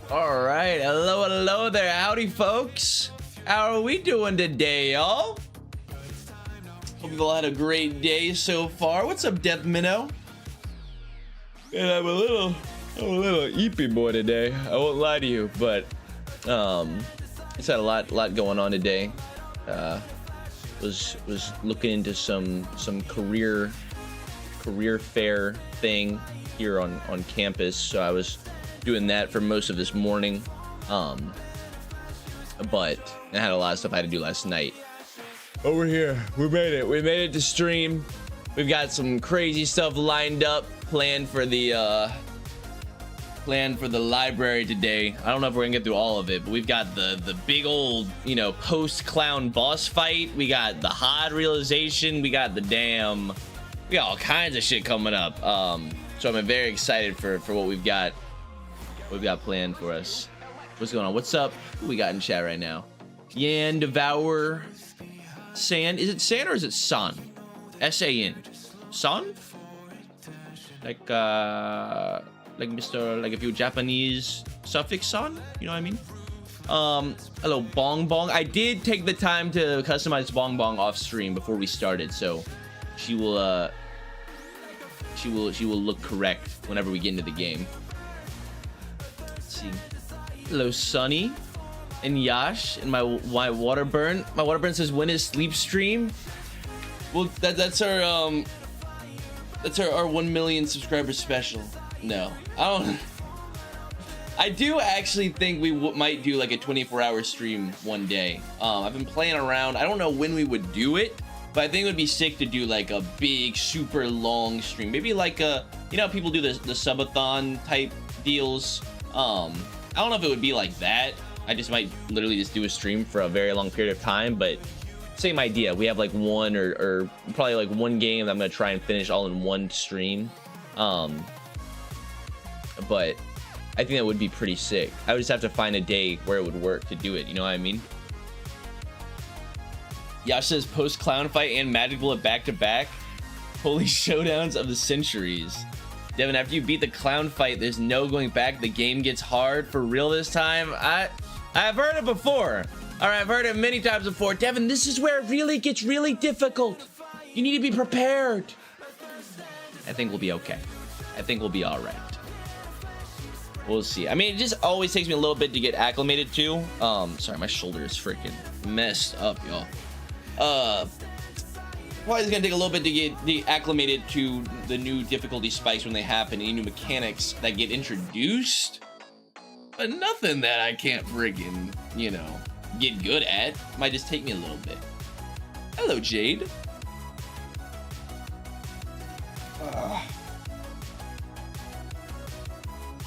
All right, hello there, howdy folks. How are we doing today, y'all? Hope you've all had a great day so far. What's up, Death Minnow? And I'm a little eepy boy today. I won't lie to you, but it's had a lot going on today. Was looking into some career fair thing here on campus, so I was doing that for most of this morning, but I had a lot of stuff I had to do last night. Over here, we made it to stream. We've got some crazy stuff lined up, planned for the library today. I don't know if we're gonna get through all of it, but we've got the big old, post clown boss fight. We got the hard realization. We got all kinds of shit coming up. So I'm very excited for what we've got planned for us. What's going on? What's up? Who we got in chat right now? Yan, Devour, San. Is it San or is it San? S-A-N. San? Like Mr. Like if you're Japanese suffix San? You know what I mean? Hello, Bong Bong. I did take the time to customize Bong Bong off stream before we started, so she will look correct whenever we get into the game. Let's see. Hello, Sunny and Yash and my Waterburn. My Waterburn says, when is sleep stream? Well, that's our 1 million subscribers special. No, I do actually think we might do like a 24-hour stream one day. I've been playing around. I don't know when we would do it, but I think it would be sick to do like a big, super long stream. Maybe like people do the subathon type deals. I don't know if it would be like that. I just might literally just do a stream for a very long period of time, but same idea. We have like one or probably like one game that I'm gonna try and finish all in one stream. But I think that would be pretty sick. I would just have to find a day where it would work to do it. You know what I mean? Yash says post clown fight and magic bullet back to back. Holy showdowns of the centuries. Devin, after you beat the clown fight, there's no going back. The game gets hard for real this time. I've heard it before. All right, I've heard it many times before. Devin, this is where it really gets really difficult. You need to be prepared. I think we'll be okay. I think we'll be all right. We'll see. I mean, it just always takes me a little bit to get acclimated to. Sorry, my shoulder is freaking messed up, y'all. Probably it's gonna take a little bit to get acclimated to the new difficulty spikes when they happen, any new mechanics that get introduced, but nothing that I can't friggin', get good at. Might just take me a little bit. Hello, Jade.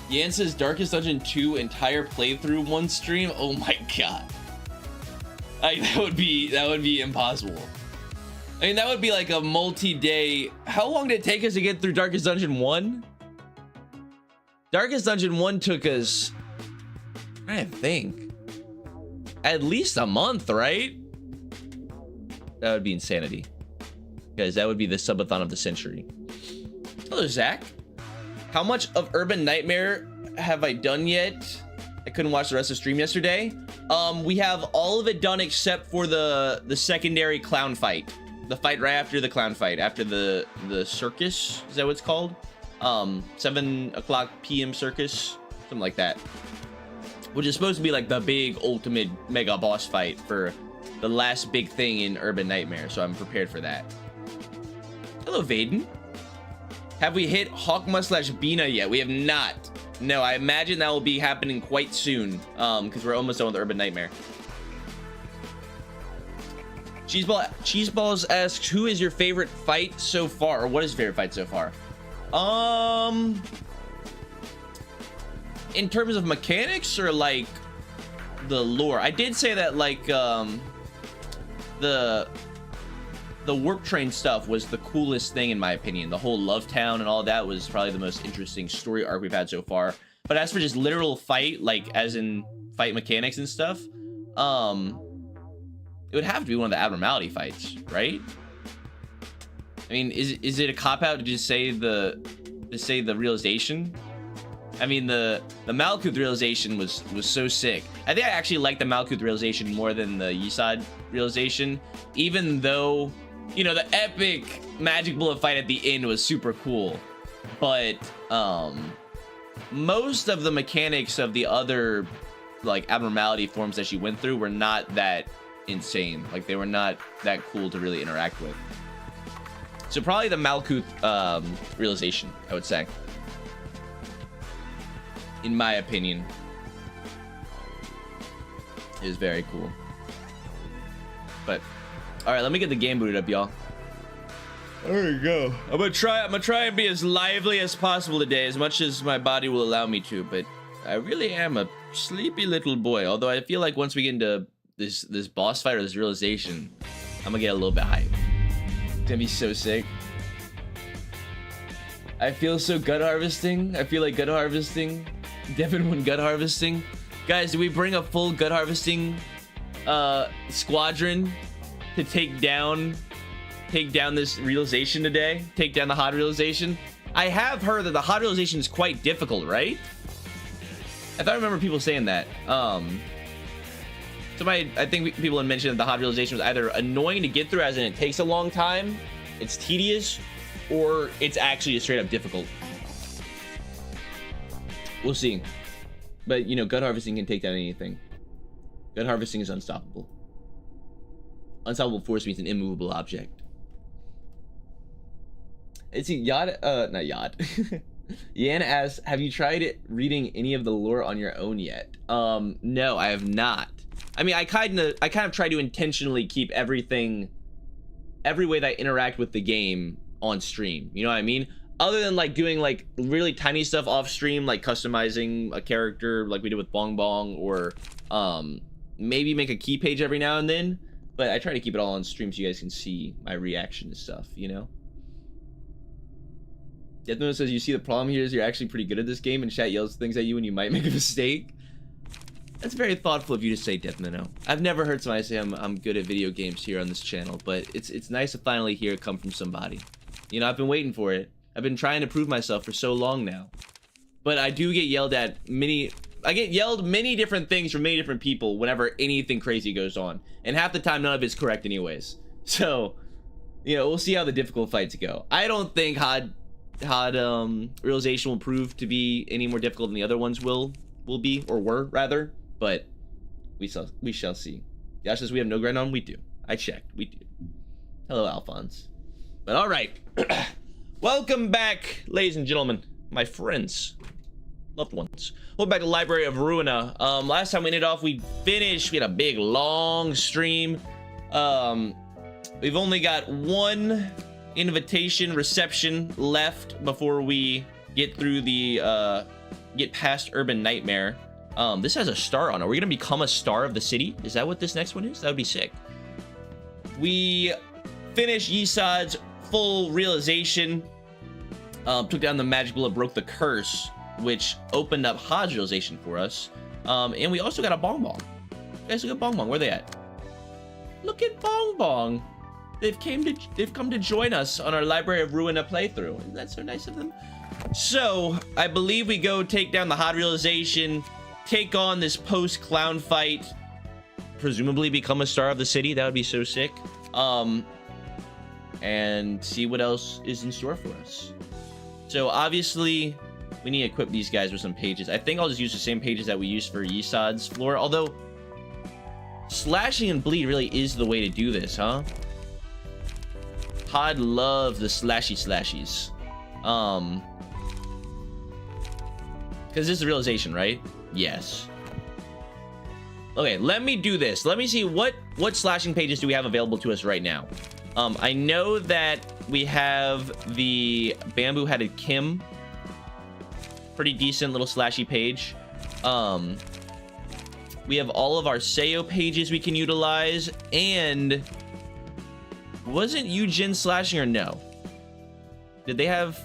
Yan says Darkest Dungeon 2 entire playthrough one stream. Oh my god. That would be impossible. I mean, that would be like a multi-day. How long did it take us to get through Darkest Dungeon 1? Darkest Dungeon 1 took us, I think, at least a month, right? That would be insanity. Guys, that would be the subathon of the century. Hello, Zach. How much of Urban Nightmare have I done yet? I couldn't watch the rest of the stream yesterday. We have all of it done except for the secondary clown fight. The fight right after the clown fight, after the circus, is that what it's called? 7 o'clock p.m. circus, something like that. Which is supposed to be like the big ultimate mega boss fight for the last big thing in Urban Nightmare, so I'm prepared for that. Hello, Vaden. Have we hit Hawkma/Bina yet? We have not. No, I imagine that will be happening quite soon, because we're almost done with Urban Nightmare. Cheeseballs asks, who is your favorite fight so far? Or what is your favorite fight so far? In terms of mechanics or like the lore? I did say that like the warp train stuff was the coolest thing in my opinion. The whole Love Town and all that was probably the most interesting story arc we've had so far. But as for just literal fight, like as in fight mechanics and stuff, it would have to be one of the abnormality fights, right? I mean, is it a cop out to just say the realization? I mean, the Malkuth realization was so sick. I think I actually like the Malkuth realization more than the Yisad realization, even though, you know, the epic magic bullet fight at the end was super cool. But most of the mechanics of the other like abnormality forms that she went through were not that insane. Like, they were not that cool to really interact with. So probably the Malkuth realization, I would say, in my opinion, is very cool. But all right, let me get the game booted up, y'all. There you go. I'm gonna try and be as lively as possible today, as much as my body will allow me to. But I really am a sleepy little boy. Although I feel like once we get into this boss fight or this realization, I'm gonna get a little bit hyped. It's gonna be so sick. I feel so gut harvesting. I feel like gut harvesting. Devin won gut harvesting. Guys, do we bring a full gut harvesting squadron to take down this realization today? Take down the hot realization? I have heard that the hot realization is quite difficult, right? I thought I remember people saying that. I think people had mentioned that the hot realization was either annoying to get through, as in it takes a long time, it's tedious, or it's actually a straight up difficult. We'll see. But, you know, gut harvesting can take down anything. Gut harvesting is unstoppable. Unstoppable force means an immovable object. It's Yad, not Yad. Yan asks, have you tried reading any of the lore on your own yet? No, I have not. I mean, I kind of try to intentionally keep every way that I interact with the game on stream. You know what I mean? Other than like doing like really tiny stuff off stream, like customizing a character like we did with Bong Bong, or maybe make a key page every now and then. But I try to keep it all on stream so you guys can see my reaction to stuff, you know? Deathnote says, you see the problem here is you're actually pretty good at this game and chat yells things at you and you might make a mistake. That's very thoughtful of you to say, Deathnote. I've never heard somebody say I'm good at video games here on this channel, but it's nice to finally hear it come from somebody. You know, I've been waiting for it. I've been trying to prove myself for so long now. But I do get yelled at I get yelled many different things from many different people whenever anything crazy goes on. And half the time, none of it's correct anyways. So, you know, we'll see how the difficult fights go. I don't think Hod realization will prove to be any more difficult than the other ones will be, or were rather. But we shall see. Josh says we have no grind on. We do. I checked. We do. Hello, Alphonse. But all right. Welcome back, ladies and gentlemen, my friends, loved ones. Welcome back to Library of Ruina. Last time we ended off, we finished. We had a big, long stream. We've only got one invitation reception left before we get through the get past Urban Nightmare. This has a star on it. Are we gonna become a star of the city? Is that what this next one is? That would be sick. We finished Yisad's full realization. Took down the magic bullet, broke the curse, which opened up Hod's realization for us. And we also got a Bong Bong. Guys, look at Bong Bong. Where are they at? Look at Bong Bong. They've come to join us on our Library of Ruina playthrough. Isn't that so nice of them? So I believe we go take down the Hod realization, take on this post-clown fight, presumably become a star of the city. That would be so sick. And see what else is in store for us. So obviously we need to equip these guys with some pages. I think I'll just use the same pages that we used for Yisad's floor, although slashing and bleed really is the way to do this, huh? Hod loves the slashies. Because this is the realization, right? Yes. Okay, let me do this. Let me see what slashing pages do we have available to us right now. I know that we have the bamboo-headed Kim. Pretty decent little slashy page. We have all of our Seo pages we can utilize, and wasn't Yujin slashing or no? Did they have...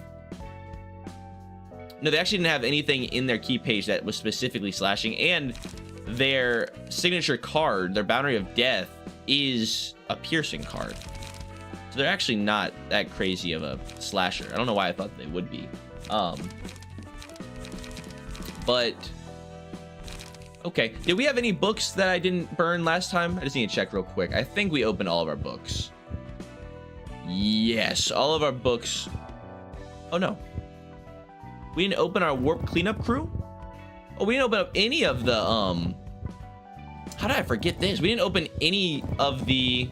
No, they actually didn't have anything in their key page that was specifically slashing, and their signature card, their Boundary of Death, is a piercing card. So they're actually not that crazy of a slasher. I don't know why I thought they would be. But okay, did we have any books that I didn't burn last time? I just need to check real quick. I think we opened all of our books. Yes, all of our books. Oh no, we didn't open our warp cleanup crew. Oh, we didn't open up any of the how did I forget this? We didn't open any of the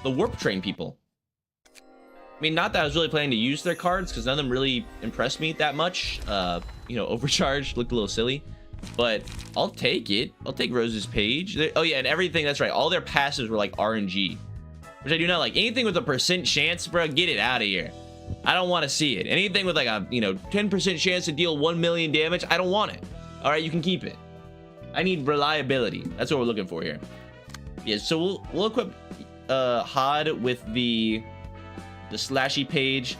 warp train people. I mean, not that I was really planning to use their cards, because none of them really impressed me that much. You know, Overcharged looked a little silly, but I'll take it. I'll take Rose's page. Oh yeah, and everything, that's right, all their passives were like RNG, which I do not like. Anything with a % chance, bro, get it out of here. I don't want to see it. Anything with like a, you know, 10% chance to deal 1 million damage, I don't want it. All right, you can keep it. I need reliability. That's what we're looking for here. Yeah, so we'll equip Hod with the slashy page.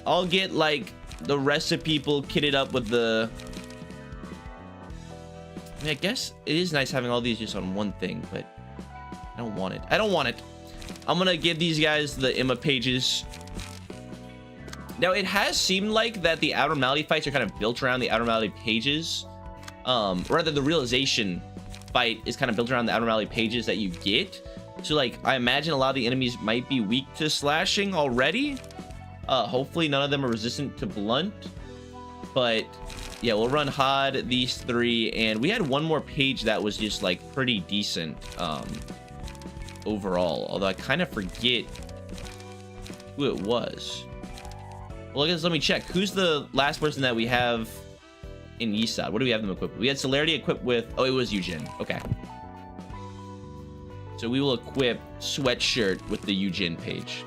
I'll get like the rest of people kitted up with the, I mean, I guess it is nice having all these just on one thing, but I don't want it. I don't want it. I'm gonna give these guys the Emma pages. Now, it has seemed like that the abnormality fights are kind of built around the abnormality pages. Rather, the realization fight is kind of built around the abnormality pages that you get. So, like, I imagine a lot of the enemies might be weak to slashing already. Hopefully, none of them are resistant to blunt. But, yeah, we'll run Hod, these 3. And we had one more page that was just, like, pretty decent overall. Although I kind of forget who it was. Well, I guess let me check. Who's the last person that we have in Yisad? What do we have them equipped with? We had Celerity equipped with... Oh, it was Eugen. Okay. So we will equip Sweatshirt with the Eugen page.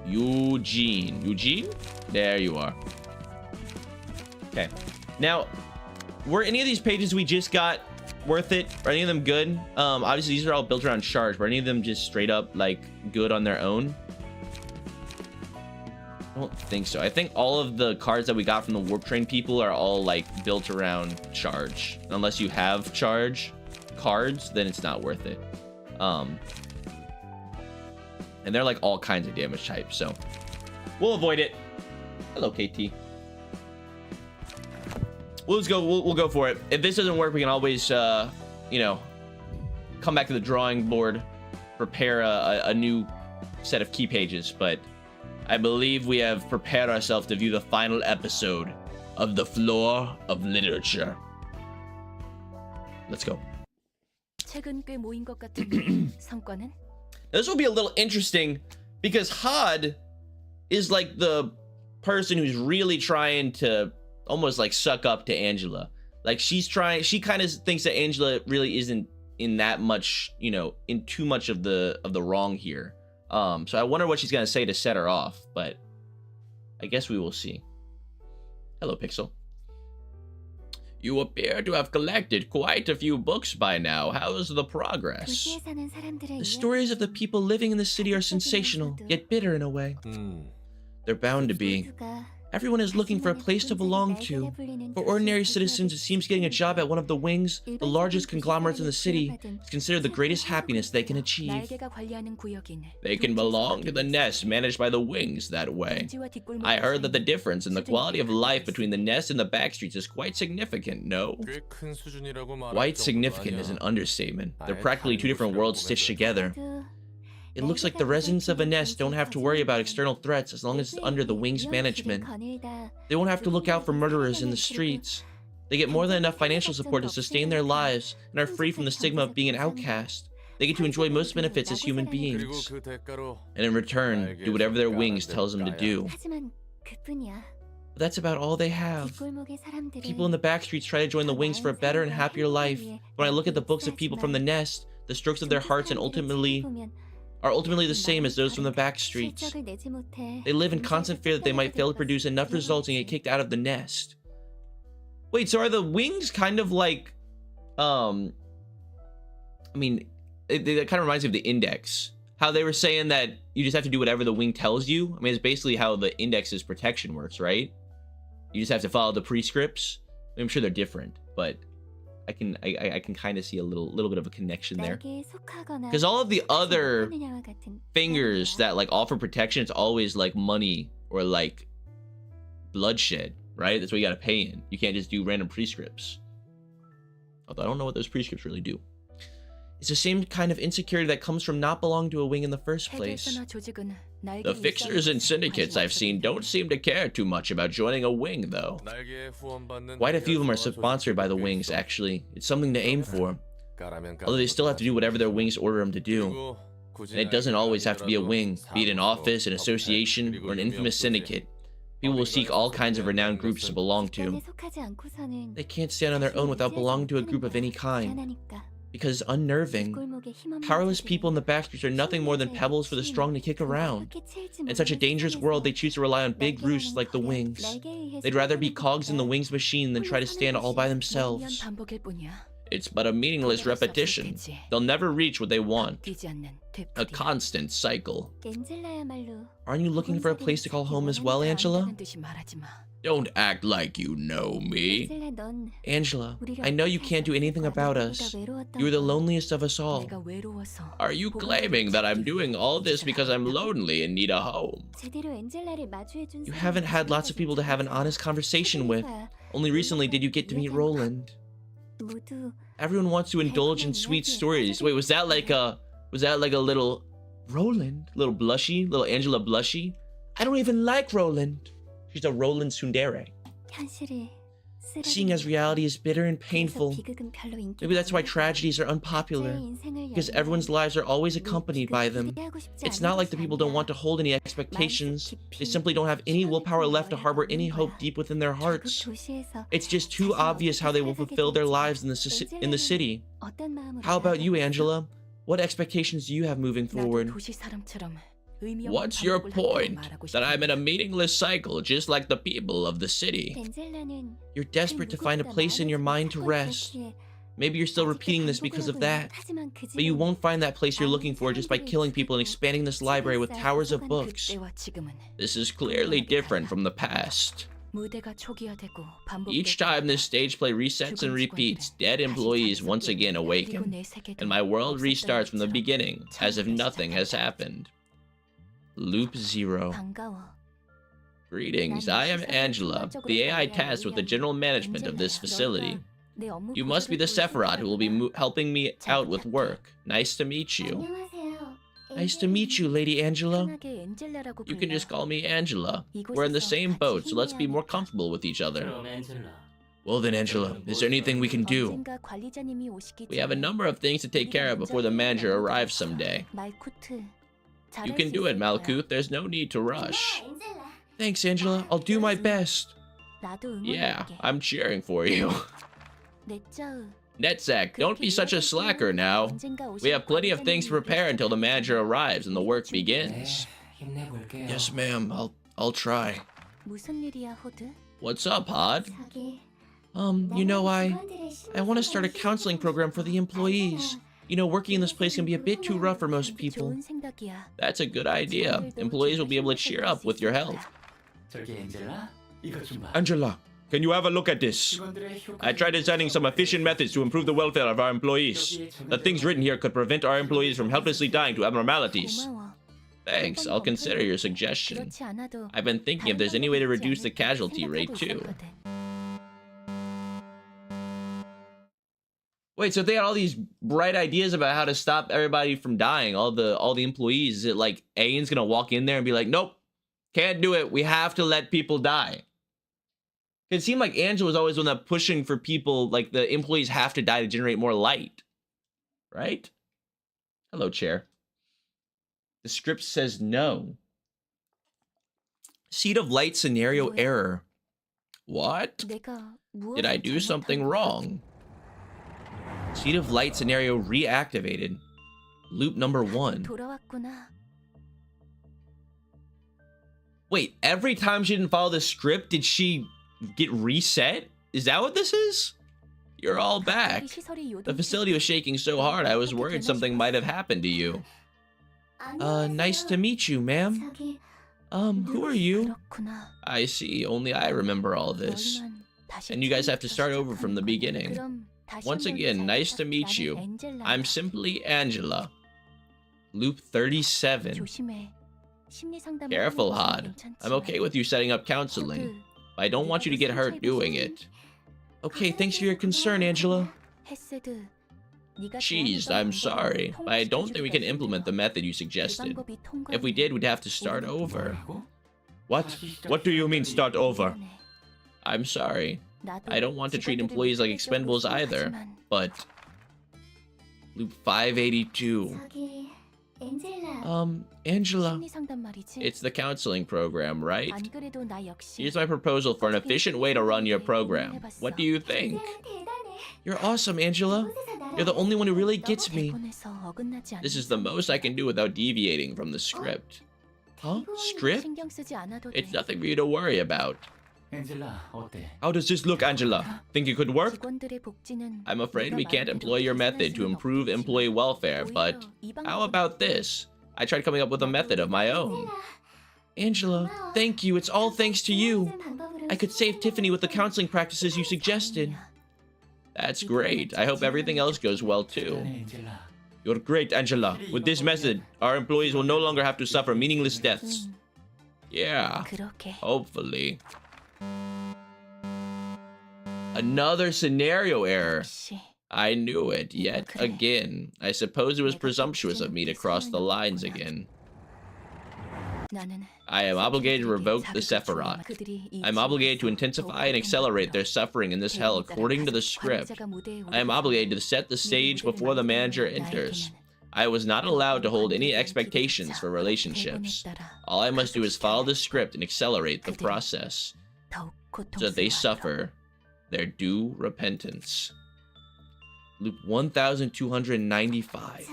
Eugene? There you are. Okay. Now, were any of these pages we just got worth it? Are any of them good? Obviously these are all built around charge, but are any of them just straight up like good on their own? I don't think so. I think all of the cards that we got from the warp train people are all like built around charge. Unless you have charge cards, then it's not worth it. And they're like all kinds of damage types, so we'll avoid it. Hello, KT. We'll go for it. If this doesn't work, we can always, you know, come back to the drawing board, prepare a new set of key pages. But I believe we have prepared ourselves to view the final episode of the Floor of Literature. Let's go. This will be a little interesting because Hod is like the person who's really trying to almost like suck up to Angela. Like she kind of thinks that Angela really isn't in that much, you know, in too much of the wrong here. So I wonder what she's gonna say to set her off, but I guess we will see. Hello, Pixel. You appear to have collected quite a few books by now. How's the progress? The stories of the people living in the city are sensational, yet bitter in a way. They're bound to be. Everyone is looking for a place to belong to. For ordinary citizens, it seems getting a job at one of the wings, the largest conglomerates in the city, is considered the greatest happiness they can achieve. They can belong to the nest managed by the wings that way. I heard that the difference in the quality of life between the nest and the backstreets is quite significant, no? Quite significant is an understatement. They're practically two different worlds stitched together. It looks like the residents of a nest don't have to worry about external threats as long as it's under the wing's management. They won't have to look out for murderers in the streets. They get more than enough financial support to sustain their lives and are free from the stigma of being an outcast. They get to enjoy most benefits as human beings. And in return, do whatever their wings tells them to do. But that's about all they have. People in the backstreets try to join the wings for a better and happier life. When I look at the books of people from the nest, the strokes of their hearts are ultimately the same as those from the back streets. They live in constant fear that they might fail to produce enough results and get kicked out of the nest. Wait, so are the wings kind of like, I mean, it kind of reminds me of the Index. How they were saying that you just have to do whatever the wing tells you. I mean, it's basically how the Index's protection works, right? You just have to follow the prescripts. I mean, I'm sure they're different, but I can kind of see a little bit of a connection there, because all of the other fingers that like offer protection, it's always like money or like bloodshed, right? That's what you gotta pay in. You can't just do random prescripts. Although I don't know what those prescripts really do. It's the same kind of insecurity that comes from not belonging to a wing in the first place. The fixers and syndicates I've seen don't seem to care too much about joining a wing, though. Quite a few of them are sponsored by the wings, actually. It's something to aim for. Although they still have to do whatever their wings order them to do. And it doesn't always have to be a wing, be it an office, an association, or an infamous syndicate. People will seek all kinds of renowned groups to belong to. They can't stand on their own without belonging to a group of any kind. Because it's unnerving. Powerless people in the backstreets are nothing more than pebbles for the strong to kick around. In such a dangerous world, they choose to rely on big roosts like the wings. They'd rather be cogs in the wings machine than try to stand all by themselves. It's but a meaningless repetition. They'll never reach what they want. A constant cycle. Aren't you looking for a place to call home as well, Angela? Don't act like you know me. Angela, I know you can't do anything about us. You're the loneliest of us all. Are you claiming that I'm doing all this because I'm lonely and need a home? You haven't had lots of people to have an honest conversation with. Only recently did you get to meet Roland. Everyone wants to indulge in sweet stories. Wait, was that like a little Roland? Little blushy? Little Angela blushy? I don't even like Roland. She's a Roland tsundere. Seeing as reality is bitter and painful. Maybe that's why tragedies are unpopular. Because everyone's lives are always accompanied by them. It's not like the people don't want to hold any expectations. They simply don't have any willpower left to harbor any hope deep within their hearts. It's just too obvious how they will fulfill their lives in the city. How about you, Angela? What expectations do you have moving forward? What's your point? That I'm in a meaningless cycle just like the people of the city. You're desperate to find a place in your mind to rest. Maybe you're still repeating this because of that. But you won't find that place you're looking for just by killing people and expanding this library with towers of books. This is clearly different from the past. Each time this stage play resets and repeats, dead employees once again awaken. And my world restarts from the beginning, as if nothing has happened. Loop 0. Greetings, I am Angela, the AI tasked with the general management of this facility. You must be the Sephiroth who will be helping me out with work. Nice to meet you. Nice to meet you, Lady Angela. You can just call me Angela. We're in the same boat, so let's be more comfortable with each other. Well then, Angela, is there anything we can do? We have a number of things to take care of before the manager arrives someday. You can do it, Malkuth. There's no need to rush. Thanks, Angela. I'll do my best. Yeah, I'm cheering for you. Netzak, don't be such a slacker now. We have plenty of things to prepare until the manager arrives and the work begins. Yes, ma'am. I'll try. What's up, Hod? You know, I want to start a counseling program for the employees. You know, working in this place can be a bit too rough for most people. That's a good idea. Employees will be able to cheer up with your help. Angela, can you have a look at this? I tried designing some efficient methods to improve the welfare of our employees. The things written here could prevent our employees from helplessly dying to abnormalities. Thanks, I'll consider your suggestion. I've been thinking if there's any way to reduce the casualty rate too. Wait, so if they had all these bright ideas about how to stop everybody from dying, all the employees, is it like Aan's gonna walk in there and be like, nope, can't do it, we have to let people die? It seemed like Angela was always the one that pushing for people, like the employees have to die to generate more light, right? Hello, chair. The script says no. Seed of light scenario error. What? Did I do something wrong? Seed of light scenario reactivated. Loop number 1. Wait, every time she didn't follow the script, did she get reset? Is that what this is? You're all back. The facility was shaking so hard, I was worried something might have happened to you. Nice to meet you, ma'am. Who are you? I see, only I remember all this. And you guys have to start over from the beginning. Once again, nice to meet you. I'm simply Angela. Loop 37. Careful, Hod. I'm okay with you setting up counseling, but I don't want you to get hurt doing it. Okay, thanks for your concern, Angela. Jeez, I'm sorry, but I don't think we can implement the method you suggested. If we did, we'd have to start over. What? What do you mean, start over? I'm sorry. I don't want to treat employees like expendables either, but... Loop 582. Angela. It's the counseling program, right? Here's my proposal for an efficient way to run your program. What do you think? You're awesome, Angela. You're the only one who really gets me. This is the most I can do without deviating from the script. Huh? Script? It's nothing for you to worry about. How does this look, Angela? Think it could work? I'm afraid we can't employ your method to improve employee welfare, but how about this? I tried coming up with a method of my own. Angela, thank you. It's all thanks to you. I could save Tiffany with the counseling practices you suggested. That's great. I hope everything else goes well too. You're great, Angela. With this method, our employees will no longer have to suffer meaningless deaths. Yeah, hopefully. Another scenario error. I knew it, yet again. I suppose it was presumptuous of me to cross the lines again. I am obligated to revoke the Sephiroth. I am obligated to intensify and accelerate their suffering in this hell according to the script. I am obligated to set the stage before the manager enters. I was not allowed to hold any expectations for relationships. All I must do is follow the script and accelerate the process, so that they suffer their due repentance. Loop 1295.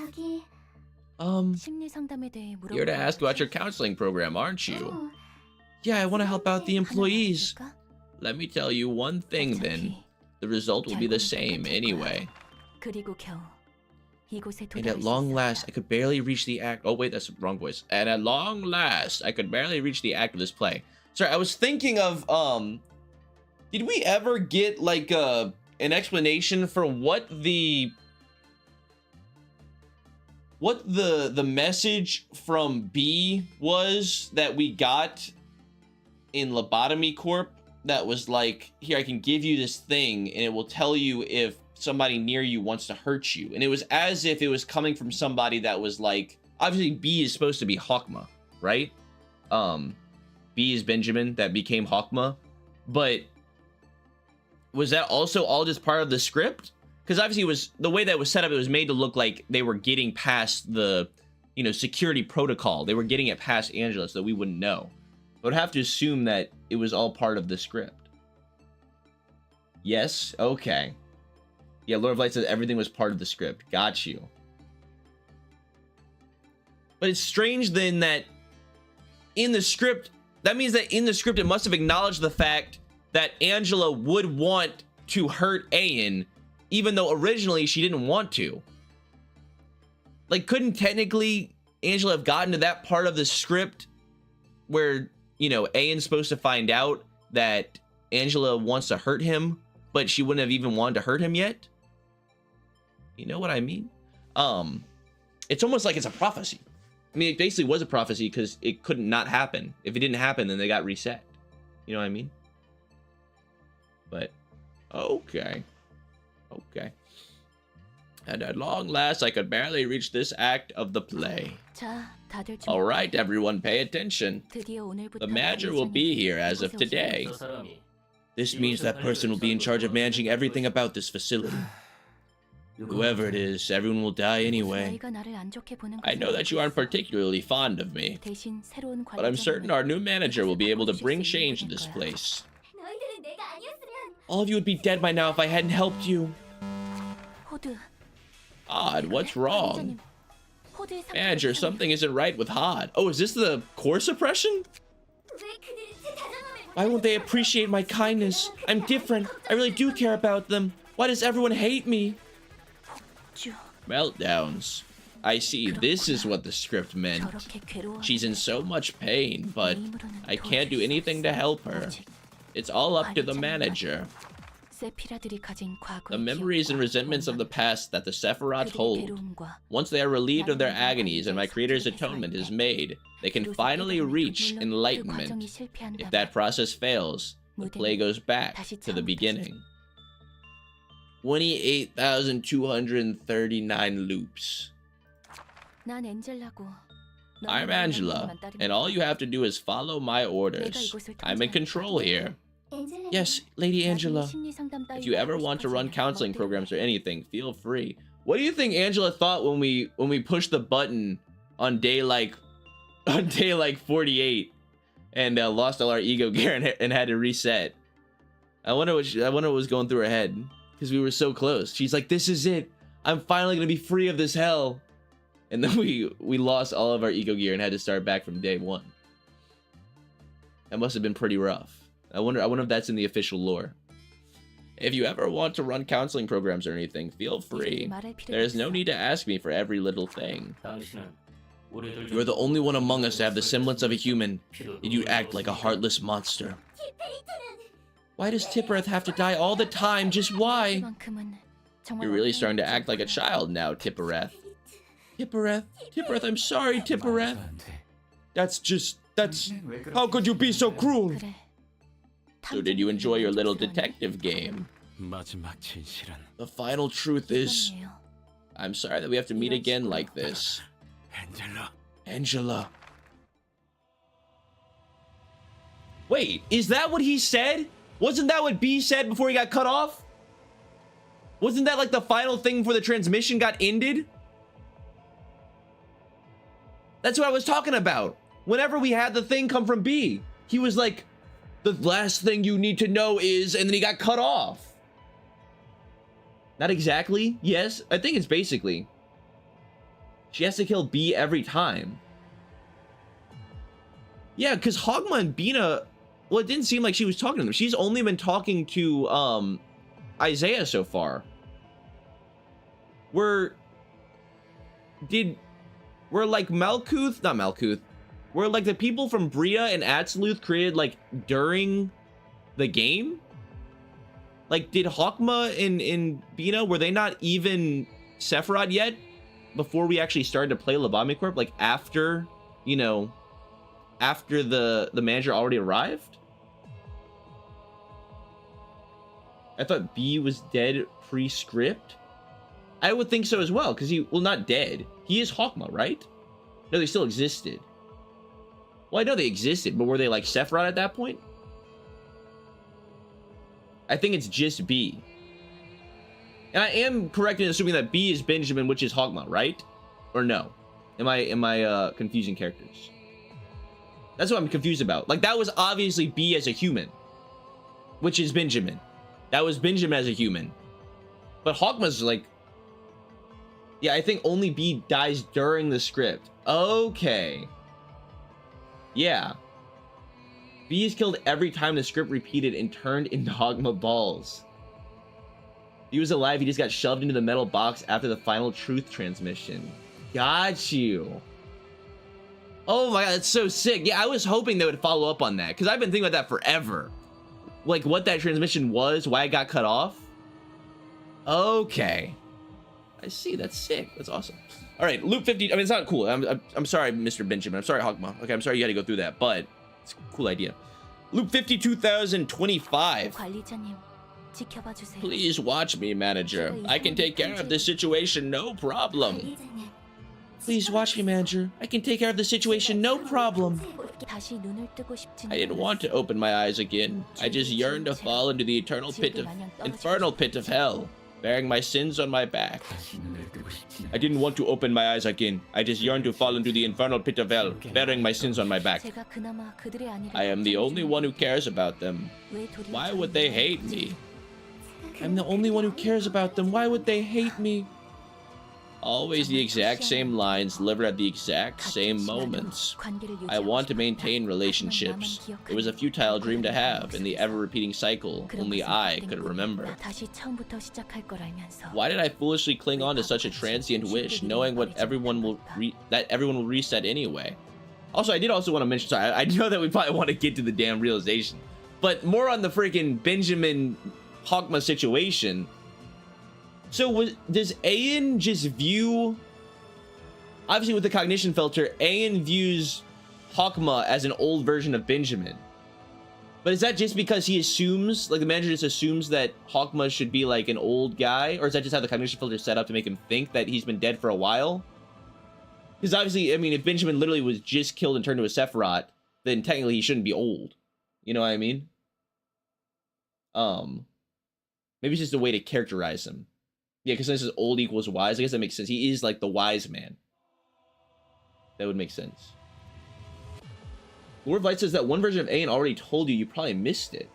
You're to ask about your counseling program, aren't you? Yeah, I want to help out the employees. Let me tell you one thing then. The result will be the same anyway. And at long last, I could barely reach the act. Oh wait, that's the wrong voice. And at long last, I could barely reach the act of this play. Sorry, I was thinking of, did we ever get like an explanation for what the message from B was that we got in Lobotomy Corp that was like, here, I can give you this thing and it will tell you if somebody near you wants to hurt you. And it was as if it was coming from somebody that was like, obviously B is supposed to be Hawkma, right? B is Benjamin that became Hawkma, but was that also all just part of the script? Because obviously it was, the way that was set up, it was made to look like they were getting past the, you know, security protocol. They were getting it past Angela so that we wouldn't know. I would have to assume that it was all part of the script. Yes? Okay. Yeah, Lord of Light says everything was part of the script. Got you. But it's strange then that in the script, that means that in the script it must have acknowledged the fact that Angela would want to hurt Ayan, even though originally she didn't want to. Like, couldn't technically Angela have gotten to that part of the script where, you know, Ayan's supposed to find out that Angela wants to hurt him, but she wouldn't have even wanted to hurt him yet? You know what I mean? It's almost like it's a prophecy. I mean, it basically was a prophecy because it couldn't not happen. If it didn't happen, then they got reset. You know what I mean? But, okay. Okay. And at long last, I could barely reach this act of the play. All right, everyone, pay attention. The manager will be here as of today. This means that person will be in charge of managing everything about this facility. Whoever it is, everyone will die anyway. I know that you aren't particularly fond of me, but I'm certain our new manager will be able to bring change to this place. All of you would be dead by now if I hadn't helped you. Odd, what's wrong? Manager, something isn't right with Hod. Oh, is this the core suppression? Why won't they appreciate my kindness? I'm different. I really do care about them. Why does everyone hate me? Meltdowns. I see, this is what the script meant. She's in so much pain, but I can't do anything to help her. It's all up to the manager. The memories and resentments of the past that the Sephiroth hold. Once they are relieved of their agonies and my creator's atonement is made, they can finally reach enlightenment. If that process fails, the play goes back to the beginning. 28,239 loops. I'm Angela, and all you have to do is follow my orders. I'm in control here. Yes, Lady Angela. If you ever want to run counseling programs or anything, feel free. What do you think Angela thought when we pushed the button on day like 48 and lost all our ego gear and had to reset? I wonder what was going through her head, because we were so close. She's like, "This is it. I'm finally gonna be free of this hell." And then we lost all of our ego gear and had to start back from day one. That must have been pretty rough. I wonder if that's in the official lore. If you ever want to run counseling programs or anything, feel free. There is no need to ask me for every little thing. You are the only one among us to have the semblance of a human, yet you act like a heartless monster. Why does Tippereth have to die all the time? Just why? You're really starting to act like a child now, Tippereth. Tippereth, I'm sorry, Tippereth. That's... How could you be so cruel? So did you enjoy your little detective game? The final truth is... I'm sorry that we have to meet again like this. Angela. Wait, is that what he said? Wasn't that what B said before he got cut off? Wasn't that like the final thing before the transmission got ended? That's what I was talking about. Whenever we had the thing come from B, he was like, the last thing you need to know is, and then he got cut off. Not exactly. Yes, I think it's basically. She has to kill B every time. Yeah, because Hogma and Bina, well, it didn't seem like she was talking to them. She's only been talking to Isaiah so far. Were like Malkuth, not Malkuth, were like the people from Bria and Absoluth created like during the game? Like, did Hawkma and Bina, were they not even Sephiroth yet before we actually started to play Lobotomy Corp? Like after, you know, after the manager already arrived? I thought B was dead pre-script. I would think so as well, because he, well, not dead. He is Hawkma, right? No, they still existed. Well, I know they existed, but were they like Sephiroth at that point? I think it's just B. And I am correct in assuming that B is Benjamin, which is Hawkma, right? Or no? Am I confusing characters? That's what I'm confused about. Like, that was obviously B as a human, which is Benjamin. That was Benjamin as a human. But Hawkma's like... Yeah, I think only B dies during the script. Okay. Yeah. B is killed every time the script repeated and turned into Hogma balls. He was alive, he just got shoved into the metal box after the final truth transmission. Got you. Oh my god, that's so sick. Yeah, I was hoping they would follow up on that, because I've been thinking about that forever. Like, what that transmission was, why it got cut off. Okay. I see, that's sick. That's awesome. All right, loop 50. I mean, it's not cool. I'm sorry, Mr. Benjamin. I'm sorry, Hogma. Okay, I'm sorry you had to go through that, but it's a cool idea. Loop 52,025. Please watch me, manager. I can take care of this situation, no problem. Please watch me, manager. I can take care of the situation, no problem. I didn't want to open my eyes again. I just yearned to fall into the infernal pit of hell, bearing my sins on my back. I didn't want to open my eyes again. I just yearned to fall into the infernal pit of hell, bearing my sins on my back. I am the only one who cares about them. Why would they hate me? I'm the only one who cares about them. Why would they hate me? Always the exact same lines delivered at the exact same moments. I want to maintain relationships. It was a futile dream to have, in the ever-repeating cycle only I could remember. Why did I foolishly cling on to such a transient wish, knowing that everyone will reset anyway? Also, I did also want to mention, sorry, I know that we probably want to get to the damn realization, but more on the freaking Benjamin Hawkma situation. So does Ayan just view, obviously with the cognition filter, Ayan views Hawkma as an old version of Benjamin. But is that just because he assumes, like the manager just assumes that Hawkma should be like an old guy? Or is that just how the cognition filter is set up to make him think that he's been dead for a while? Because obviously, I mean, if Benjamin literally was just killed and turned to a Sephiroth, then technically he shouldn't be old. You know what I mean? Maybe it's just a way to characterize him. Yeah, because this is old equals wise. I guess that makes sense. He is like the wise man. That would make sense. Lord Light says that one version of Ayan already told you. You probably missed it.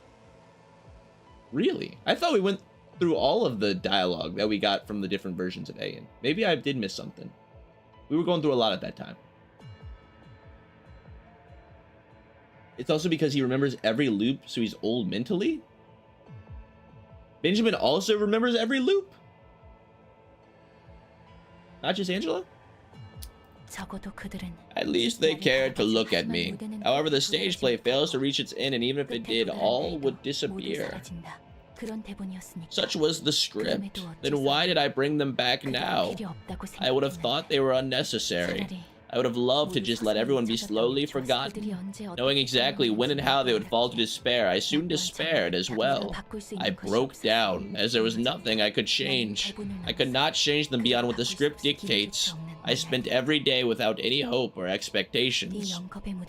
Really? I thought we went through all of the dialogue that we got from the different versions of Ayan. Maybe I did miss something. We were going through a lot at that time. It's also because he remembers every loop, so he's old mentally. Benjamin also remembers every loop. Not just Angela? At least they cared to look at me. However, the stage play fails to reach its end, and even if it did, all would disappear. Such was the script. Then why did I bring them back now? I would have thought they were unnecessary. I would have loved to just let everyone be slowly forgotten. Knowing exactly when and how they would fall to despair, I soon despaired as well. I broke down, as there was nothing I could change. I could not change them beyond what the script dictates. I spent every day without any hope or expectations.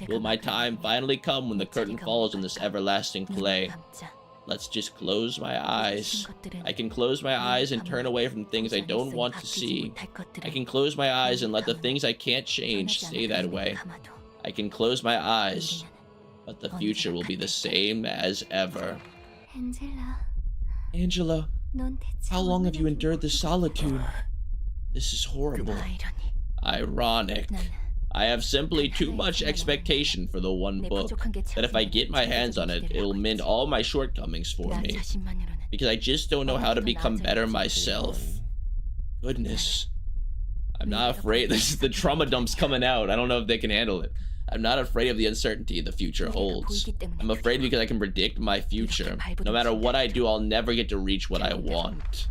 Will my time finally come when the curtain falls on this everlasting play? Let's just close my eyes. I can close my eyes and turn away from things I don't want to see. I can close my eyes and let the things I can't change stay that way. I can close my eyes, but the future will be the same as ever. Angela, how long have you endured this solitude? This is horrible. Ironic. I have simply too much expectation for the one book, that if I get my hands on it, it'll mend all my shortcomings for me. Because I just don't know how to become better myself. Goodness. I'm not afraid. This is the trauma dump's coming out. I don't know if they can handle it. I'm not afraid of the uncertainty the future holds. I'm afraid because I can predict my future. No matter what I do, I'll never get to reach what I want.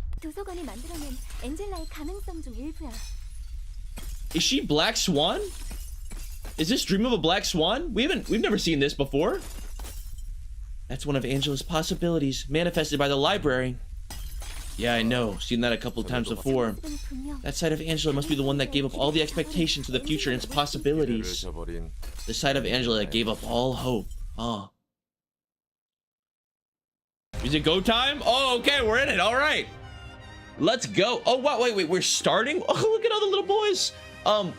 Is she Black Swan? Is this Dream of a Black Swan? We've never seen this before. That's one of Angela's possibilities, manifested by the library. Yeah, I know. Seen that a couple of times before. That side of Angela must be the one that gave up all the expectations for the future and its possibilities. The side of Angela that gave up all hope. Huh. Is it go time? Oh, okay, we're in it. All right. Let's go. Oh, wow, wait, we're starting? Oh, look at all the little boys.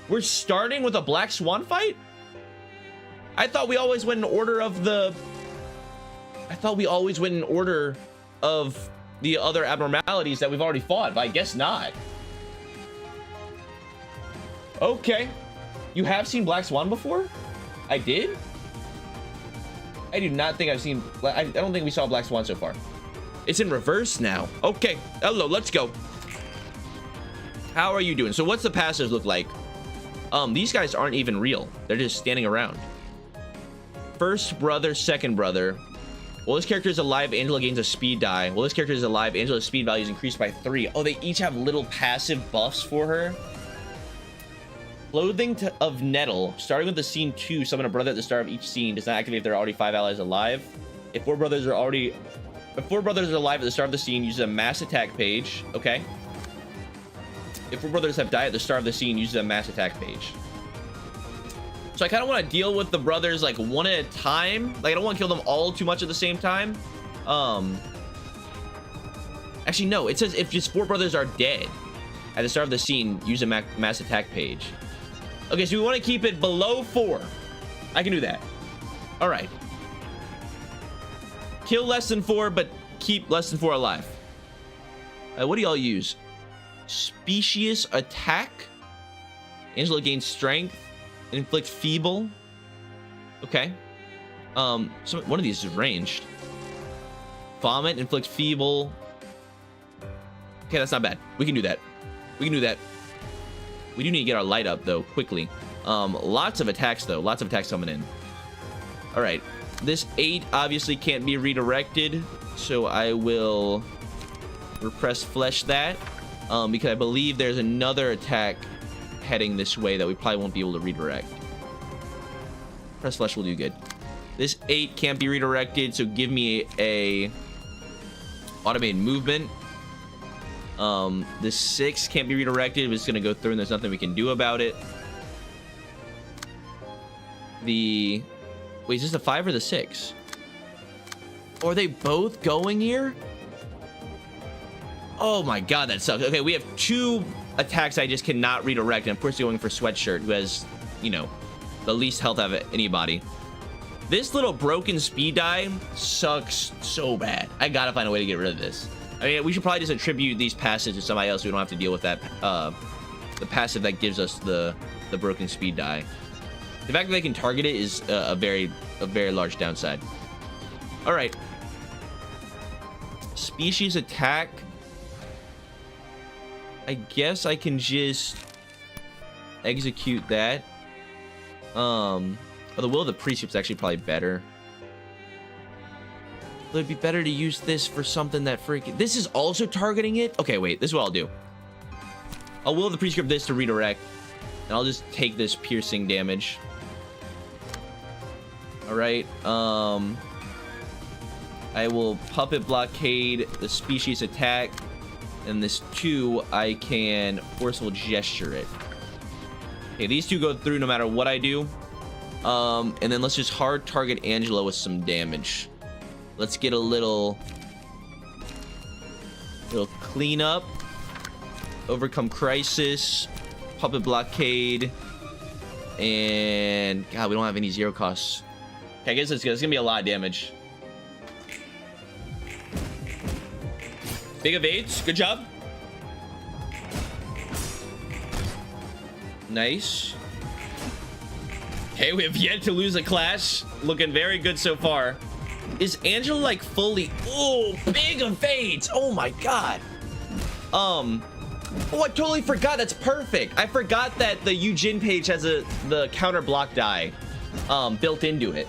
We're starting with a Black Swan fight? I thought we always went in order of the... I thought we always went in order of the other abnormalities that we've already fought, but I guess not. Okay. You have seen Black Swan before? I did? I do not think I've seen... I don't think we saw Black Swan so far. It's in reverse now. Okay. Hello, let's go. How are you doing? So what's the passives look like? These guys aren't even real. They're just standing around. First brother, second brother. While this character is alive, Angela gains a speed die. While this character is alive, Angela's speed value is increased by 3. Oh, they each have little passive buffs for her. Clothing of Nettle. Starting with the scene 2, summon a brother at the start of each scene. Does not activate if there are already 5 allies alive. If 4 brothers are alive at the start of the scene, uses a mass attack page. Okay. If 4 brothers have died at the start of the scene, uses a mass attack page. So I kind of want to deal with the brothers like one at a time. Like I don't want to kill them all too much at the same time. Actually, no. It says if just 4 brothers are dead at the start of the scene, use a mass attack page. Okay, so we want to keep it below 4. I can do that. All right. Kill less than 4, but keep less than 4 alive. What do y'all use? Specious attack. Angela gains strength. Inflict feeble. Okay. One of these is ranged. Vomit, inflict feeble. Okay, that's not bad. We can do that. We can do that. We do need to get our light up though, quickly. Lots of attacks though. Lots of attacks coming in. All right. This 8 obviously can't be redirected. So I will repress flesh that, because I believe there's another attack heading this way that we probably won't be able to redirect. Press flesh will do good. This 8 can't be redirected, so give me a automated movement. This 6 can't be redirected. It's gonna go through and there's nothing we can do about it. Wait, is this the 5 or the 6? Or are they both going here? Oh my god, that sucks. Okay, we have 2 attacks I just cannot redirect, and of course going for Sweatshirt, who has, you know, the least health out of anybody. This little broken speed die sucks so bad. I gotta find a way to get rid of this. I mean, we should probably just attribute these passives to somebody else so we don't have to deal with that, the passive that gives us the broken speed die. The fact that they can target it is a very large downside. All right. Species attack. I guess I can just execute that. The Will of the Priest is actually probably better. Would it be better to use this for something that freaking... This is also targeting it? Okay, wait. This is what I'll do. I'll Will of the Priest this to redirect. And I'll just take this piercing damage. Alright. I will Puppet Blockade the species attack. And this 2, I can Forceful Gesture it. Okay, these 2 go through no matter what I do. And then let's just hard target Angela with some damage. Let's get a little cleanup. Overcome Crisis. Puppet Blockade. And God, we don't have any 0 costs. Okay, I guess it's gonna be a lot of damage. Big evades. Good job. Nice. Okay, we have yet to lose a clash. Looking very good so far. Is Angela like fully... Oh, big evades. Oh my god. Oh, I totally forgot. That's perfect. I forgot that the Eugene page has the counter block die built into it.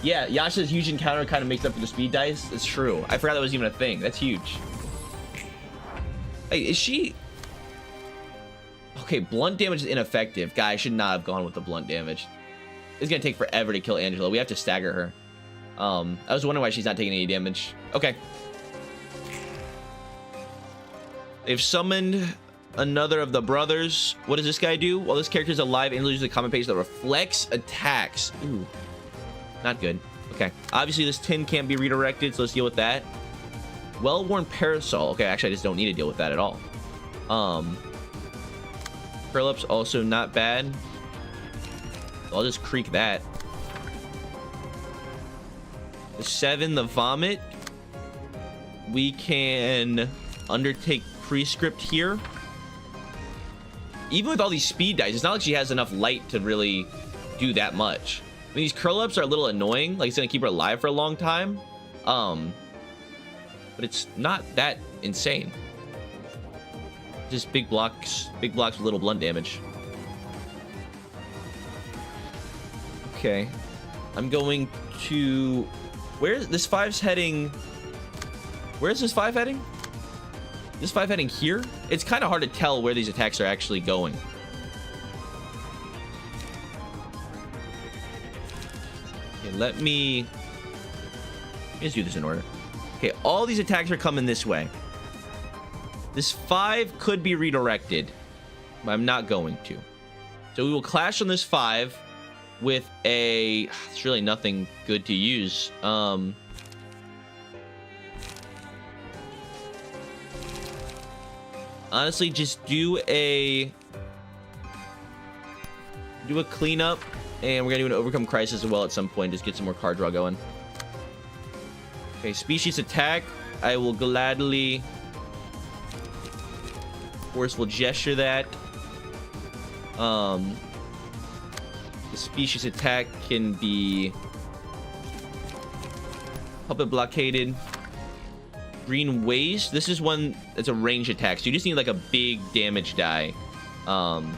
Yeah, Yasha's Eugene counter kind of makes up for the speed dice. It's true. I forgot that was even a thing. That's huge. Hey, is she... Okay, blunt damage is ineffective. Guy, I should not have gone with the blunt damage. It's gonna take forever to kill Angela. We have to stagger her. I was wondering why she's not taking any damage. Okay. They've summoned another of the brothers. What does this guy do? While this character is alive, Angela uses a common page that reflects attacks. Ooh. Not good. Okay. Obviously, this 10 can't be redirected, so let's deal with that. Well-worn Parasol. Okay, actually, I just don't need to deal with that at all. Curl Up's also not bad. So I'll just creak that. The 7, the Vomit. We can undertake Prescript here. Even with all these speed dice, it's not like she has enough light to really do that much. I mean, these Curl Ups are a little annoying. Like, it's gonna keep her alive for a long time. But it's not that insane. Just big blocks with little blunt damage. Okay. I'm going to... Where's this 5's heading? Where's this 5 heading? This 5 heading here? It's kind of hard to tell where these attacks are actually going. Okay, let me just do this in order. Okay, all these attacks are coming this way. This 5 could be redirected, but I'm not going to. So we will clash on this 5 with a... It's really nothing good to use. Honestly, just do a cleanup, and we're gonna do an Overcome Crisis as well at some point. Just get some more card draw going. Okay, species attack. I will gladly Forceful Gesture that. The species attack can be Puppet Blockaded. Green Waste. This is one that's a range attack, so you just need like a big damage die. And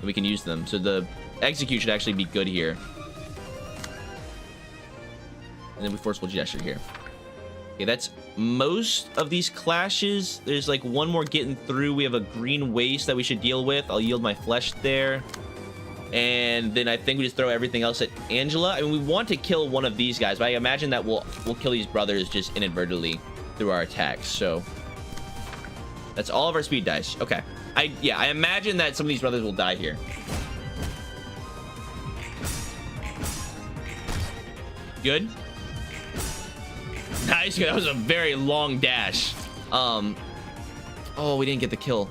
we can use them. So the Execute should actually be good here. And then we Forceful Gesture here. Okay, that's most of these clashes. There's like one more getting through. We have a green waste that we should deal with. I'll yield my flesh there. And then I think we just throw everything else at Angela. I mean, we want to kill one of these guys, but I imagine that we'll kill these brothers just inadvertently through our attacks. So that's all of our speed dice. Okay. I imagine that some of these brothers will die here. Good. Nice. That was a very long dash. Oh, we didn't get the kill.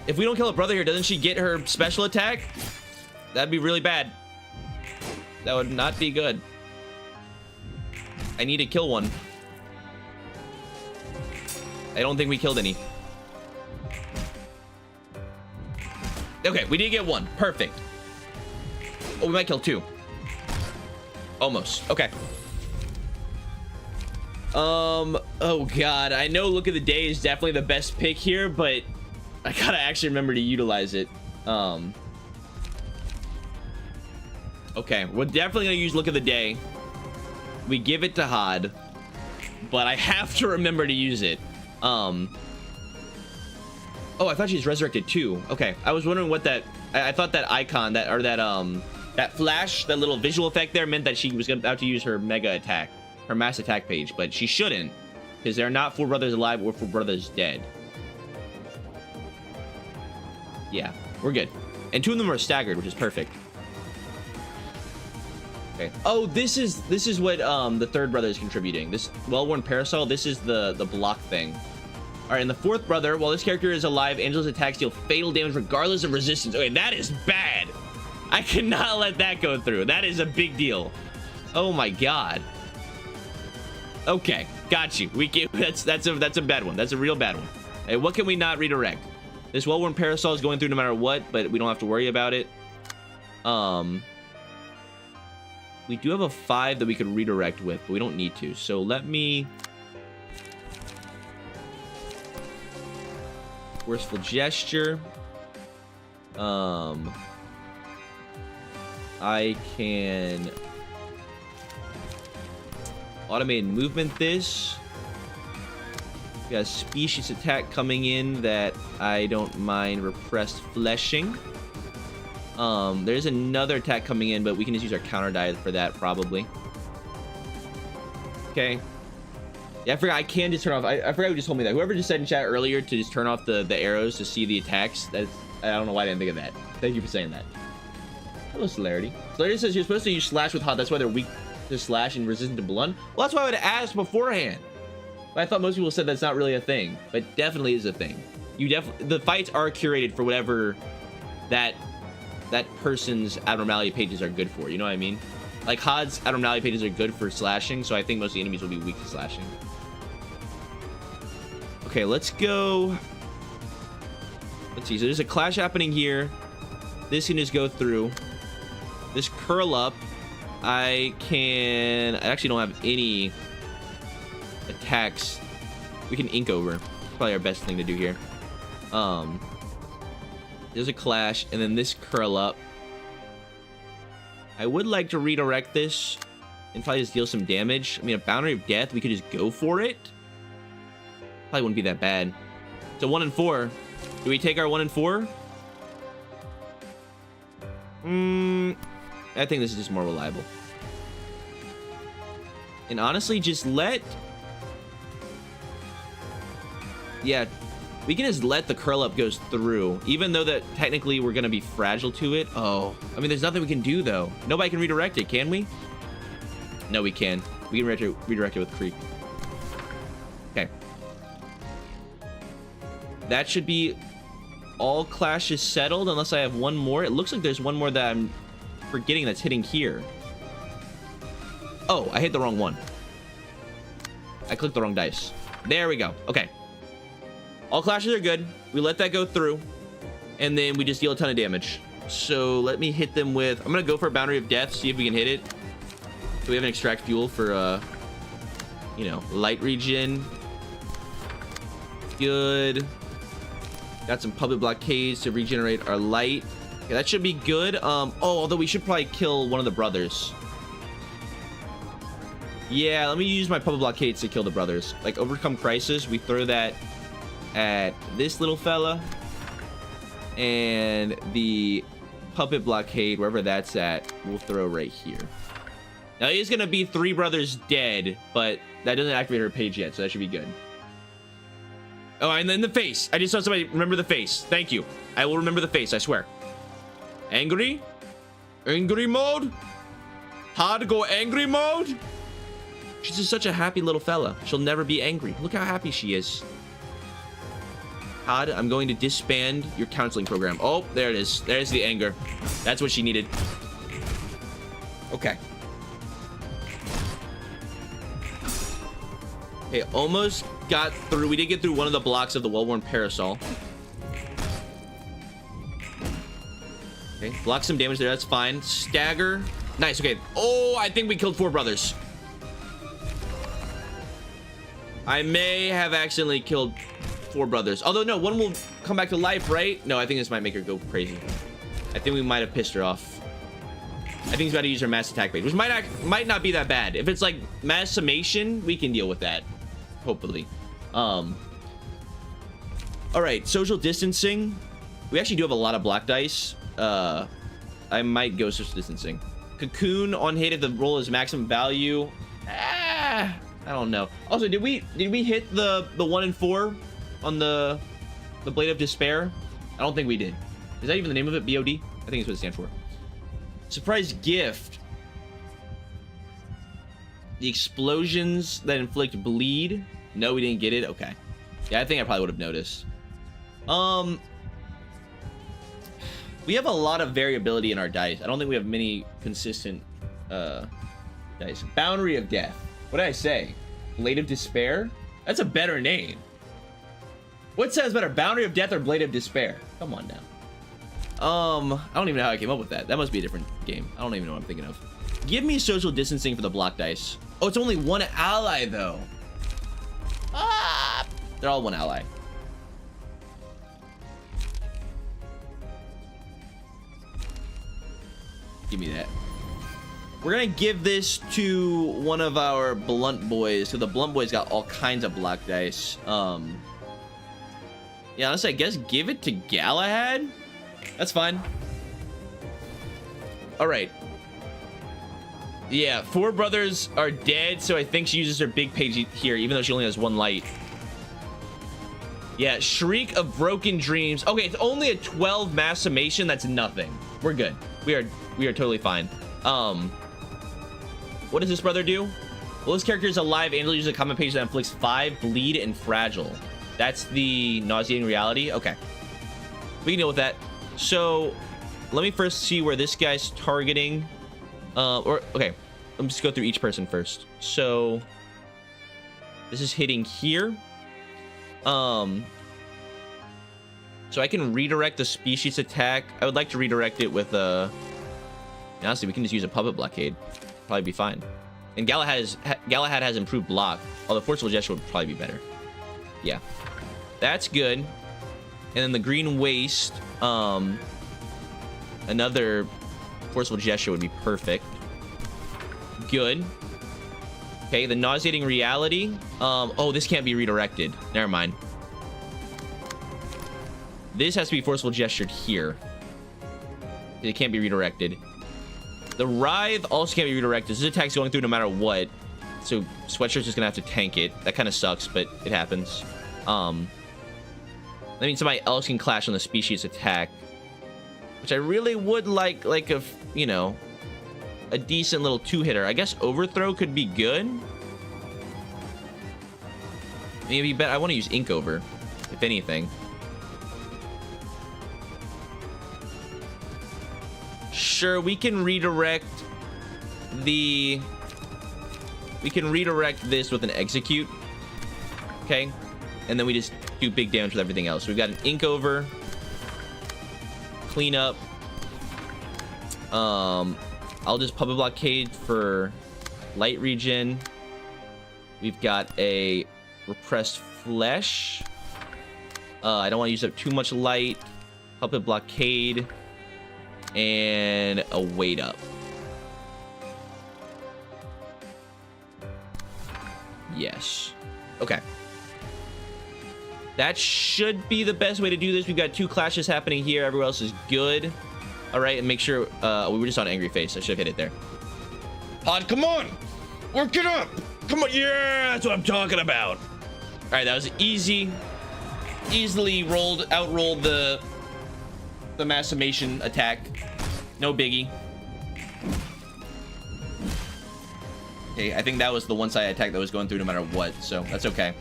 If we don't kill a brother here, doesn't she get her special attack? That'd be really bad. That would not be good. I need to kill one. I don't think we killed any. Okay, we did get one. Perfect. Oh, we might kill two. Almost. Okay. Oh god, I know Look of the Day is definitely the best pick here, but I gotta actually remember to utilize it. Okay, we're definitely gonna use Look of the Day. We give it to Had, but I have to remember to use it. Oh, I thought she's resurrected too. Okay, I was wondering what that. I thought that icon, that flash, that little visual effect there meant that she was about to use her mega attack, her mass attack page, but she shouldn't, because there are not 4 brothers alive or 4 brothers dead. Yeah, we're good. And 2 of them are staggered, which is perfect. Okay. Oh, this is what the 3rd brother is contributing. This well-worn parasol. This is the block thing. All right, and the 4th brother, while this character is alive, Angela's attacks deal fatal damage regardless of resistance. Okay, that is bad. I cannot let that go through. That is a big deal. Oh my god. Okay, got you. That's a bad one. That's a real bad one. Hey, what can we not redirect? This well-worn parasol is going through no matter what, but we don't have to worry about it. We do have a 5 that we could redirect with, but we don't need to. So let me... Forceful gesture. I can automated movement this. We got a species attack coming in that I don't mind repressed fleshing. There's another attack coming in, but we can just use our counter die for that probably. Okay. Yeah, I forgot I can just turn off. I forgot who just told me that. Whoever just said in chat earlier to just turn off the arrows to see the attacks. I don't know why I didn't think of that. Thank you for saying that. Hello, Celerity. Celerity says you're supposed to use slash with hot. That's why they're weak to slash and resistant to blunt. Well, that's why I would have asked beforehand. But I thought most people said that's not really a thing, but definitely is a thing. The fights are curated for whatever that person's abnormality pages are good for. You know what I mean? Like Had's abnormality pages are good for slashing, so I think most of the enemies will be weak to slashing. Okay, let's go. Let's see. So there's a clash happening here. This can just go through. This curl up. I actually don't have any attacks. We can ink over. Probably our best thing to do here. There's a clash, and then this curl up. I would like to redirect this and probably just deal some damage. I mean, a Boundary of Death, we could just go for it. Probably wouldn't be that bad. So 1 and 4. Do we take our 1 and 4? I think this is just more reliable. And honestly, just let... Yeah, we can just let the curl up goes through, even though that technically we're gonna be fragile to it. Oh, I mean, there's nothing we can do though. Nobody can redirect it, can we? No, we can. We can redirect it with creep. Okay. That should be all clashes settled, unless I have one more. It looks like there's one more that I'm forgetting that's hitting here. Oh, I hit the wrong one. I clicked the wrong dice. There we go. Okay. All clashes are good. We let that go through, and then we just deal a ton of damage. So let me hit them with... I'm gonna go for a Boundary of Death, see if we can hit it. So we have an extract fuel for you know, light regen. Good. Got some public blockades to regenerate our light. Okay, that should be good. Oh, although we should probably kill one of the brothers. Yeah, let me use my puppet blockades to kill the brothers. Like, overcome crisis, we throw that at this little fella. And the puppet blockade, wherever that's at, we'll throw right here. Now, he's going to be 3 brothers dead, but that doesn't activate her page yet, so that should be good. Oh, and then the face. I just saw somebody remember the face. Thank you. I will remember the face, I swear. Angry? Angry mode? How to go angry mode? She's just such a happy little fella. She'll never be angry. Look how happy she is. Had, I'm going to disband your counseling program. Oh, there it is. There's the anger. That's what she needed. Okay. Okay, almost got through. We did get through one of the blocks of the well-worn parasol. Okay, block some damage there. That's fine. Stagger. Nice. Okay. Oh, I think we killed 4 brothers. I may have accidentally killed 4 brothers. Although, no, one will come back to life, right? No, I think this might make her go crazy. I think we might have pissed her off. I think he's about to use her mass attack rate, which might not be that bad. If it's like mass summation, we can deal with that. Hopefully. All right, social distancing. We actually do have a lot of black dice. I might go social distancing. Cocoon on hit if the roll is maximum value. I don't know. Also, did we hit the 1 and 4 on the Blade of Despair? I don't think we did. Is that even the name of it? BOD? I think it's what it stands for. Surprise gift. The explosions that inflict bleed. No, we didn't get it. Okay. Yeah, I think I probably would have noticed. We have a lot of variability in our dice. I don't think we have many consistent dice. Boundary of Death. What did I say? Blade of Despair? That's a better name. What sounds better, Boundary of Death or Blade of Despair? Come on now. I don't even know how I came up with that. That must be a different game. I don't even know what I'm thinking of. Give me social distancing for the block dice. Oh, it's only 1 ally though. Ah! They're all 1 ally. Give me that. We're gonna give this to one of our blunt boys. So the blunt boys got all kinds of black dice. Yeah, honestly, I guess give it to Galahad. That's fine. All right. Yeah, 4 brothers are dead, so I think she uses her big page here, even though she only has 1 light. Yeah, Shriek of Broken Dreams. Okay, it's only a 12 mass summation. That's nothing. We're good. We are totally fine. What does this brother do? Well, this character is alive. Angel uses a common page that inflicts 5 bleed and fragile. That's the nauseating reality. Okay, we can deal with that. So let me first see where this guy's targeting. Okay, let me just go through each person first. So this is hitting here. So I can redirect the species attack. I would like to redirect it with honestly, we can just use a puppet blockade. Probably be fine. And Galahad has improved block. Although forceful gesture would probably be better. Yeah, that's good. And then the green waste. Another forceful gesture would be perfect. Good. Okay, the nauseating reality. Oh, this can't be redirected. Never mind. This has to be forceful gestured here. It can't be redirected. The Writhe also can't be redirected. This attack's going through no matter what. So Sweatshirt's just gonna have to tank it. That kind of sucks, but it happens. That means somebody else can clash on the species attack, which I really would like a, you know, a decent little 2-hitter. I guess Overthrow could be good. Maybe, but I want to use Ink Over, if anything. Sure, we can redirect the... We can redirect this with an Execute. Okay. And then we just do big damage with everything else. So we've got an Ink Over. Clean up. I'll just Puppet Blockade for light regen. We've got a Repressed Flesh. I don't want to use up too much light. Puppet Blockade. And a Wait Up. Yes. Okay. That should be the best way to do this. We've got 2 clashes happening here. Everywhere else is good. All right, and make sure... we were just on Angry Face. I should have hit it there. Hod, come on! Work it up! Come on! Yeah! That's what I'm talking about! All right, that was easy. Easily outrolled the Massimation attack. No biggie. Okay, I think that was the one-side attack that was going through no matter what, so that's okay.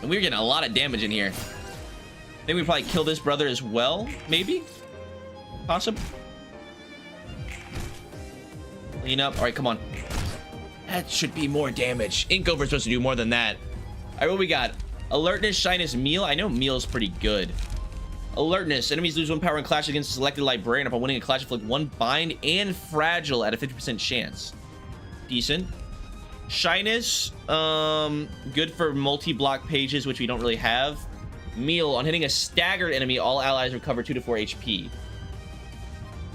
And we were getting a lot of damage in here. I think we probably kill this brother as well, maybe? Possible. Clean up. All right, come on. That should be more damage. Inkover's supposed to do more than that. All right, what we got? Alertness, Shyness, Meal. I know Meal's pretty good. Alertness. Enemies lose 1 power and clash against a selected librarian. Upon winning a clash, inflict 1 bind and fragile at a 50% chance. Decent. Shyness, good for multi-block pages, which we don't really have. Meal, on hitting a staggered enemy, all allies recover 2 to 4 HP.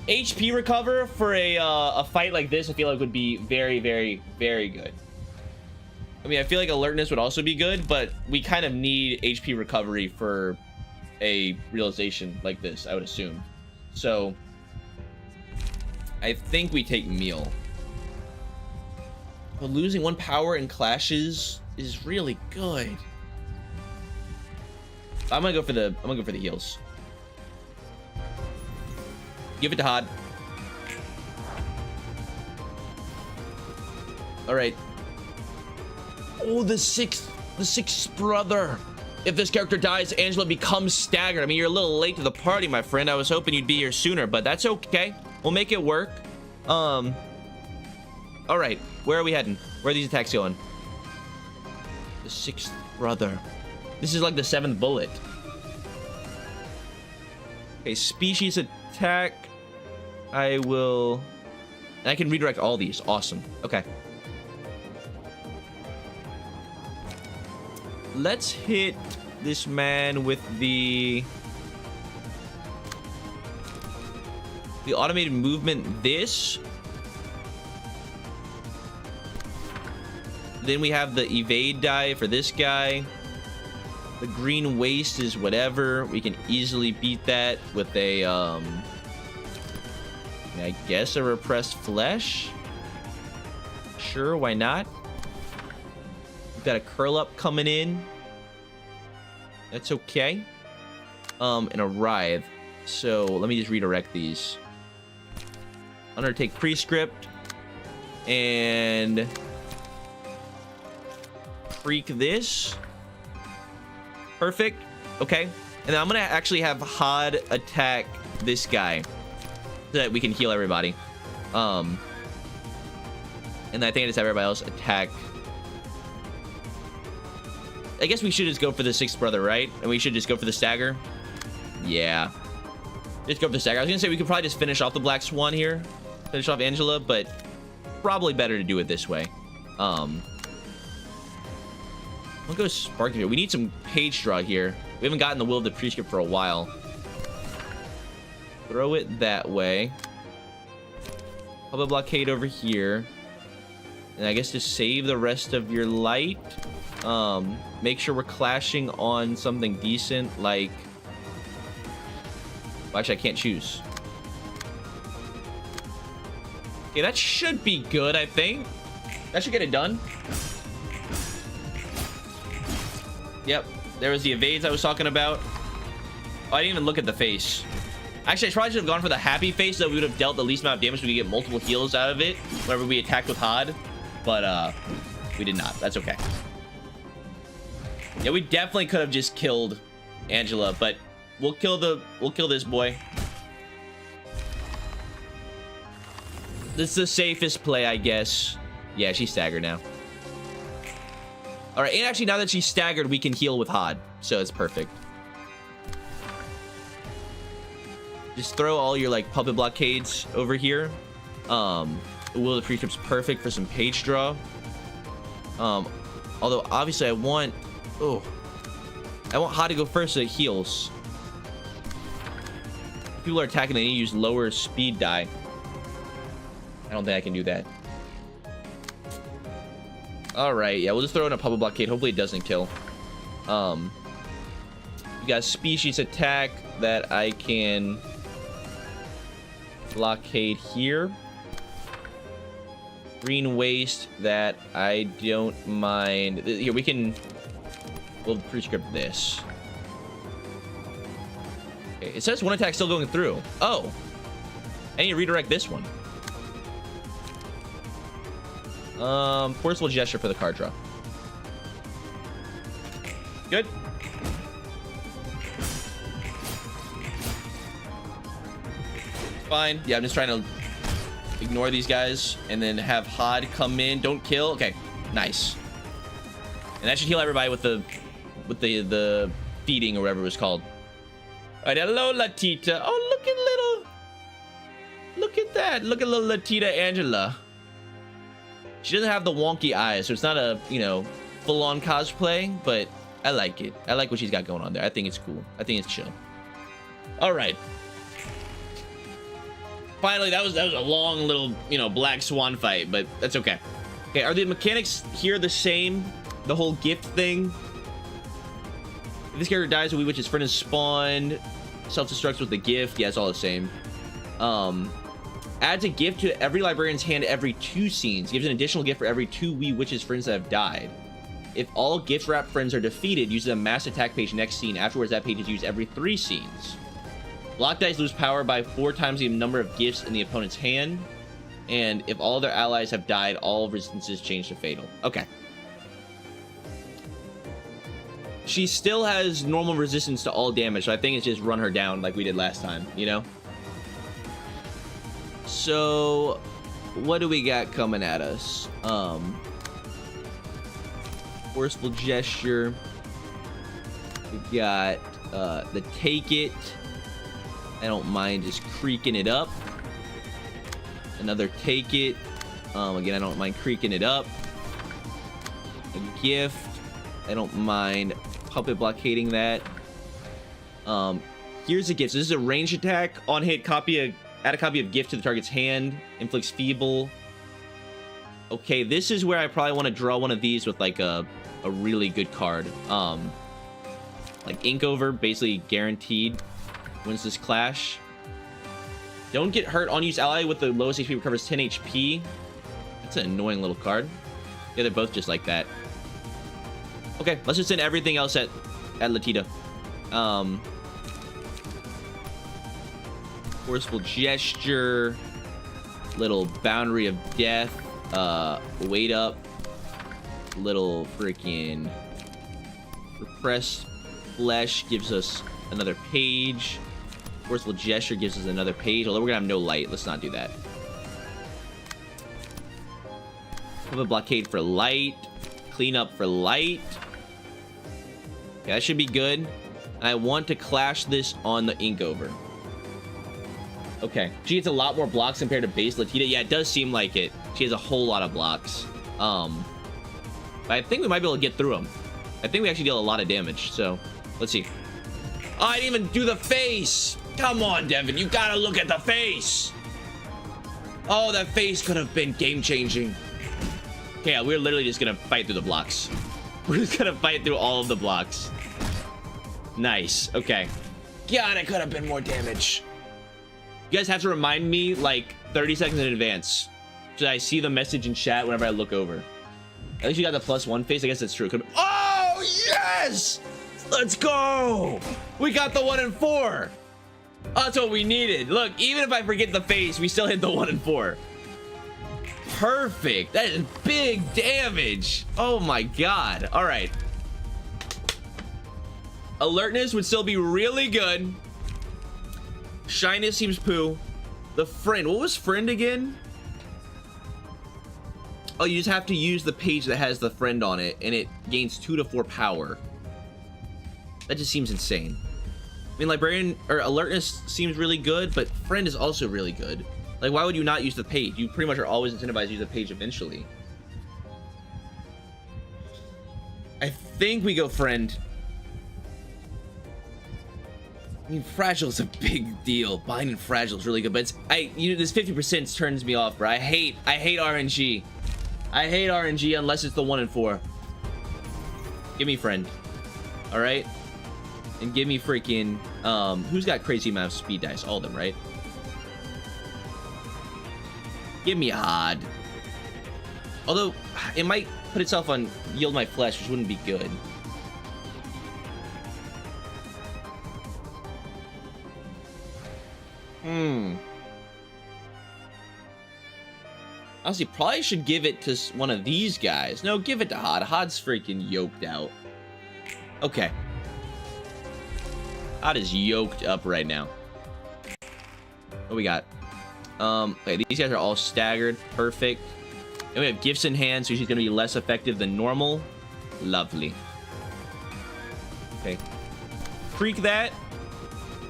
HP recover for a fight like this, I feel like would be very, very, very good. I mean, I feel like alertness would also be good, but we kind of need HP recovery for a realization like this, I would assume. So, I think we take Meal. But losing 1 power in clashes is really good. I'm gonna go for the heals. Give it to Hod. All right. Oh, the sixth brother. If this character dies, Angela becomes staggered. I mean, you're a little late to the party, my friend. I was hoping you'd be here sooner, but that's okay. We'll make it work. All right. Where are we heading? Where are these attacks going? The 6th brother. This is like the 7th bullet. Okay, species attack. I can redirect all these. Awesome. Okay. Let's hit this man with the automated movement. This. Then we have the evade die for this guy. The green waste is whatever. We can easily beat that with a, I guess a repressed flesh. Sure, why not? We've got a curl up coming in. That's okay. And a writhe. So let me just redirect these. Undertake prescript. And freak this. Perfect. Okay. And then I'm gonna actually have Hod attack this guy so that we can heal everybody. And I think I just have everybody else attack. I guess we should just go for the 6th brother, right? And we should just go for the stagger. Yeah. Just go for the stagger. I was gonna say we could probably just finish off the Black Swan here. Finish off Angela, but probably better to do it this way. I'll go Spark here. We need some page draw here. We haven't gotten the Will of the Prescript for a while. Throw it that way. Public blockade over here. And I guess just save the rest of your light. Make sure we're clashing on something decent, like... Well, actually, I can't choose. Okay, that should be good, I think. That should get it done. Yep, there was the evades I was talking about. Oh, I didn't even look at the face. Actually, I probably should have gone for the happy face so we would have dealt the least amount of damage so we could get multiple heals out of it whenever we attacked with Hod. But, we did not. That's okay. Yeah, we definitely could have just killed Angela, but we'll kill this boy. This is the safest play, I guess. Yeah, she's staggered now. All right, and actually, now that she's staggered, we can heal with Hod, so it's perfect. Just throw all your, like, puppet blockades over here. Will of the Prescript's perfect for some page draw. Although, obviously, I want Hod to go first so it heals. If people are attacking, they need to use lower speed die. I don't think I can do that. All right, yeah, we'll just throw in a puppet blockade. Hopefully it doesn't kill. We got species attack that I can blockade here. Green waste that I don't mind. Here, we'll prescript this. Okay, it says one attack still going through. Oh, I need to redirect this one. Forceful gesture for the card draw. Good. Fine. Yeah, I'm just trying to ignore these guys and then have Hod come in. Don't kill. Okay, nice. And that should heal everybody with the feeding or whatever it was called. All right, hello, Latita. Oh, look at that. Look at little Latita Angela. She doesn't have the wonky eyes, so it's not a, you know, full-on cosplay, but I like it. I like what she's got going on there. I think it's cool. I think it's chill. All right. Finally, that was a long little, you know, black swan fight, but that's okay. Okay, are the mechanics here the same? The whole gift thing? If this character dies, a wee witch's friend is spawned. Self-destructs with the gift. Yeah, it's all the same. Adds a gift to every librarian's hand every 2 scenes. Gives an additional gift for every 2 wee witch's friends that have died. If all gift wrap friends are defeated, uses a mass attack page next scene. Afterwards, that page is used every 3 scenes. Block dice lose power by 4 times the number of gifts in the opponent's hand. And if all their allies have died, all resistances change to fatal. Okay. She still has normal resistance to all damage, so I think it's just run her down like we did last time, you know? So, what do we got coming at us? Forceful gesture. We got the take it. I don't mind just creaking it up. Another take it. Again, I don't mind creaking it up. A gift. I don't mind puppet blockading that. Here's a gift. So this is a range attack. On hit, add a copy of gift to the target's hand. Inflicts feeble. Okay, this is where I probably want to draw one of these with like a really good card. Like Ink Over, basically guaranteed wins this clash. Don't get hurt. Unused ally with the lowest HP recovers 10 HP. That's an annoying little card. Yeah, they're both just like that. Okay, let's just send everything else at Latita. Forceful gesture. Little boundary of death. Wait up. Little freaking repressed flesh gives us another page. Forceful gesture gives us another page. Although we're gonna have no light. Let's not do that. Have a blockade for light. Clean up for light. Okay, that should be good. And I want to clash this on the Ink Over. Okay, she gets a lot more blocks compared to base Latita. Yeah, it does seem like it. She has a whole lot of blocks. But I think we might be able to get through them. I think we actually deal a lot of damage. So let's see. Oh, I didn't even do the face. Come on, Devin. You gotta look at the face. Oh, that face could have been game-changing. Okay, yeah, we're literally just gonna fight through the blocks. We're just gonna fight through all of the blocks. Nice. Okay. God, it could have been more damage. You guys have to remind me like 30 seconds in advance. So I see the message in chat whenever I look over. At least you got the +1 face. I guess that's true. Oh, yes! Let's go! We got the 1 and 4. That's what we needed. Look, even if I forget the face, we still hit the 1 and 4. Perfect. That is big damage. Oh my god. All right. Alertness would still be really good. Shyness seems poo. The friend. What was friend again? Oh, you just have to use the page that has the friend on it, and it gains 2 to 4 power. That just seems insane. I mean, librarian or alertness seems really good, but friend is also really good. Like, why would you not use the page? You pretty much are always incentivized to use the page eventually. I think we go friend. I mean, fragile is a big deal. Bind and fragile is really good, but it's this 50% turns me off, bro. I hate RNG. I hate RNG unless it's the 1 and 4. Give me friend. All right. And give me freaking, who's got crazy amount of speed dice? All of them, right? Give me Hod. Although, it might put itself on Yield My Flesh, which wouldn't be good. Honestly, probably should give it to one of these guys. No, give it to Hod. Hod's freaking yoked out. Okay. Hod is yoked up right now. What we got? Okay, these guys are all staggered. Perfect. And we have gifts in hand, so she's going to be less effective than normal. Lovely. Okay. Freak that.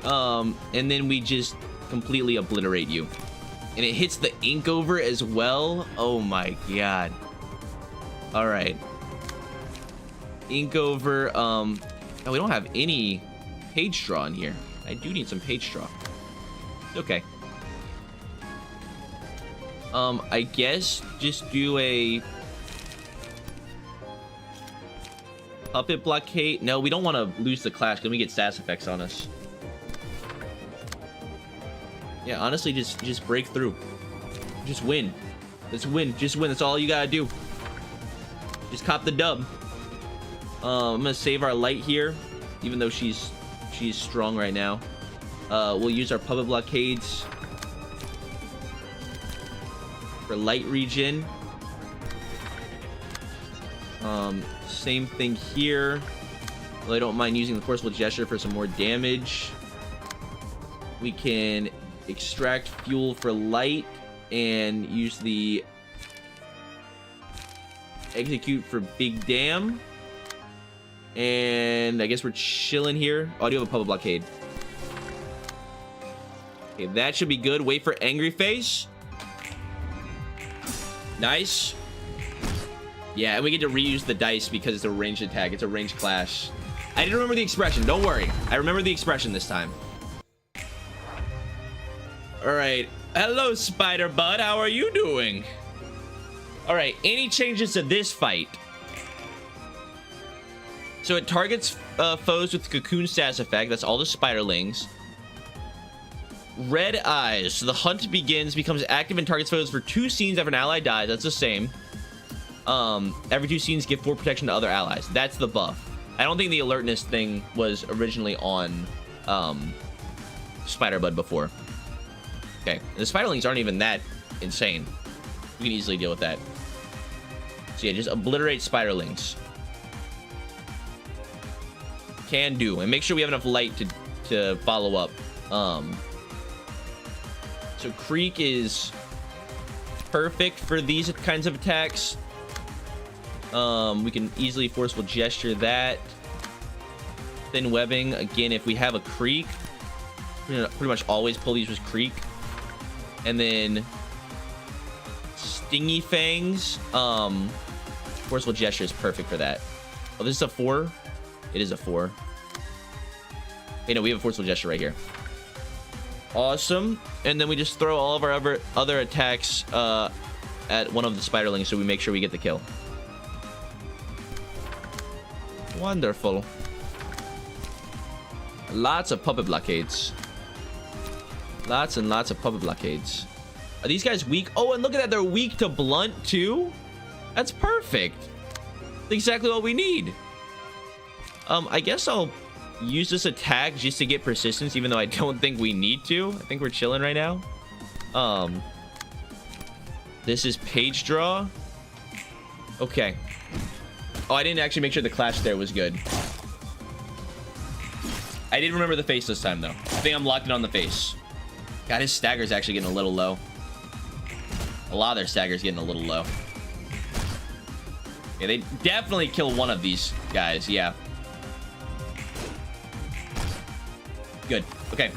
And then we just completely obliterate you. And it hits the ink over as well. Oh my god. All right. Ink over. Oh, we don't have any page draw in here. I do need some page draw. Okay. I guess just do a puppet blockade. No, we don't want to lose the clash because we get stats effects on us. Yeah, honestly, just break through. Just win. Let's win. Just win. That's all you gotta do. Just cop the dub. I'm gonna save our light here, even though she's strong right now. We'll use our puppet blockades for light regen. Same thing here. Well, I don't mind using the forceful gesture for some more damage. We can extract fuel for light and use the execute for big dam. And I guess we're chilling here. Oh, I do have a puppet blockade. Okay, that should be good. Wait for angry face. Nice. Yeah, and we get to reuse the dice because it's a ranged attack. It's a ranged clash. I didn't remember the expression. Don't worry. I remember the expression this time. All right. Hello, Spider Bud. How are you doing? All right. Any changes to this fight? So it targets foes with cocoon status effect. That's all the spiderlings. Red eyes. So the hunt becomes active and targets foes for 2 scenes after an ally dies. That's the same. Every 2 scenes give 4 protection to other allies. That's the buff. I don't think the alertness thing was originally on Spider Bud before. Okay, the spiderlings aren't even that insane. We can easily deal with that. So yeah, just obliterate spiderlings. Can do, and make sure we have enough light to follow up. So Creek is perfect for these kinds of attacks. We can easily forceful gesture that. Thin webbing, again, if we have a Creek, pretty much always pull these with Creek. And then Stingy Fangs. Forceful gesture is perfect for that. Oh, this is a 4? It is a 4. Hey, no, we have a forceful gesture right here. Awesome. And then we just throw all of our other attacks at one of the spiderlings so we make sure we get the kill. Wonderful. Lots of puppet blockades. Lots and lots of puppet blockades. Are these guys weak? Oh, and look at that. They're weak to blunt too. That's perfect. That's exactly what we need. I guess I'll use this attack just to get persistence, even though I don't think we need to. I think we're chilling right now. This is page draw. Okay. Oh, I didn't actually make sure the clash there was good. I did remember the face this time, though. I think I'm locked in on the face. God, his stagger's actually getting a little low. A lot of their stagger's getting a little low. Yeah, they definitely kill one of these guys, yeah. Good. Okay.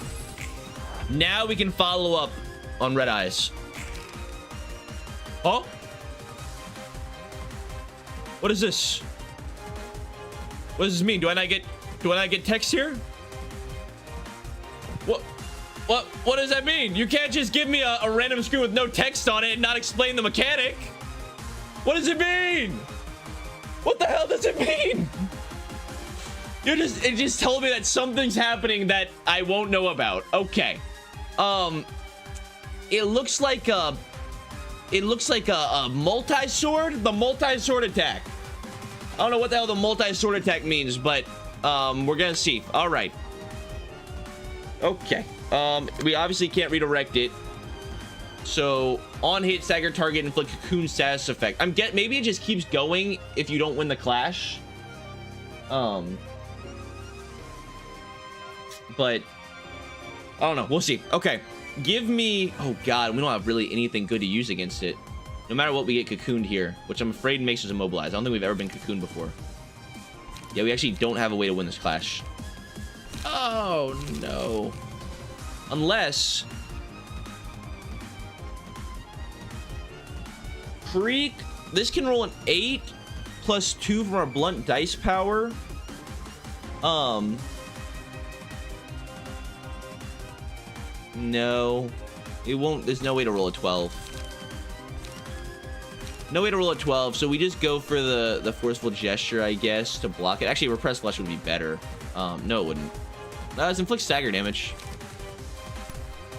Now we can follow up on Red Eyes. Oh? What is this? What does this mean? Do I not get text here? What does that mean? You can't just give me a random screen with no text on it and not explain the mechanic. What does it mean? What the hell does it mean? It just told me that something's happening that I won't know about. Okay. It looks like a multi-sword. The multi-sword attack. I don't know what the hell the multi-sword attack means, but we're gonna see. All right. Okay. We obviously can't redirect it. So on hit, stagger target, inflict cocoon status effect. Maybe it just keeps going if you don't win the clash. But I don't know. We'll see. Okay. Give me... Oh, God. We don't have really anything good to use against it. No matter what, we get cocooned here, which I'm afraid makes us immobilized. I don't think we've ever been cocooned before. Yeah, we actually don't have a way to win this clash. Oh, no. Unless... Freak. This can roll an 8 plus 2 from our blunt dice power. No, it won't. There's no way to roll a 12. No way to roll a 12, so we just go for the forceful gesture, I guess, to block it. Actually, repressed flesh would be better. No, it wouldn't. It's inflict stagger damage.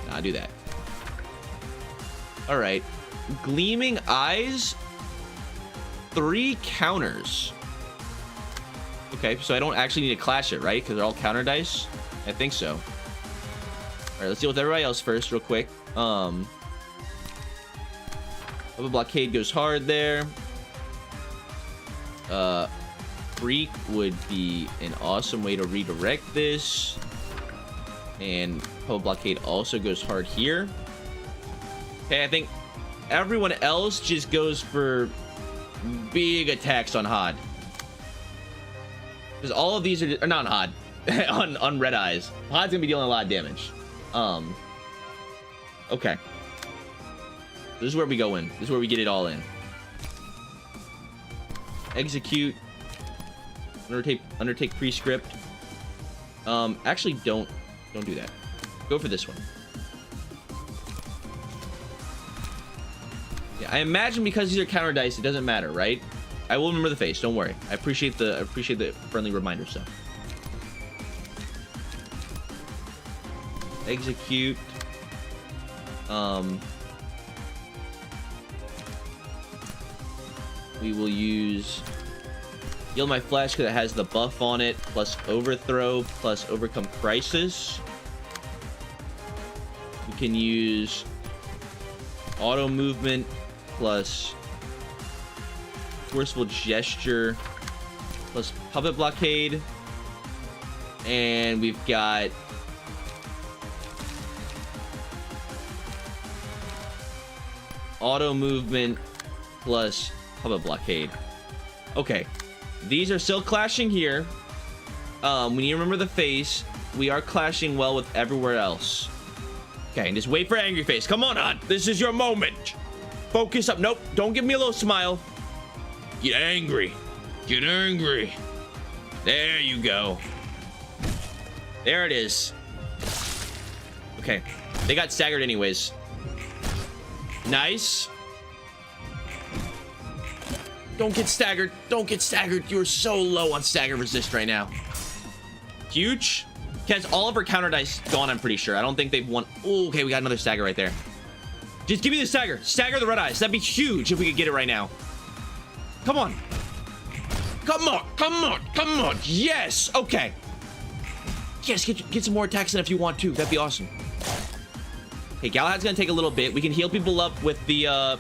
Nah, do that. All right. Gleaming eyes. 3 counters. Okay, so I don't actually need to clash it, right? Because they're all counter dice. I think so. All right, let's deal with everybody else first, real quick. Puppet blockade goes hard there. Freak would be an awesome way to redirect this. And puppet blockade also goes hard here. Okay, I think everyone else just goes for big attacks on Hod. Because all of these are not on Hod. on Red Eyes. Hod's gonna be dealing a lot of damage. Okay. This is where we go in. This is where we get it all in. Execute. Undertake prescript. Actually, don't do that. Go for this one. Yeah, I imagine because these are counter dice, it doesn't matter, right? I will remember the face. Don't worry. I appreciate the friendly reminder stuff. Execute. We will use Yield My Flesh because it has the buff on it, plus Overthrow, plus Overcome Crisis. We can use Auto Movement, plus Forceful Gesture, plus Puppet Blockade. And we've got Auto Movement plus Puppet Blockade. Okay, these are still clashing here. We need to remember the face. We are clashing well with everywhere else. Okay, and just wait for Angry Face. Come on, Hot. This is your moment. Focus up. Nope, don't give me a little smile. Get angry. Get angry. There you go. There it is. Okay, they got staggered anyways. Nice. Don't get staggered. Don't get staggered. You're so low on stagger resist right now. Huge. Has all of her counter dice gone, I'm pretty sure. I don't think they've won. Oh, okay, we got another stagger right there. Just give me the stagger. Stagger the Red Eyes. That'd be huge if we could get it right now. Come on. Come on. Come on. Come on. Yes. Okay. Yes, get some more attacks in if you want to. That'd be awesome. Okay, Galahad's gonna take a little bit. We can heal people up with the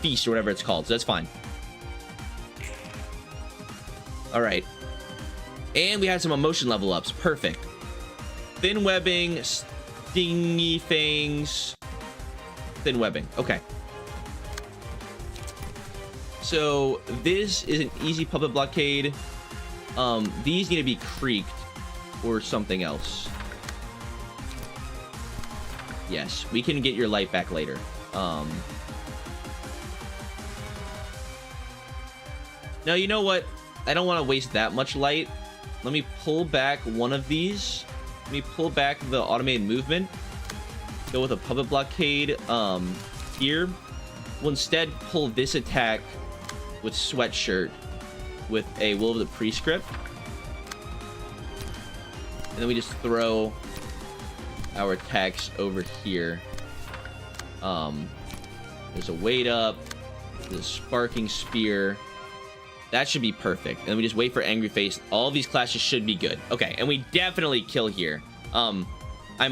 feast or whatever it's called, so that's fine. All right. And we had some emotion level ups. Perfect. Thin webbing, stingy fangs, thin webbing. Okay. So this is an easy puppet blockade. These need to be creaked or something else. Yes, we can get your light back later. Now, you know what? I don't want to waste that much light. Let me pull back one of these. Let me pull back the automated movement. Go with a puppet blockade here. We'll instead pull this attack with Sweatshirt with a Will of the Prescript. And then we just throw our attacks over here. There's a Wait Up. There's a Sparking Spear. That should be perfect. And then we just wait for Angry Face. All of these classes should be good. Okay, and we definitely kill here. I'm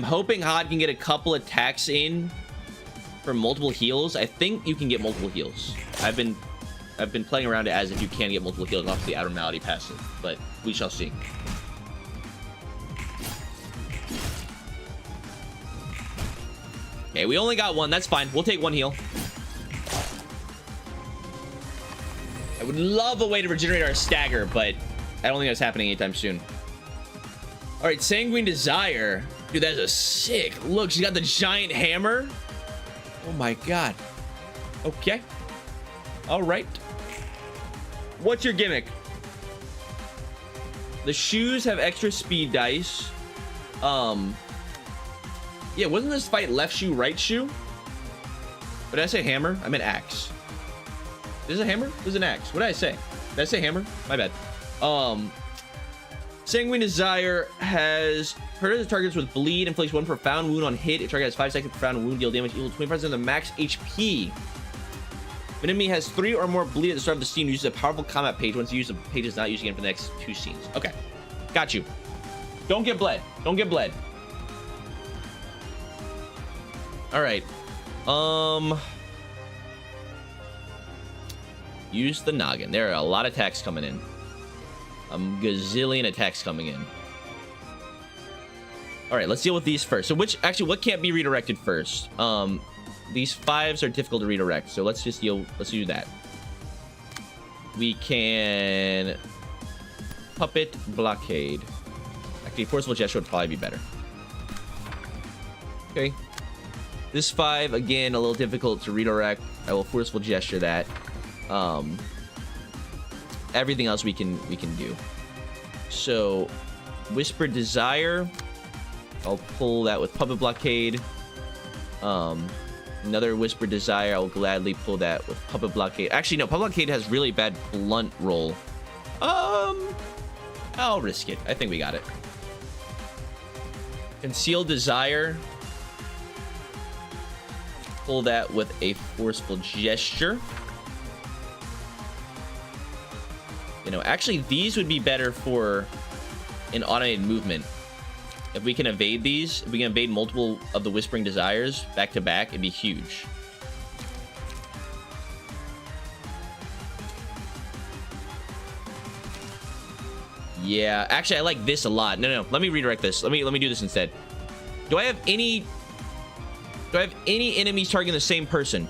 hoping Hod can get a couple attacks in for multiple heals. I think you can get multiple heals. I've been playing around it as if you can get multiple heals off the Abnormality passive, but we shall see. Okay, we only got one. That's fine. We'll take one heal. I would love a way to regenerate our stagger, but I don't think that's happening anytime soon. All right, Sanguine Desire. Dude, that's a sick look. She's got the giant hammer. Oh my god. Okay. All right. What's your gimmick? The shoes have extra speed dice. Yeah, wasn't this fight left shoe, right shoe? But did I say hammer? I meant axe. Is this a hammer? This is an axe. What did I say? Did I say hammer? My bad. Sanguine Desire has hurt targets with bleed, inflicts 1 profound wound on hit. If target has 5 seconds profound wound, deal damage equal to 25% of the max HP. If an enemy has 3 or more bleed at the start of the scene, uses a powerful combat page. Once you use the page, is not used again for the next 2 scenes. Okay, got you. Don't get bled. Don't get bled. All right. Use the noggin. There are a lot of attacks coming in. A gazillion attacks coming in. All right, let's deal with these first. So what can't be redirected first? These 5s are difficult to redirect, so let's do that. We can Puppet Blockade. Actually, Forceful Gesture would probably be better. Okay. This 5, again, a little difficult to redirect. I will Forceful Gesture that. Everything else we can do. So, Whispered Desire. I'll pull that with Puppet Blockade. Another Whispered Desire. I'll gladly pull that with Puppet Blockade. Actually, no, Puppet Blockade has really bad blunt roll. I'll risk it. I think we got it. Concealed Desire. Pull that with a Forceful Gesture. You know, actually, these would be better for an automated movement. If we can evade these, if we can evade multiple of the Whispering Desires back to back, it'd be huge. Yeah, actually, I like this a lot. No, let me redirect this. Let me do this instead. Do I have any enemies targeting the same person?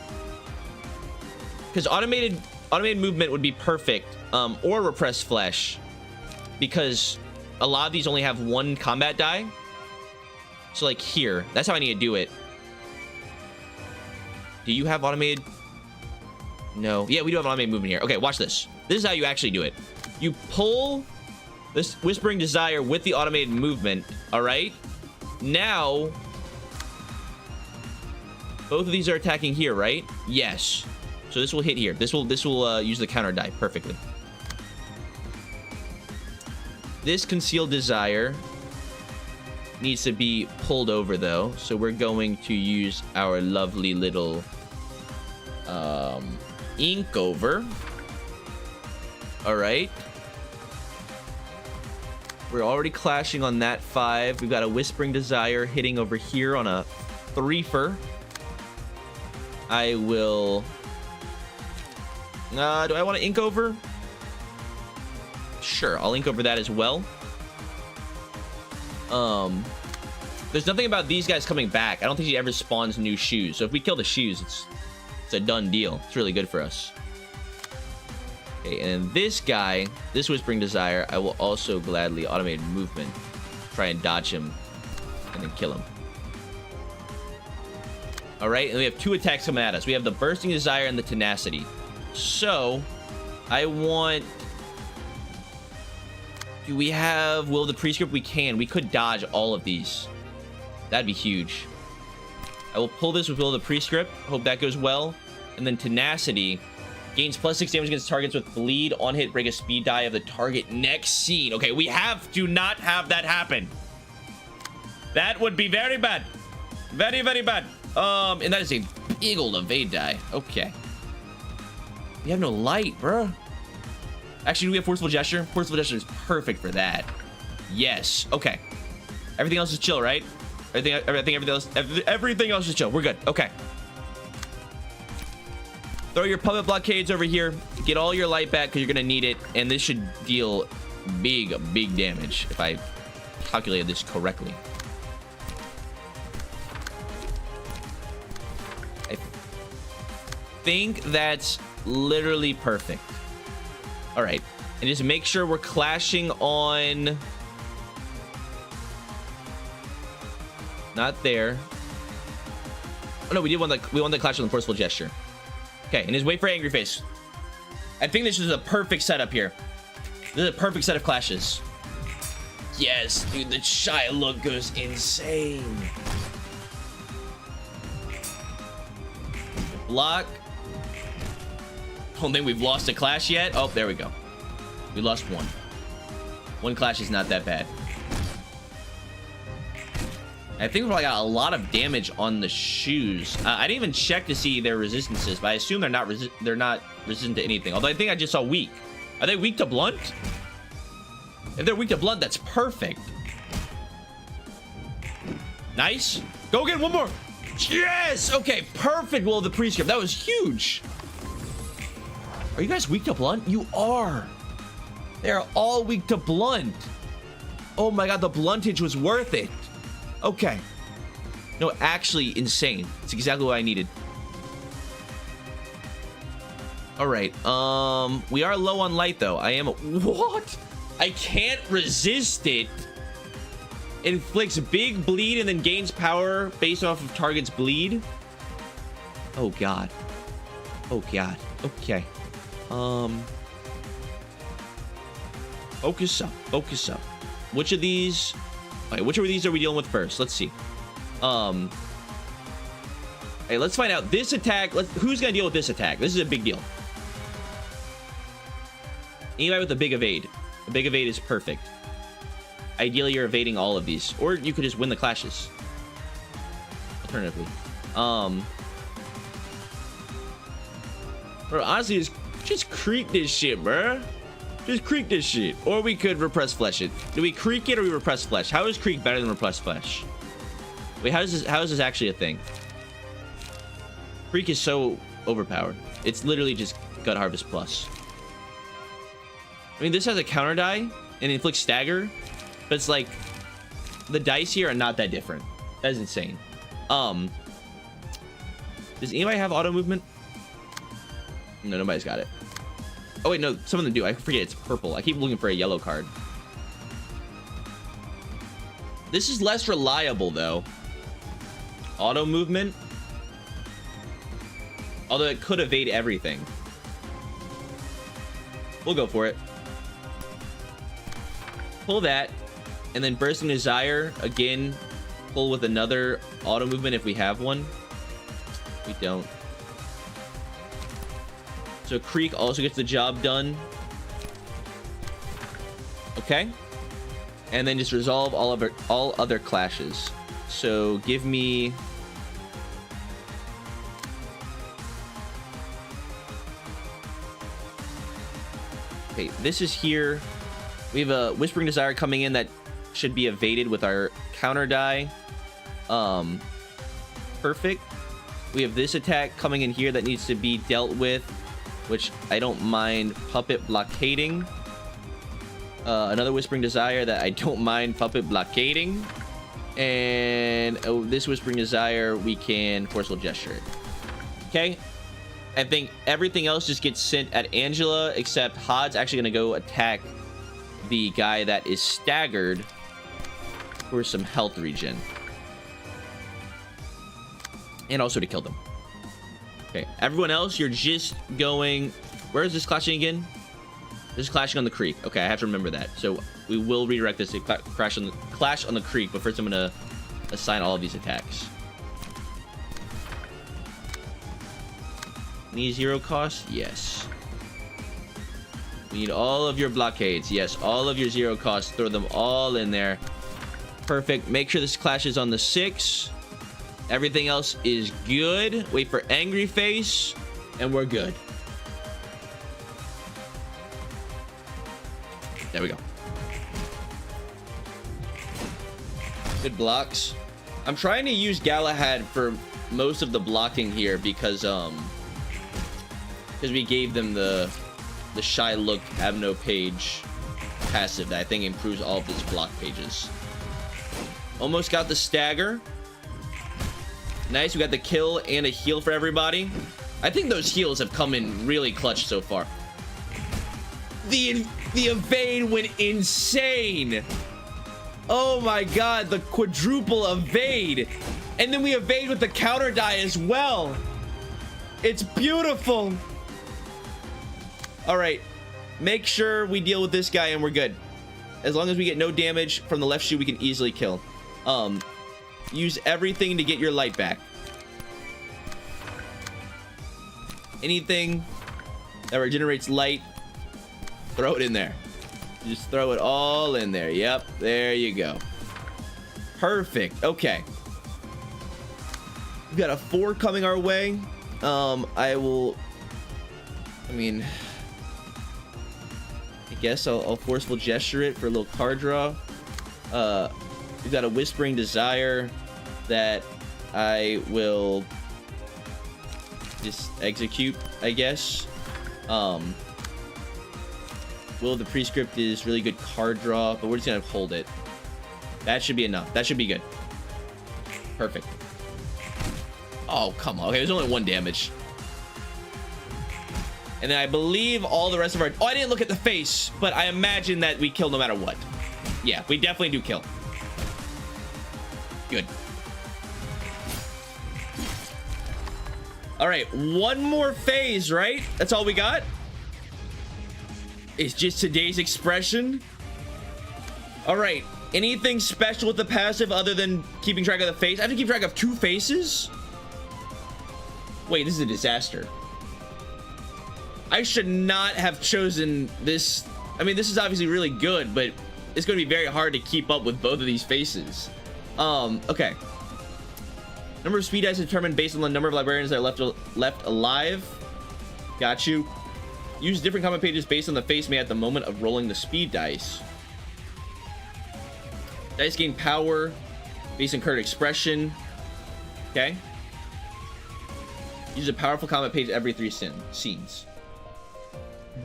Because automated movement would be perfect, or Repressed Flesh, because a lot of these only have 1 combat die. So like here, that's how I need to do it. Do you have automated? No. Yeah, we do have automated movement here. Okay, watch this. This is how you actually do it. You pull this Whispering Desire with the automated movement. All right. Now, both of these are attacking here, right? Yes. So this will hit here. This will use the counter die perfectly. This Concealed Desire needs to be pulled over though, so we're going to use our lovely little ink over. All right. We're already clashing on that 5. We've got a Whispering Desire hitting over here on a 3-fer. I will. Do I want to ink over? Sure, I'll ink over that as well. There's nothing about these guys coming back. I don't think he ever spawns new shoes. So if we kill the shoes, it's a done deal. It's really good for us. Okay, and this guy, this Whispering Desire, I will also gladly automate movement. Try and dodge him and then kill him. All right, and we have 2 attacks coming at us. We have the Bursting Desire and the Tenacity. So, I want... Do we have Will of the Prescript? We can. We could dodge all of these. That'd be huge. I will pull this with Will of the Prescript. Hope that goes well. And then Tenacity. Gains +6 damage against targets with bleed. On hit, break a speed die of the target next scene. Okay, we have to not have that happen. That would be very bad. Very, very bad. And that is a big old evade die. Okay. We have no light, bro. Actually, do we have forceful gesture? Forceful gesture is perfect for that. Yes. Okay. Everything else is chill, right? Everything else is chill. We're good. Okay. Throw your puppet blockades over here. Get all your light back because you're gonna need it, and this should deal big damage if I calculated this correctly. I think that's literally perfect. All right, and just make sure we're clashing on. Not there. Oh no, we won the clash on the forceful gesture. Okay, and just wait for angry face. I think this is a perfect setup here. This is a perfect set of clashes. Yes, dude, the shy look goes insane. Block. Don't think we've lost a clash yet. Oh, there we go. We lost one. One clash is not that bad. I think we probably got a lot of damage on the shoes. I didn't even check to see their resistances, but I assume they're not resistant to anything. Although I think I just saw weak. Are they weak to blunt? If they're weak to blunt, that's perfect. Nice. Go get one more. Yes. Okay. Perfect. Well, the prescript. That was huge. Are you guys weak to blunt? You are. They are all weak to blunt. Oh my god, the bluntage was worth it. Okay. No, actually insane. It's exactly what I needed. All right. We are low on light though. I am. What? I can't resist it. Inflicts big bleed and then gains power based off of target's bleed. Oh god. Oh god. Okay. Focus up. Focus up. Which of these? Okay, which of these are we dealing with first? Let's see. Hey, let's find out this attack. Who's gonna deal with this attack? This is a big deal. Anybody with a big evade. A big evade is perfect. Ideally, you're evading all of these, or you could just win the clashes. Alternatively, bro, honestly, just creep this shit, bro. Just creep this shit. Or we could repress flesh it. Do we creek it or we repress flesh? How is creek better than repress flesh? Wait, how is this actually a thing? Creek is so overpowered. It's literally just gut harvest plus. I mean, this has a counter die and inflicts stagger, but it's like the dice here are not that different. That is insane. Does anybody have auto movement? No, nobody's got it. Oh wait, no, some of them do. I forget it's purple. I keep looking for a yellow card. This is less reliable though. Auto movement. Although it could evade everything. We'll go for it. Pull that. And then Bursting Desire. Again, pull with another auto movement if we have one. We don't. So Creek also gets the job done. Okay. And then just resolve all other clashes. So give me... Okay, this is here. We have a Whispering Desire coming in that should be evaded with our counter die. Perfect. We have this attack coming in here that needs to be dealt with, which I don't mind puppet blockading. Another Whispering Desire that I don't mind puppet blockading. And this Whispering Desire, we can Forceful Gesture it. Okay. I think everything else just gets sent at Angela, except Hod's actually going to go attack the guy that is staggered for some health regen. And also to kill them. Okay, everyone else, you're just going... Where is this clashing again? This is clashing on the creek. Okay, I have to remember that. So we will redirect this to clash on the creek, but first I'm going to assign all of these attacks. Need 0 cost? Yes. We need all of your blockades. Yes, all of your 0 costs. Throw them all in there. Perfect. Make sure this clashes on the 6. Everything else is good. Wait for angry face, and we're good. There we go. Good blocks. I'm trying to use Galahad for most of the blocking here because we gave them the shy look, have no page passive that I think improves all of his block pages. Almost got the stagger. Nice, we got the kill and a heal for everybody. I think those heals have come in really clutch so far. The evade went insane. Oh my god, the quadruple evade. And then we evade with the counter die as well. It's beautiful. All right, make sure we deal with this guy and we're good. As long as we get no damage from the left shoe, we can easily kill. Use everything to get your light back. Anything that regenerates light, throw it in there. Just throw it all in there. Yep, there you go. Perfect. Okay. We've got a 4 coming our way. I guess I'll forceful gesture it for a little card draw. We've got a Whispering Desire that I will just execute, I guess. Will of the Prescript is really good card draw, but we're just gonna hold it. That should be enough. That should be good. Perfect. Oh, come on. Okay, there's only 1 damage. And then I believe all the rest of our... Oh, I didn't look at the face, but I imagine that we kill no matter what. Yeah, we definitely do kill. Good. All right, 1 more phase, right? That's all we got? It's just today's expression. All right, anything special with the passive other than keeping track of the face? I have to keep track of 2 faces? Wait, this is a disaster. I should not have chosen this. I mean, this is obviously really good, but it's going to be very hard to keep up with both of these faces. Okay. Number of speed dice is determined based on the number of librarians that are left alive. Got you. Use different comment pages based on the face made at the moment of rolling the speed dice. Dice gain power based on current expression. Okay. Use a powerful comment page every 3 scenes.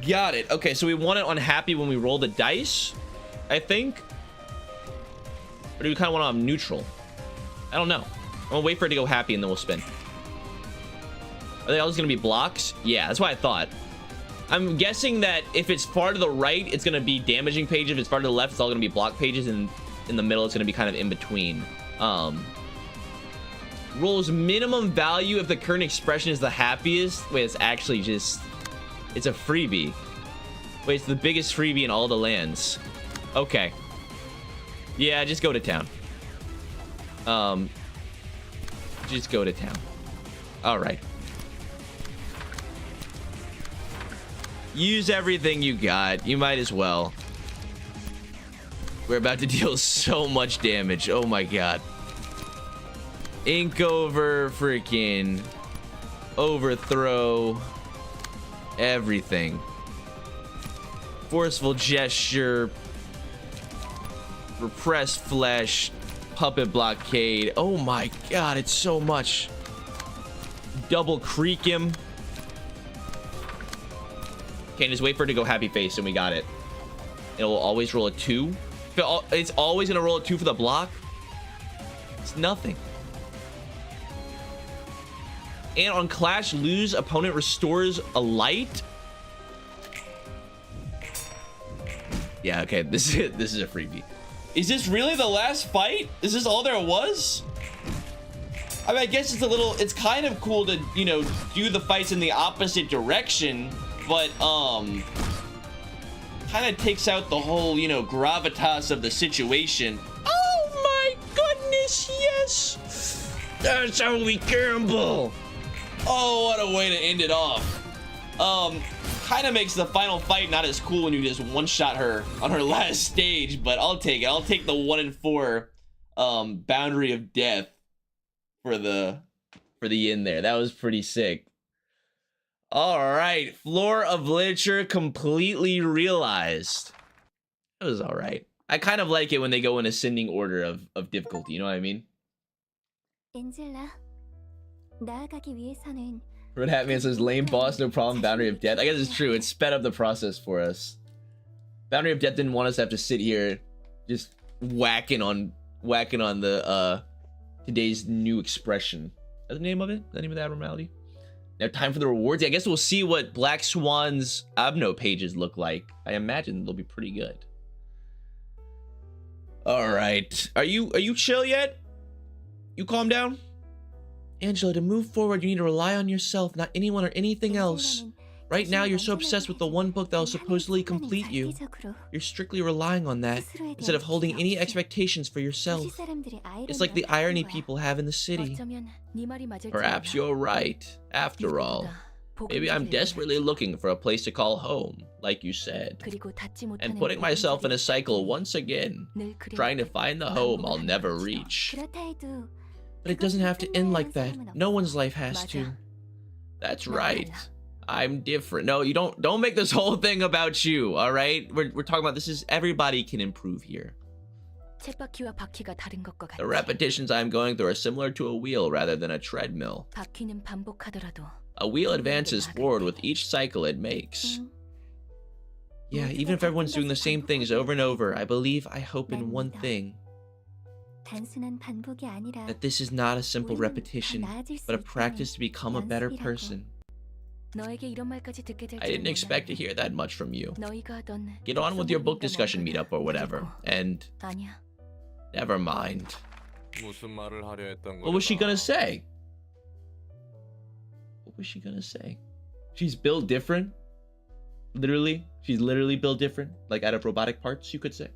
Got it. Okay, so we want it on happy when we roll the dice, I think. Or do we kind of want it on neutral? I don't know. I'm gonna wait for it to go happy and then we'll spin. Are they always gonna be blocks? Yeah, that's what I thought. I'm guessing that if it's far to the right, it's gonna be damaging page. If it's far to the left, it's all gonna be block pages, and in the middle, it's gonna be kind of in between. Rolls minimum value if the current expression is the happiest. Wait, it's actually just... It's a freebie. Wait, it's the biggest freebie in all the lands. Okay. Yeah, just go to town. Just go to town. All right. Use everything you got. You might as well. We're about to deal so much damage. Oh my god. Ink over, freaking overthrow, everything. Forceful gesture, repressed flesh, puppet blockade. Oh my god, it's so much. Double creak him. Okay, just wait for it to go happy face and we got it. It will always roll a 2. It's always gonna roll a 2 for the block. It's nothing. And on Clash, lose opponent restores a light. Yeah, okay, this is a freebie. Is this really the last fight? Is this all there was? I mean, I guess it's kind of cool to, you know, do the fights in the opposite direction, but kind of takes out the whole, you know, gravitas of the situation. Oh my goodness, yes! That's how we gamble. Oh, what a way to end it off. Kind of makes the final fight not as cool when you just one-shot her on her last stage, but I'll take it. I'll take the 1 in 4 boundary of death for the end there. That was pretty sick. All right, Floor of Literature completely realized. That was all right. I kind of like it when they go in ascending order of difficulty, you know what I mean? Red Hat Man says, lame boss, no problem, boundary of death. I guess it's true, it sped up the process for us. Boundary of death didn't want us to have to sit here just whacking on the today's new expression. That's the name of it? Is that the name of the abnormality? Now time for the rewards. I guess we'll see what Black Swan's Abno pages look like. I imagine they'll be pretty good. All right, are you chill yet? You calm down? Angela, to move forward, you need to rely on yourself, not anyone or anything else. Right now, you're so obsessed with the one book that will supposedly complete you. You're strictly relying on that, instead of holding any expectations for yourself. It's like the irony people have in the city. Perhaps you're right, after all. Maybe I'm desperately looking for a place to call home, like you said. And putting myself in a cycle once again, trying to find the home I'll never reach. But it doesn't have to end like that. No one's life has to. That's right. I'm different. No, you don't make this whole thing about you, all right? We're talking about this is everybody can improve here. The repetitions I'm going through are similar to a wheel rather than a treadmill. A wheel advances forward with each cycle it makes. Yeah, even if everyone's doing the same things over and over, I believe, I hope in one thing. That this is not a simple repetition, but a practice to become a better person. I didn't expect to hear that much from you. Get on with your book discussion meetup or whatever, and... never mind. What was she gonna say? What was she gonna say? She's built different? Literally? She's literally built different? Like out of robotic parts, you could say?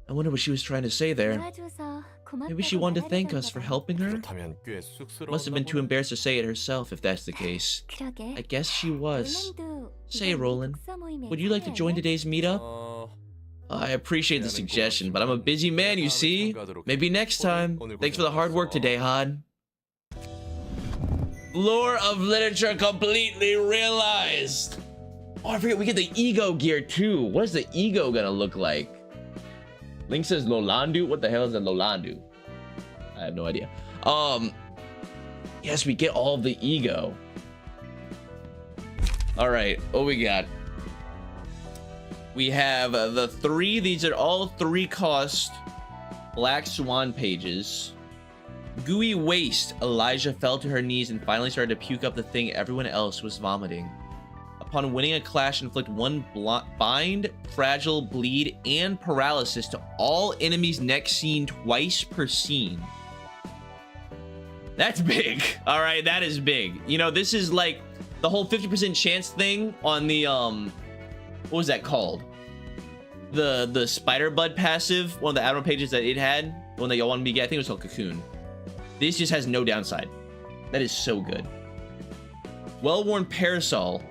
I wonder what she was trying to say there. Maybe she wanted to thank us for helping her? Must have been too embarrassed to say it herself if that's the case. I guess she was. Say, Roland, would you like to join today's meetup? I appreciate the suggestion, but I'm a busy man, you see? Maybe next time. Thanks for the hard work today, Had. Lore of Literature completely realized. Oh, I forget, we get the ego gear too. What is the ego gonna look like? Link says Lolandu. What the hell is a Lolandu? I have no idea. Yes, we get all of the ego. All right, what we got? We have the 3. These are all 3 cost Black Swan pages. Gooey waste. Elijah fell to her knees and finally started to puke up the thing everyone else was vomiting. Upon winning a clash, inflict 1 bind, fragile, bleed, and paralysis to all enemies next scene twice per scene. That's big. All right, that is big. You know, this is like the whole 50% chance thing on the what was that called? The spider bud passive, one of the Admiral pages that it had, one that y'all wanted me to get. I think it was called Cocoon. This just has no downside. That is so good. Well-worn parasol.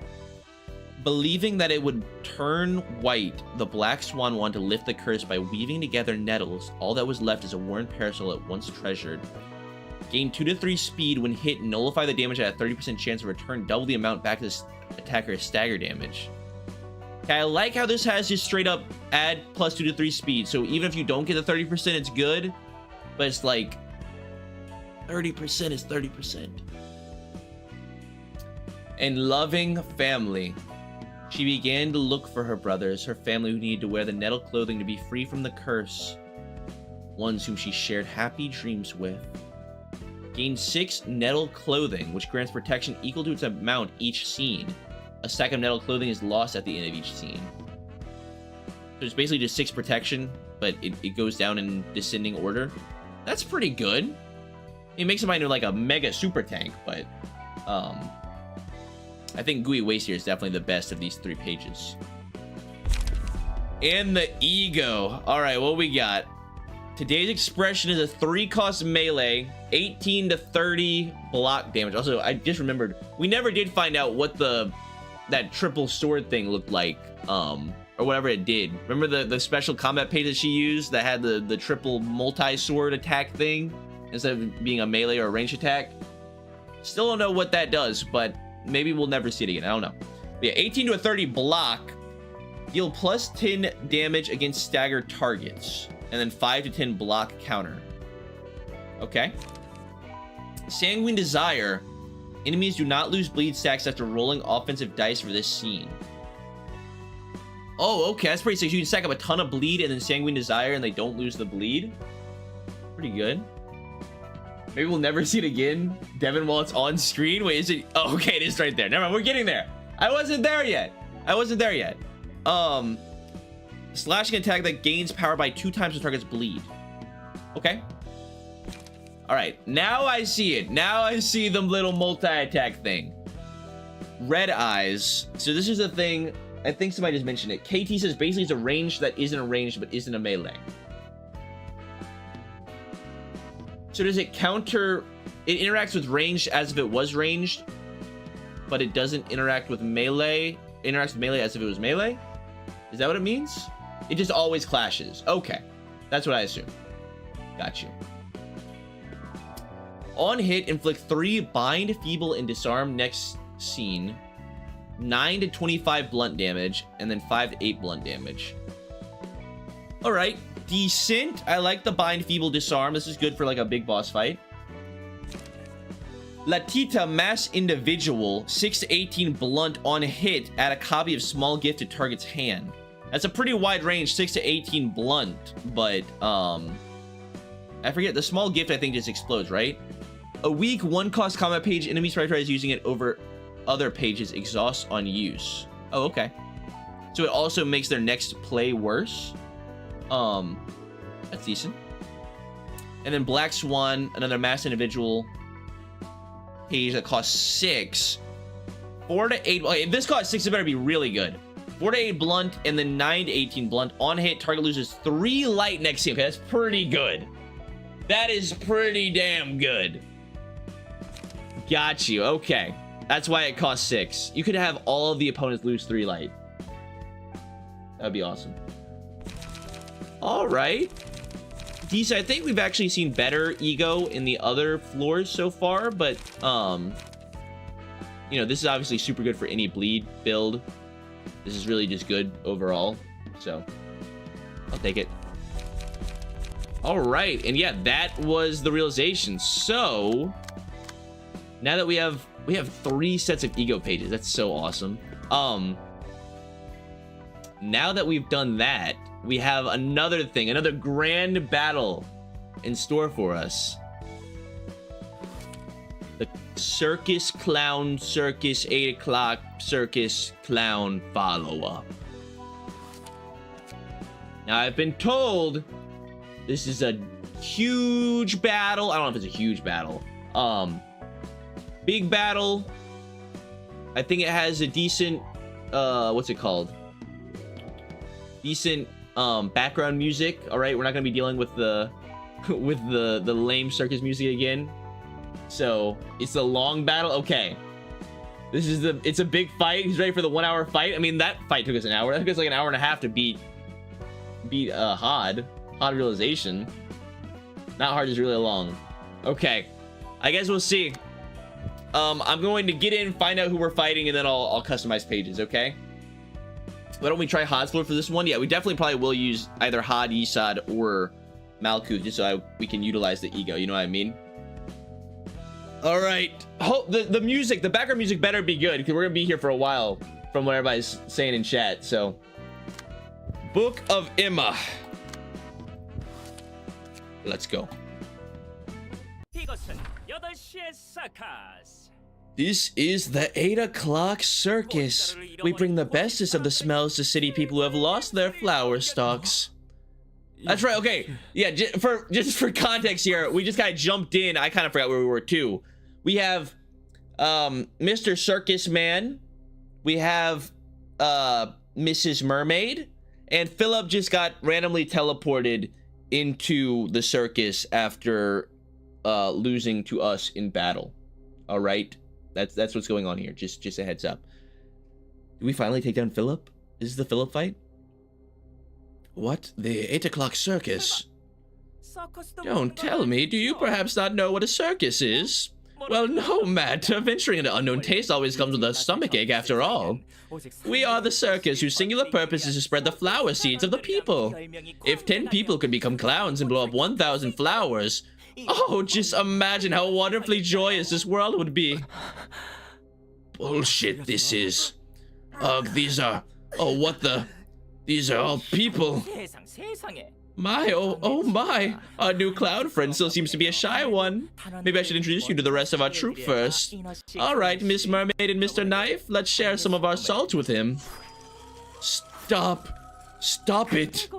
Believing that it would turn white, the Black Swan wanted to lift the curse by weaving together nettles. All that was left is a worn parasol it once treasured. Gain 2 to 3 speed when hit, nullify the damage at a 30% chance of return, double the amount back to the attacker as stagger damage. Okay, I like how this has just straight up add plus 2 to 3 speed, so even if you don't get the 30%, it's good, but it's like 30% is 30%. And loving family. She began to look for her brothers, her family who needed to wear the nettle clothing to be free from the curse. Ones whom she shared happy dreams with. Gain 6 nettle clothing, which grants protection equal to its amount each scene. A stack of nettle clothing is lost at the end of each scene. So it's basically just 6 protection, but it goes down in descending order. That's pretty good. It makes it into like a mega super tank, but I think Gooey Waste here is definitely the best of these 3 pages. And the ego. All right, what we got? Today's expression is a 3-cost melee, 18 to 30 block damage. Also, I just remembered, we never did find out what that triple sword thing looked like, or whatever it did. Remember the special combat page that she used that had the triple multi-sword attack thing instead of being a melee or a ranged attack? Still don't know what that does, but maybe we'll never see it again. I don't know. But yeah, 18 to a 30 block, deal plus 10 damage against staggered targets, and then 5 to 10 block counter. Okay. Sanguine Desire. Enemies do not lose bleed stacks after rolling offensive dice for this scene. Oh, okay, that's pretty sick. You can stack up a ton of bleed and then Sanguine Desire and they don't lose the bleed. Pretty good. Maybe we'll never see it again, Devin, while it's on screen. Wait, is it? Oh, okay, it is right there. Never mind, we're getting there. I wasn't there yet. Slashing attack that gains power by 2 times the target's bleed. Okay. All right, now I see it. Now I see the little multi-attack thing. Red Eyes. So this is a thing, I think somebody just mentioned it. KT says basically it's a range that isn't a range but isn't a melee. So does it counter, it interacts with ranged as if it was ranged, but it doesn't interact with melee. It interacts with melee as if it was melee? Is that what it means? It just always clashes. Okay, that's what I assume. Got you. On hit, inflict 3 bind, feeble, and disarm next scene, 9 to 25 blunt damage, and then 5 to 8 blunt damage. All right, decent. I like the bind, feeble, disarm. This is good for like a big boss fight. Latita, mass individual, 6 to 18 blunt on hit. Add a copy of small gift to target's hand. That's a pretty wide range, 6 to 18 blunt, but I forget, the small gift I think just explodes, right? A weak 1-cost combat page, enemy prioritize using it over other pages, exhaust on use. Oh, okay. So it also makes their next play worse. That's decent. And then Black Swan, another mass individual page that costs 6. 4 to 8. Okay, if this costs 6, it better be really good. 4 to 8 blunt, and then 9 to 18 blunt. On hit, target loses 3 light next scene. Okay, that's pretty good. That is pretty damn good. Got you. Okay. That's why it costs 6. You could have all of the opponents lose 3 light. That'd be awesome. All right. Decent. I think we've actually seen better ego in the other floors so far, but you know, this is obviously super good for any bleed build. This is really just good overall, so I'll take it. All right, and yeah, that was the realization. So now that we have 3 sets of ego pages, that's so awesome. Now that we've done that, we have another thing, another grand battle in store for us. The Circus Clown Circus 8 o'clock Circus Clown follow-up. Now, I've been told this is a huge battle. I don't know if it's a huge battle. Big battle. I think it has a decent, what's it called? Decent background music. All right, we're not gonna be dealing with the the lame circus music again. So it's a long battle. Okay, it's a big fight. He's ready for the 1-hour fight. I mean, that fight took us an hour. That took us like an hour and a half to beat Hod realization. Not hard, is really long. Okay, I guess we'll see. I'm going to get in, find out who we're fighting, and then I'll customize pages. Okay. Why don't we try Hod's floor for this one? Yeah, we definitely probably will use either Hod, Yesod, or Malkuth just so we can utilize the ego. You know what I mean? All right. The music, the background music better be good because we're gonna be here for a while, from what everybody's saying in chat. So, Book of Emma. Let's go. This is the 8 o'clock circus. We bring the bestest of the smells to city people who have lost their flower stalks. That's right, okay. Yeah, just for context here, we just kind of jumped in. I kind of forgot where we were too. We have Mr. Circus Man. We have Mrs. Mermaid. And Philip just got randomly teleported into the circus after losing to us in battle. All right, that's what's going on here. Just a heads up. Do we finally take down Philip? Is this the Philip fight? What? The 8 o'clock circus? Don't tell me. Do you perhaps not know what a circus is? Well, no, Matt. Venturing into unknown taste always comes with a stomachache after all. We are the circus whose singular purpose is to spread the flower seeds of the people. If 10 people could become clowns and blow up 1,000 flowers, oh, just imagine how wonderfully joyous this world would be. Bullshit this is. Ugh, these are... Oh, what the... These are all people. My, oh my. Our new clown friend still seems to be a shy one. Maybe I should introduce you to the rest of our troupe first. Alright, Miss Mermaid and Mr. Knife, let's share some of our salt with him. Stop. Stop it.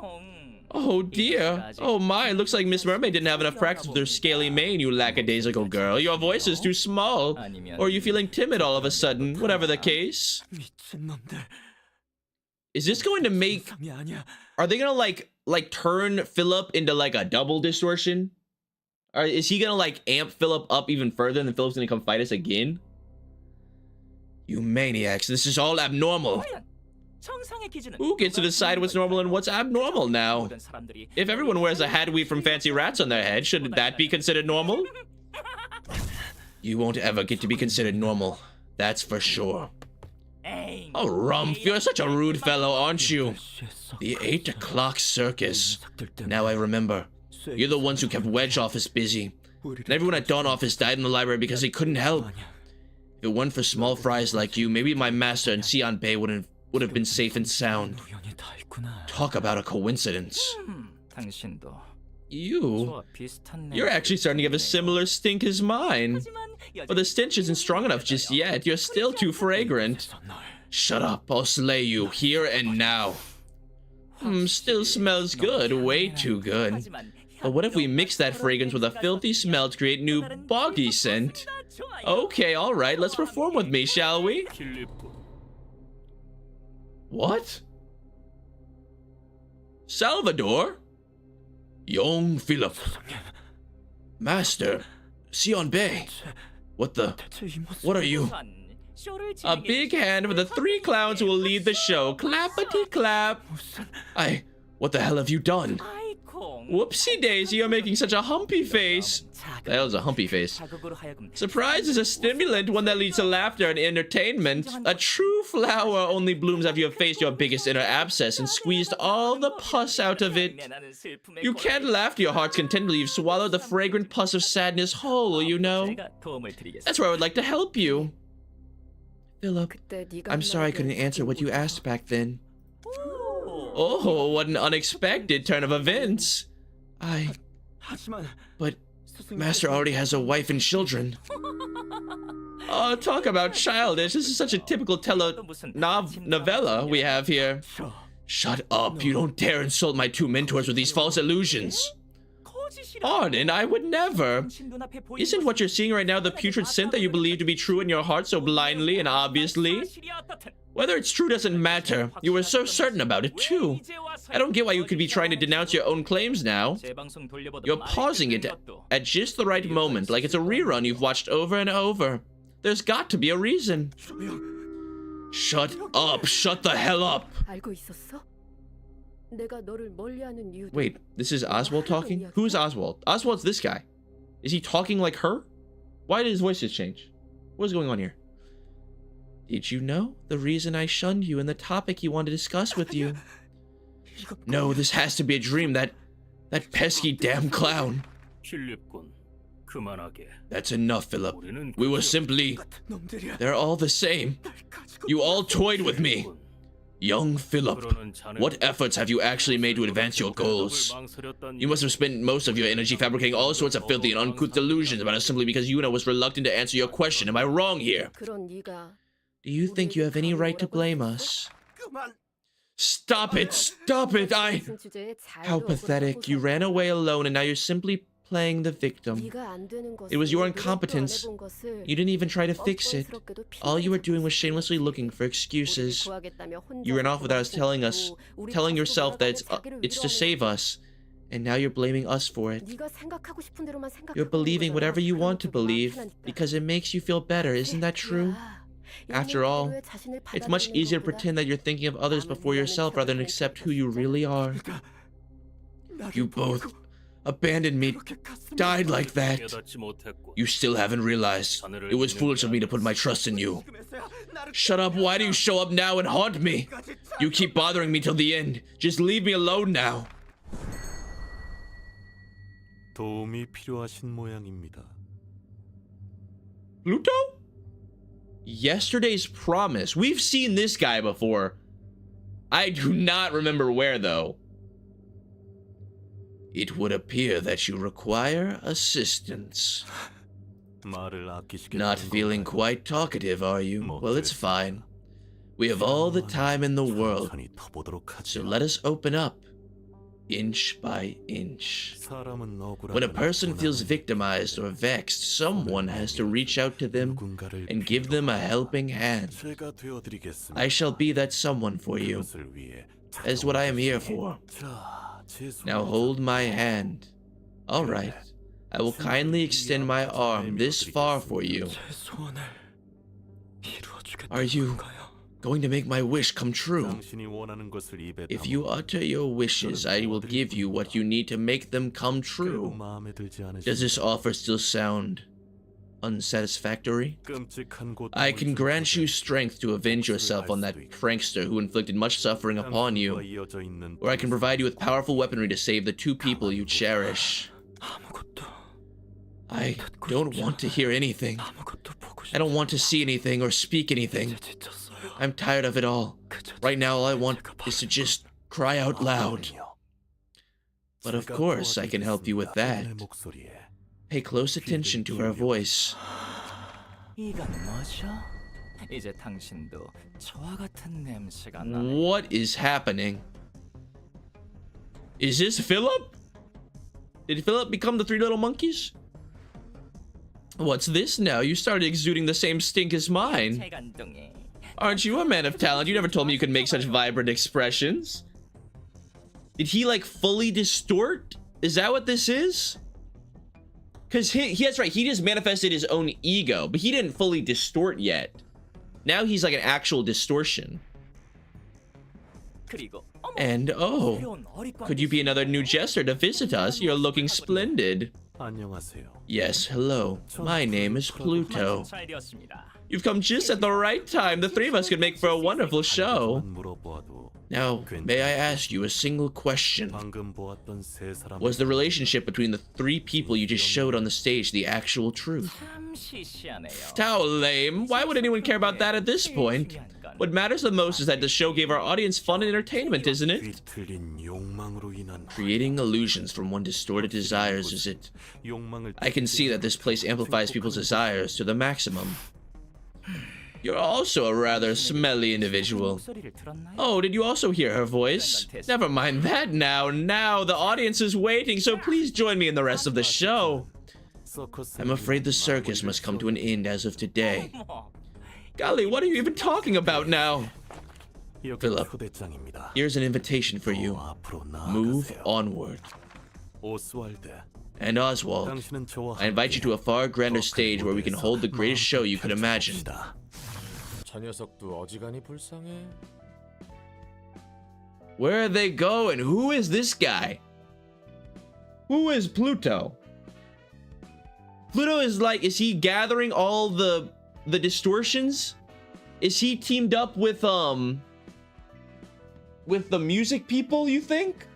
Oh dear. Oh my, looks like Miss Mermaid didn't have enough practice with her scaly mane, you lackadaisical girl. Your voice is too small. Or are you feeling timid all of a sudden? Whatever the case. Is this going to make... Are they gonna like turn Philip into like a double distortion? Or is he gonna like amp Philip up even further and then Philip's gonna come fight us again? You maniacs, this is all abnormal. Who gets to decide what's normal and what's abnormal now? If everyone wears a hat weave from Fancy Rats on their head, shouldn't that be considered normal? You won't ever get to be considered normal. That's for sure. Oh, Rumpf, you're such a rude fellow, aren't you? The 8 o'clock circus. Now I remember. You're the ones who kept Wedge Office busy. And everyone at Dawn Office died in the library because they couldn't help. If it weren't for small fries like you, maybe my master and Sion Bay would have been safe and sound. Talk about a coincidence. You're actually starting to give a similar stink as mine. But the stench isn't strong enough just yet. You're still too fragrant. Shut up, I'll slay you here and now. Still smells good, way too good. But what if we mix that fragrance with a filthy smell to create new boggy scent? Okay, alright, let's perform with me, shall we? What? Salvador? Young Philip. Master. Sion Bay. What are you? A big hand for the 3 clowns who will lead the show. Clappity clap. What the hell have you done? Whoopsie daisy, you're making such a humpy face. The hell is a humpy face? Surprise is a stimulant, one that leads to laughter and entertainment. A true flower only blooms after you have faced your biggest inner abscess and squeezed all the pus out of it. You can't laugh to your heart's content until you've swallowed the fragrant pus of sadness whole, you know. That's where I would like to help you. Philip, I'm sorry I couldn't answer what you asked back then. Oh, what an unexpected turn of events. But Master already has a wife and children. Oh, talk about childish. This is such a typical novella we have here. Shut up. You don't dare insult my 2 mentors with these false illusions. Pardon, I would never. Isn't what you're seeing right now the putrid scent that you believe to be true in your heart so blindly and obviously? Whether it's true doesn't matter. You were so certain about it, too. I don't get why you could be trying to denounce your own claims now. You're pausing it at just the right moment, like it's a rerun you've watched over and over. There's got to be a reason. Shut up. Shut the hell up. Wait, this is Oswald talking? Who's Oswald? Oswald's this guy. Is he talking like her? Why did his voice just change? What is going on here? Did you know the reason I shunned you and the topic you wanted to discuss with you? No, this has to be a dream. That pesky damn clown. That's enough, Philip. We were simply... They're all the same. You all toyed with me. Young Philip, what efforts have you actually made to advance your goals? You must have spent most of your energy fabricating all sorts of filthy and uncouth delusions about us simply because Yuna was reluctant to answer your question. Am I wrong here? Do you think you have any right to blame us? Stop it! Stop it! How pathetic. You ran away alone and now you're simply playing the victim. It was your incompetence. You didn't even try to fix it. All you were doing was shamelessly looking for excuses. You ran off without telling yourself that it's to save us. And now you're blaming us for it. 네가 생각하고 싶은 대로만 생각하고 You're believing 있는 거잖아. whatever you want to 그러면 또 마음 believe 편하니까. because it makes you feel better. Isn't that true? After all, it's much easier to pretend that you're thinking of others before yourself rather than accept who you really are. You both abandoned me, died like that. You still haven't realized. It was foolish of me to put my trust in you. Shut up, why do you show up now and haunt me? You keep bothering me till the end. Just leave me alone now. 도움이 필요하신 모양입니다. Pluto? Yesterday's promise. We've seen this guy before. I do not remember where, though. It would appear that you require assistance. Not feeling quite talkative, are you? Well, it's fine. We have all the time in the world, so let us open up, inch by inch. When a person feels victimized or vexed, someone has to reach out to them and give them a helping hand. I shall be that someone for you. That is what I am here for. Now hold my hand. All right. I will kindly extend my arm this far for you. Are you going to make my wish come true? If you utter your wishes, I will give you what you need to make them come true. Does this offer still sound unsatisfactory? I can grant you strength to avenge yourself on that prankster who inflicted much suffering upon you, or I can provide you with powerful weaponry to save the two people you cherish. I don't want to hear anything. I don't want to see anything or speak anything. I'm tired of it all. Right now, all I want is to just cry out loud. But of course, I can help you with that. Pay close attention to her voice. What is happening? Is this Philip? Did Philip become the three little monkeys? What's this now? You started exuding the same stink as mine. Aren't you a man of talent? You never told me you could make such vibrant expressions. Did he like fully distort? Is that what this is? Because that's right, he just manifested his own ego, but he didn't fully distort yet. Now he's like an actual distortion. And oh, could you be another new jester to visit us? You're looking splendid. Yes, hello. My name is Pluto. You've come just at the right time. The three of us could make for a wonderful show. Now, may I ask you a single question? Was the relationship between the three people you just showed on the stage the actual truth? How lame. Why would anyone care about that at this point? What matters the most is that the show gave our audience fun and entertainment, isn't it? Creating illusions from one distorted desires, is it? I can see that this place amplifies people's desires to the maximum. You're also a rather smelly individual. Oh, did you also hear her voice? Never mind that now. Now the audience is waiting, so please join me in the rest of the show. I'm afraid the circus must come to an end as of today. Golly, what are you even talking about now? Philip, here's an invitation for you. Move onward. And Oswald, I invite you to a far grander stage where we can hold the greatest show you could imagine. Where are they going? Who is this guy? Who is Pluto? Pluto is like, is he gathering all the distortions? Is he teamed up with the music people, you think?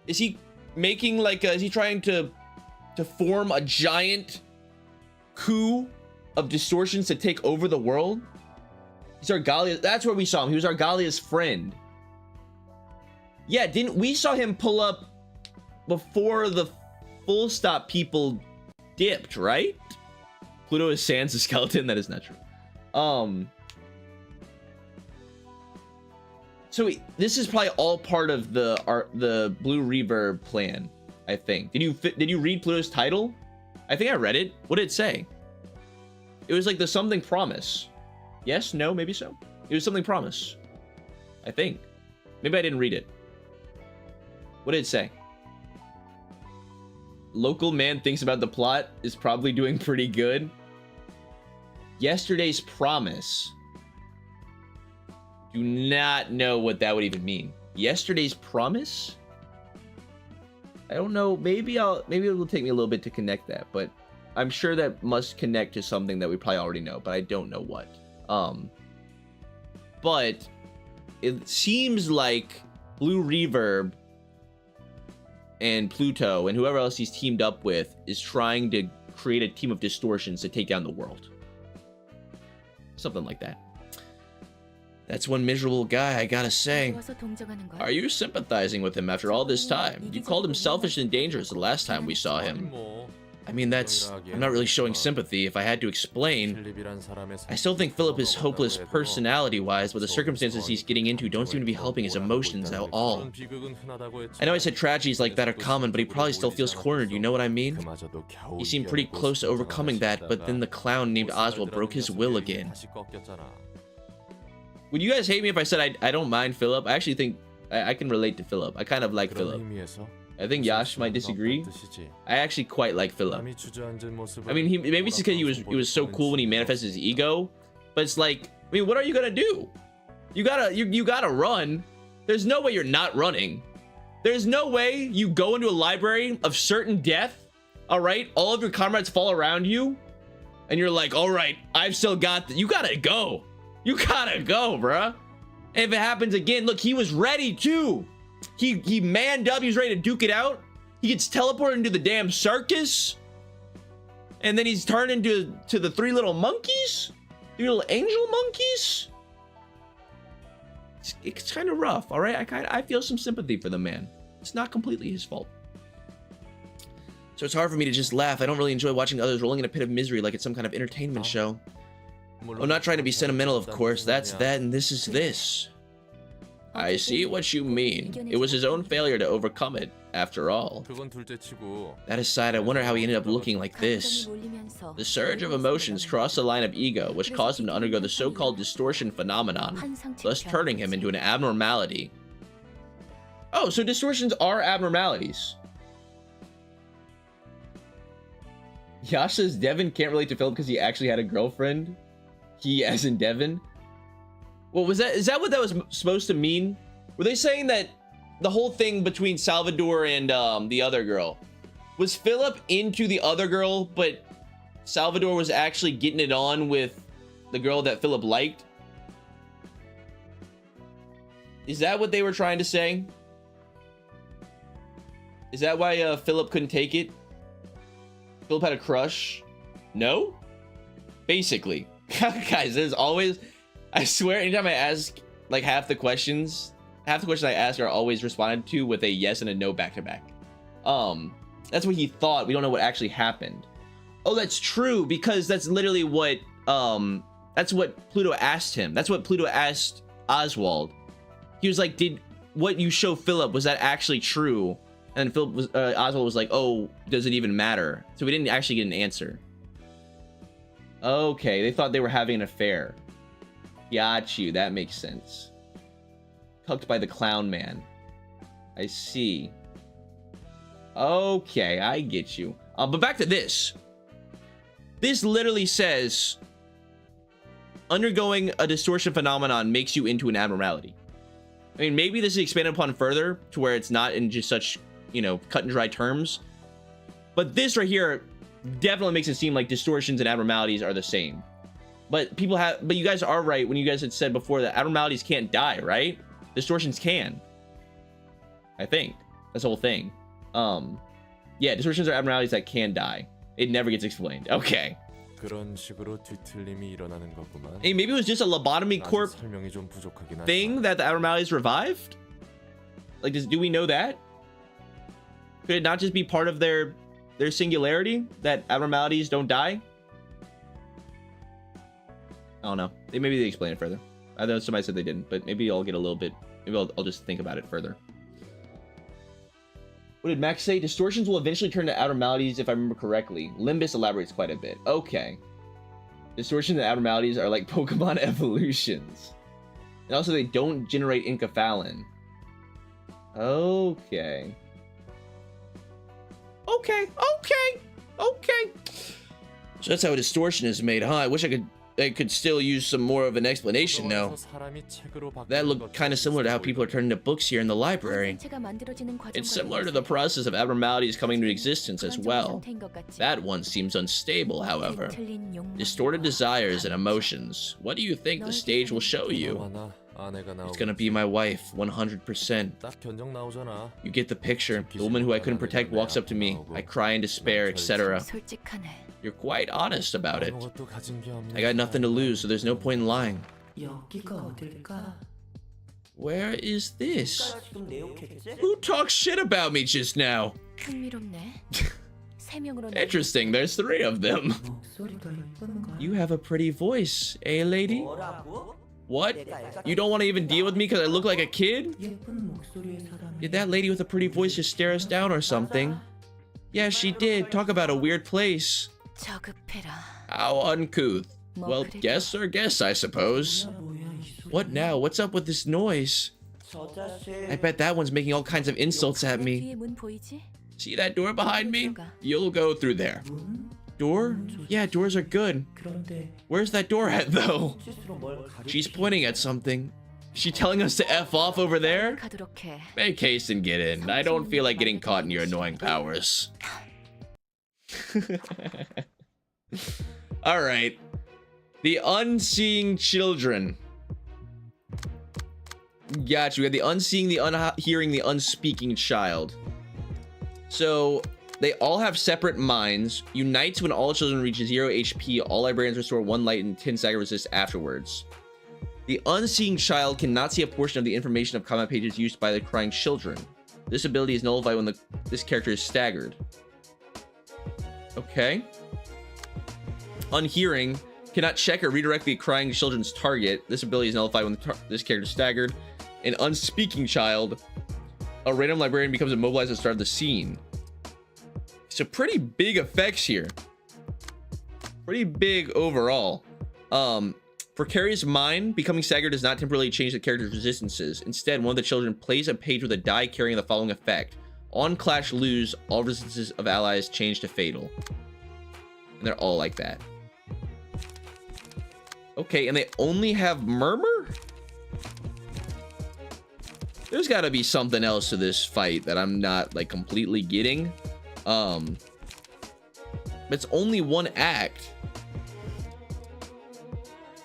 Is he making like is he trying to form a giant coup of distortions to take over the world? He's Argalia. That's where we saw him. He was Argalia's friend. Yeah, didn't we saw him pull up before the full stop people dipped, right? Pluto is sans a skeleton. That is not true. So this is probably all part of the Blue Reverb plan, I think. Did you read Pluto's title? I think I read it. What did it say? It was like the something promise. Yes, no, maybe so. It was something promise. I think. Maybe I didn't read it. What did it say? Local man thinks about the plot is probably doing pretty good. Yesterday's promise. Do not know what that would even mean. Yesterday's promise? I don't know. Maybe it will take me a little bit to connect that, but I'm sure that must connect to something that we probably already know, but I don't know what. But it seems like Blue Reverb and Pluto and whoever else he's teamed up with is trying to create a team of distortions to take down the world. Something like that. That's one miserable guy, I gotta say. Are you sympathizing with him after all this time? You called him selfish and dangerous the last time we saw him. I mean, I'm not really showing sympathy. If I had to explain, I still think Philip is hopeless personality-wise, but the circumstances he's getting into don't seem to be helping his emotions at all. I know I said tragedies like that are common, but he probably still feels cornered, you know what I mean? He seemed pretty close to overcoming that, but then the clown named Oswald broke his will again. Would you guys hate me if I said I don't mind Philip? I actually think I can relate to Philip. I kind of like Philip. I think Yash might disagree. I actually quite like Philip. I mean, maybe it's because he was so cool when he manifested his ego, but it's like, I mean, what are you gonna do? You gotta run. There's no way you're not running. There's no way you go into a library of certain death. All right, all of your comrades fall around you, and you're like, all right, I've still got. You gotta go. You gotta go, bruh. And if it happens again, look, he was ready too. He manned up. He was ready to duke it out. He gets teleported into the damn circus, and then he's turned into the three little monkeys, three little angel monkeys. It's kind of rough, all right. I feel some sympathy for the man. It's not completely his fault. So it's hard for me to just laugh. I don't really enjoy watching others rolling in a pit of misery like it's some kind of entertainment show. I'm not trying to be sentimental, of course. That's that, and this is this. I see what you mean. It was his own failure to overcome it, after all. That aside, I wonder how he ended up looking like this. The surge of emotions crossed the line of ego, which caused him to undergo the so-called distortion phenomenon, thus turning him into an abnormality. Oh, so distortions are abnormalities. Yash says Devin can't relate to Philip because he actually had a girlfriend. He as in Devin. What was that? Is that what that was supposed to mean? Were they saying that the whole thing between Salvador and the other girl, was Philip into the other girl, but Salvador was actually getting it on with the girl that Philip liked? Is that what they were trying to say? Is that why Philip couldn't take it? Philip had a crush? No? Basically. Guys, there's always, I swear, anytime I ask like half the questions I ask are always responded to with a yes and a no back to back. That's what he thought. We don't know what actually happened. Oh, that's true, because that's literally what that's what Pluto asked him. That's what Pluto asked Oswald. He was like, did what you show Philip, was that actually true? And Philip was Oswald was like, oh, does it even matter? So we didn't actually get an answer. Okay, they thought they were having an affair. Got you. That makes sense. Cucked by the clown man. I see. Okay, I get you. But back to this. This literally says, undergoing a distortion phenomenon makes you into an abnormality. I mean, maybe this is expanded upon further to where it's not in just such, you know, cut and dry terms. But this right here definitely makes it seem like distortions and abnormalities are the same. But you guys are right when you guys had said before that abnormalities can't die, right? Distortions can. I think that's the whole thing. Yeah, distortions are abnormalities that can die. It never gets explained. Okay. Hey, maybe it was just a lobotomy corp thing that the abnormalities revived? Like, do we know that? Could it not just be part of their singularity that abnormalities don't die? I don't know. Maybe they explain it further. I know somebody said they didn't, but maybe I'll get a little bit. Maybe I'll just think about it further. What did Max say? Distortions will eventually turn to abnormalities if I remember correctly. Limbus elaborates quite a bit. Okay. Distortions and abnormalities are like Pokemon evolutions. And also they don't generate enkephalin. Okay. Okay. So that's how a distortion is made, huh? I wish I could still use some more of an explanation now. That looked kind of similar to how people are turning to books here in the library. It's similar to the process of abnormalities coming into existence as well. That one seems unstable, however. Distorted desires and emotions. What do you think the stage will show you? It's gonna be my wife, 100%. You get the picture. The woman who I couldn't protect walks up to me. I cry in despair, etc. You're quite honest about it. I got nothing to lose, so there's no point in lying. Where is this? Who talked shit about me just now? Interesting, there's 3 of them. You have a pretty voice, eh, lady? What? You don't want to even deal with me because I look like a kid? Did that lady with a pretty voice just stare us down or something? Yeah, she did. Talk about a weird place. How uncouth. Well, guess or guess, I suppose. What now? What's up with this noise? I bet that one's making all kinds of insults at me. See that door behind me? You'll go through there. Door? Yeah, doors are good. Where's that door at, though? She's pointing at something. Is she telling us to F off over there? Make haste and get in. I don't feel like getting caught in your annoying powers. Alright. The unseeing children. Gotcha. We have the unseeing, the unhearing, the unspeaking child. So they all have separate minds. Unites when all children reach 0 HP. All librarians restore 1 light and 10 stagger resist afterwards. The unseeing child cannot see a portion of the information of comment pages used by the crying children. This ability is nullified when this character is staggered. Okay. Unhearing cannot check or redirect the crying children's target. This ability is nullified when this character is staggered. An unspeaking child. A random librarian becomes immobilized at the start of the scene. So pretty big effects here. Pretty big overall. Precarious mind. Becoming staggered does not temporarily change the character's resistances. Instead, one of the children plays a page with a die carrying the following effect. On clash lose, all resistances of allies change to fatal. And they're all like that. Okay, and they only have murmur? There's got to be something else to this fight that I'm not like completely getting. It's only 1 act.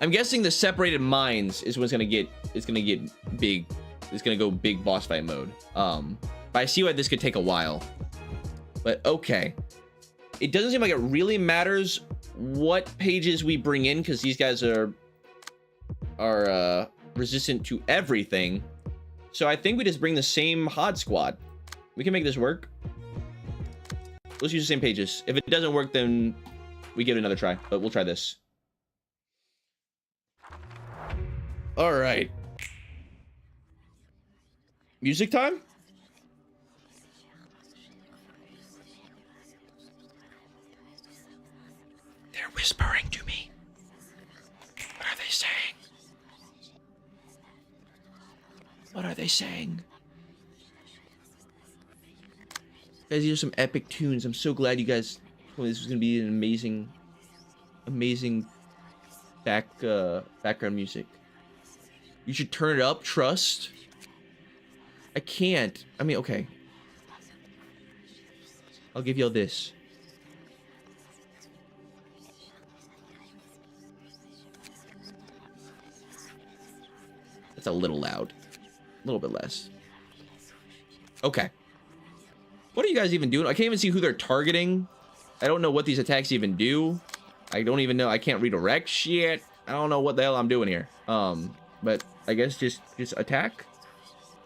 I'm guessing the separated minds is what's gonna get. It's gonna get big. It's gonna go big boss fight mode. But I see why this could take a while. But okay, it doesn't seem like it really matters what pages we bring in because these guys are resistant to everything. So I think we just bring the same HOD squad. We can make this work. Let's use the same pages. If it doesn't work, then we give it another try. But we'll try this. All right. Music time? They're whispering to me. What are they saying? What are they saying? Guys, these are some epic tunes. I'm so glad you guys told me this was gonna be an amazing background music. You should turn it up, trust. I can't. I mean, okay. I'll give y'all this. That's a little loud. A little bit less. Okay. What are you guys even doing? I can't even see who they're targeting. I don't know what these attacks even do. I don't even know. I can't redirect shit. I don't know what the hell I'm doing here. But I guess just attack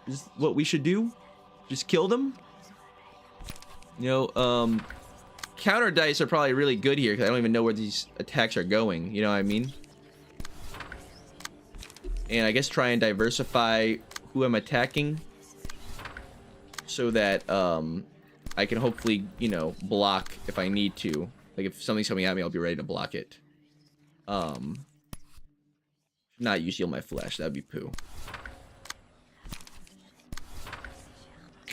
is what we should do. Just kill them. You know, counter dice are probably really good here because I don't even know where these attacks are going. You know what I mean? And I guess try and diversify who I'm attacking so that I can hopefully, you know, block if I need to. Like if something's coming at me, I'll be ready to block it. Not use Heal My Flesh, that'd be poo.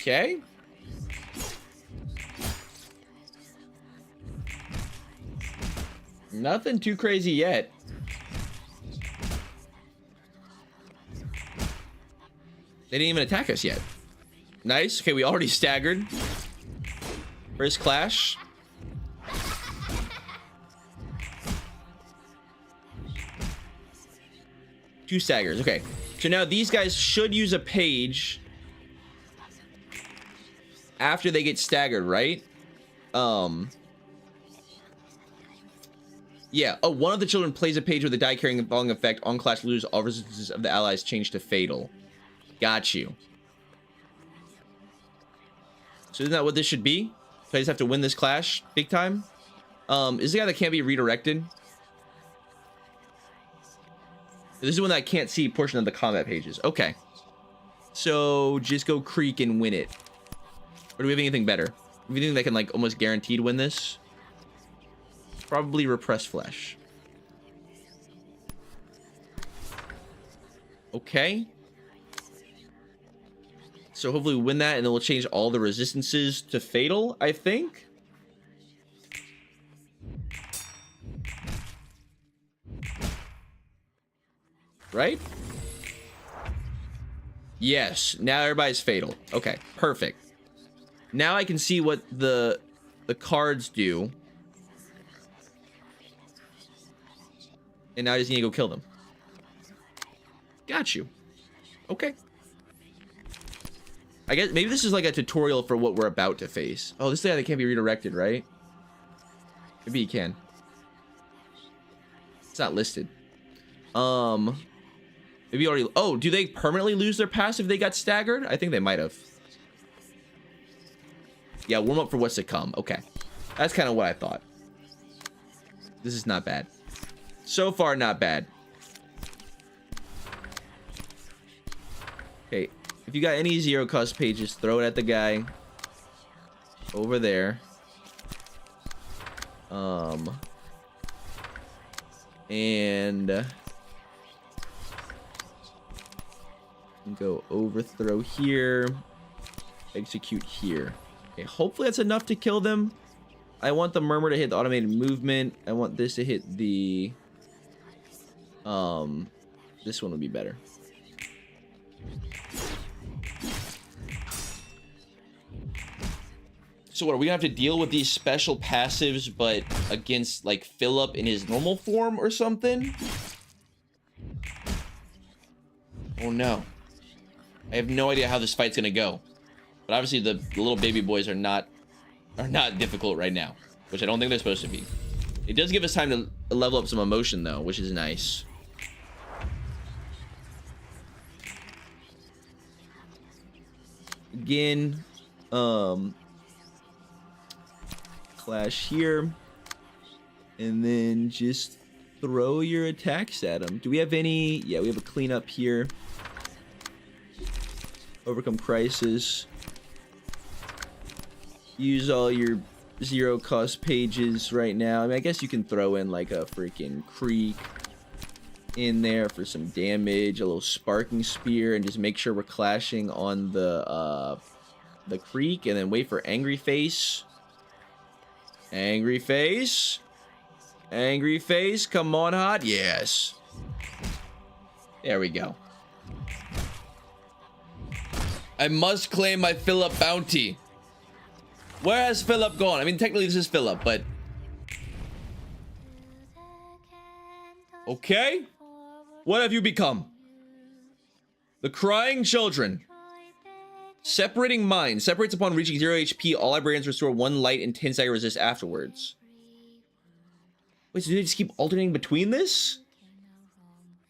Okay. Nothing too crazy yet. They didn't even attack us yet. Nice. Okay, we already staggered. First clash. Two staggers. Okay. So now these guys should use a page after they get staggered, right? Yeah. Oh, one of the children plays a page with a die carrying a falling effect. On clash, lose all resistances of the allies change to fatal. Got you. So isn't that what this should be? So I just have to win this clash big time? Is the guy that can't be redirected? This is one that I can't see portion of the combat pages. Okay. So just go creek and win it. Or do we have anything better? Do we think that can like almost guaranteed win this? Probably repress flesh. Okay. So hopefully we win that, and then we'll change all the resistances to fatal, I think. Right? Yes. Now everybody's fatal. Okay. Perfect. Now I can see what the cards do. And now I just need to go kill them. Got you. Okay. I guess maybe this is like a tutorial for what we're about to face. Oh, this guy that can't be redirected, right? Maybe he can. It's not listed. Maybe already. Oh, do they permanently lose their pass if they got staggered? I think they might have. Yeah, warm up for what's to come. Okay, that's kind of what I thought. This is not bad. So far, not bad. Okay, if you got any zero cost pages, throw it at the guy over there. And go overthrow here, execute here. Okay, hopefully that's enough to kill them. I want the murmur to hit the automated movement. I want this to hit the this one would be better. So what, are we gonna have to deal with these special passives but against like Philip in his normal form or something? Oh no. I have no idea how this fight's gonna go. But obviously the little baby boys are not difficult right now, which I don't think they're supposed to be. It does give us time to level up some emotion though, which is nice. Again, clash here, and then just throw your attacks at them. Do we have any? Yeah, we have a cleanup here. Overcome crisis. Use all your zero cost pages right now. I mean, I guess you can throw in like a freaking creek in there for some damage, a little sparking spear, and just make sure we're clashing on the creek, and then wait for angry face. Angry face. Angry face. Come on, hot. Yes. There we go. I must claim my Philip bounty. Where has Philip gone? I mean, technically this is Philip, but... Okay. What have you become? The crying children. Separating mind. Separates upon reaching 0 HP. All librarians restore 1 light and 10 stagger resist afterwards. Wait, so do they just keep alternating between this?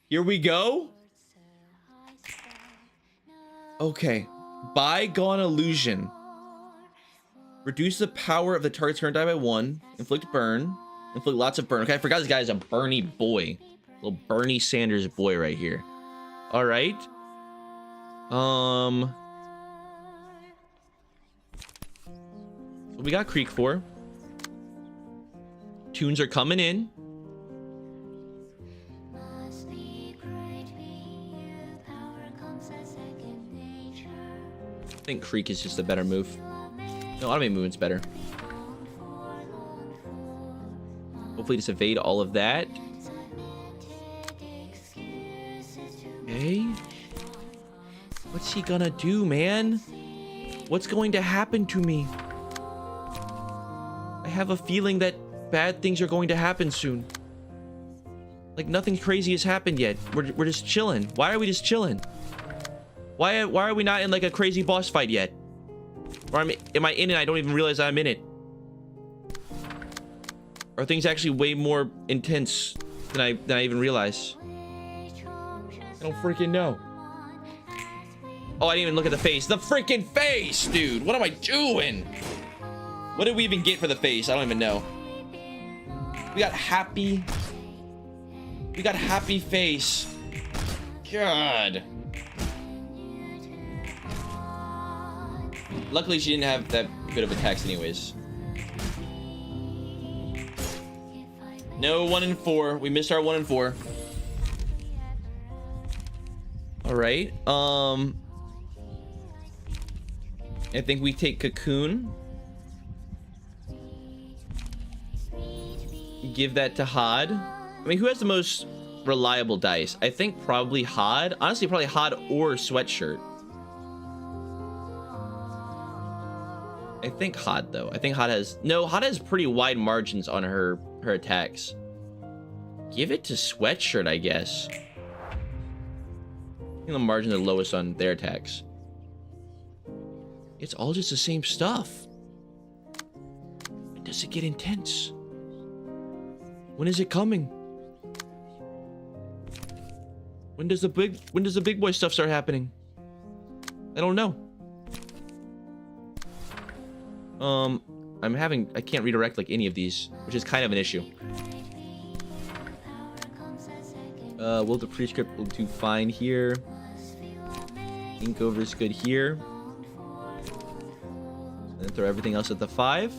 Here we go. Okay. Bygone illusion. Reduce the power of the target's current die by 1. Inflict burn. Inflict lots of burn. Okay, I forgot this guy is a Bernie boy. Little Bernie Sanders boy right here. All right. What we got Creek for? Tunes are coming in. I think Creek is just a better move. No, automate movement's better. Hopefully just evade all of that. Okay. What's he gonna do, man? What's going to happen to me? I have a feeling that bad things are going to happen soon. Like nothing crazy has happened yet. We're just chilling. Why are we just chilling? Why are we not in like a crazy boss fight yet? Or am I in it? I don't even realize I'm in it. Are things actually way more intense than I even realize? I don't freaking know. Oh, I didn't even look at the face. The freaking face, dude. What am I doing? What did we even get for the face? I don't even know. We got happy. We got happy face. God. Luckily, she didn't have that good of attacks anyways. No 1 and 4. We missed our 1 and 4. All right. I think we take Cocoon. Give that to Hod. I mean, who has the most reliable dice? I think probably Hod. Honestly, probably Hod or Sweatshirt. I think Hod, though. I think Hod has... No, Hod has pretty wide margins on her attacks. Give it to Sweatshirt, I guess. I think the margins are lowest on their attacks. It's all just the same stuff. When does it get intense? When is it coming? When does the big boy stuff start happening? I don't know. I can't redirect like any of these, which is kind of an issue. Will the prescript will do fine here. Ink over is good here. And then throw everything else at the 5.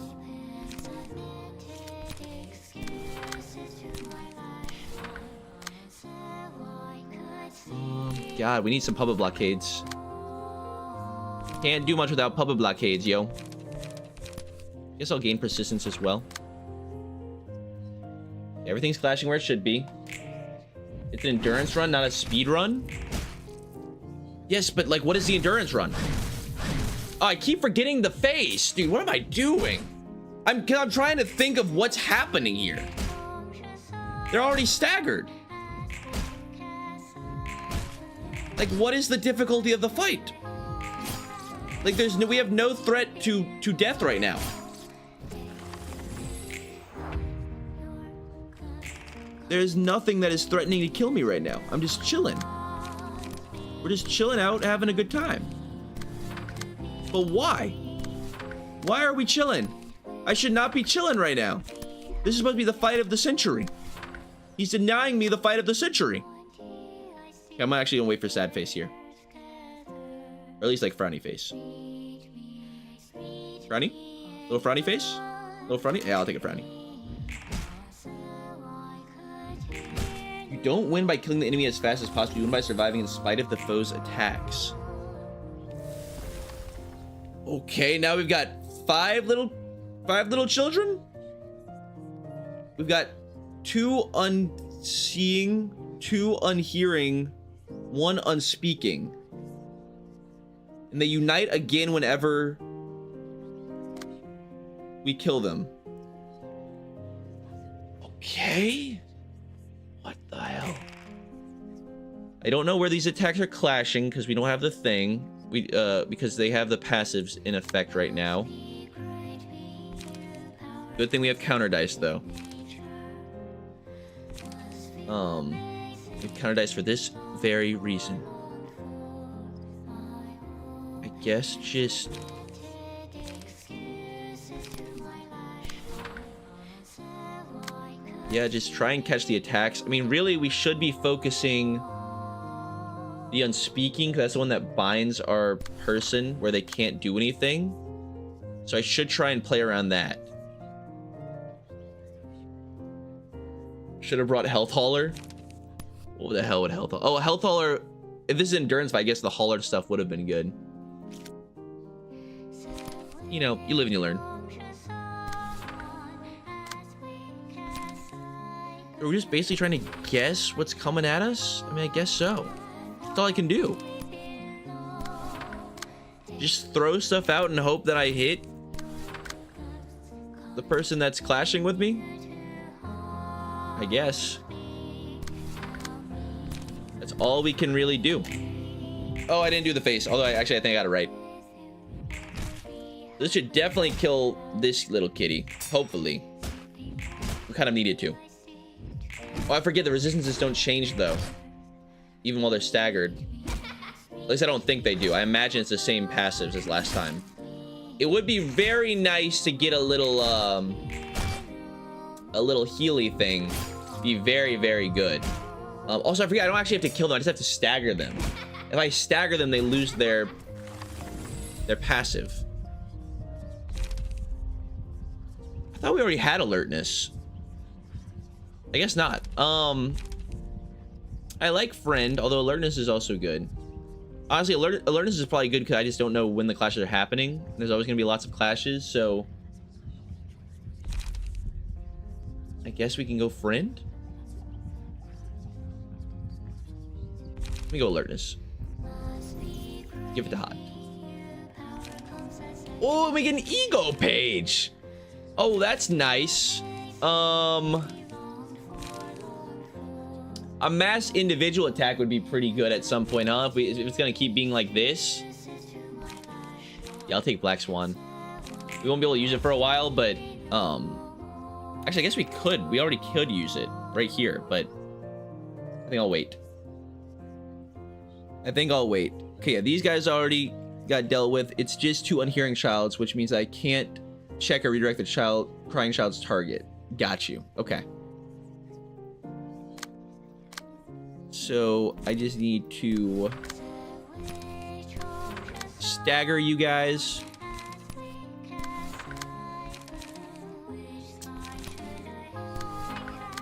God, we need some public blockades. Can't do much without public blockades, yo. Guess I'll gain persistence as well. Everything's clashing where it should be. It's an endurance run, not a speed run. Yes, but like, what is the endurance run? Oh, I keep forgetting the face, dude. What am I doing? I'm trying to think of what's happening here. They're already staggered. Like, what is the difficulty of the fight? Like, we have no threat to death right now. There's nothing that is threatening to kill me right now. I'm just chilling. We're just chilling out, having a good time. But why? Why are we chilling? I should not be chilling right now. This is supposed to be the fight of the century. He's denying me the fight of the century. Okay, I'm actually gonna wait for sad face here. Or at least like frowny face. Frowny? Little frowny face? Little frowny? Yeah, I'll take a frowny. You don't win by killing the enemy as fast as possible. You win by surviving in spite of the foe's attacks. Okay, now we've got five little children. We've got 2 unseeing, 2 unhearing, 1 unspeaking. And they unite again whenever we kill them. Okay. What the hell? I don't know where these attacks are clashing because we don't have the thing. Because they have the passives in effect right now. Good thing we have counter dice though. We have counter dice for this very reason. I guess just yeah, just try and catch the attacks. I mean, really, we should be focusing the unspeaking, because that's the one that binds our person where they can't do anything. So I should try and play around that. Should have brought Health Hauler. What the hell would Health Hauler? Oh, Health Hauler. If this is endurance fight, I guess the Hauler stuff would have been good. you know, you live and you learn. We're just basically trying to guess what's coming at us? I mean, I guess so. That's all I can do. Just throw stuff out and hope that I hit the person that's clashing with me? I guess. That's all we can really do. Oh, I didn't do the face. Although, I think I got it right. This should definitely kill this little kitty. Hopefully. We kind of needed to. Oh, I forget the resistances don't change, though. Even while they're staggered. At least I don't think they do. I imagine it's the same passives as last time. It would be very nice to get a little Healy thing. Be very, very good. Also, I forget, I don't actually have to kill them. I just have to stagger them. If I stagger them, they lose their passive. I thought we already had alertness. I guess not. I like friend, although alertness is also good. Honestly, alertness is probably good because I just don't know when the clashes are happening. There's always going to be lots of clashes, so... I guess we can go friend? Let me go alertness. Give it to hot. Oh, we get an ego page! Oh, that's nice. A mass individual attack would be pretty good at some point, huh? If it's gonna keep being like this. Yeah, I'll take Black Swan. We won't be able to use it for a while, but actually, I guess we could. We already could use it right here, but I think I'll wait. Okay, yeah, these guys already got dealt with. It's just 2 Unhearing Childs, which means I can't check or redirect the crying child's target. Got you. Okay. So I just need to stagger you guys.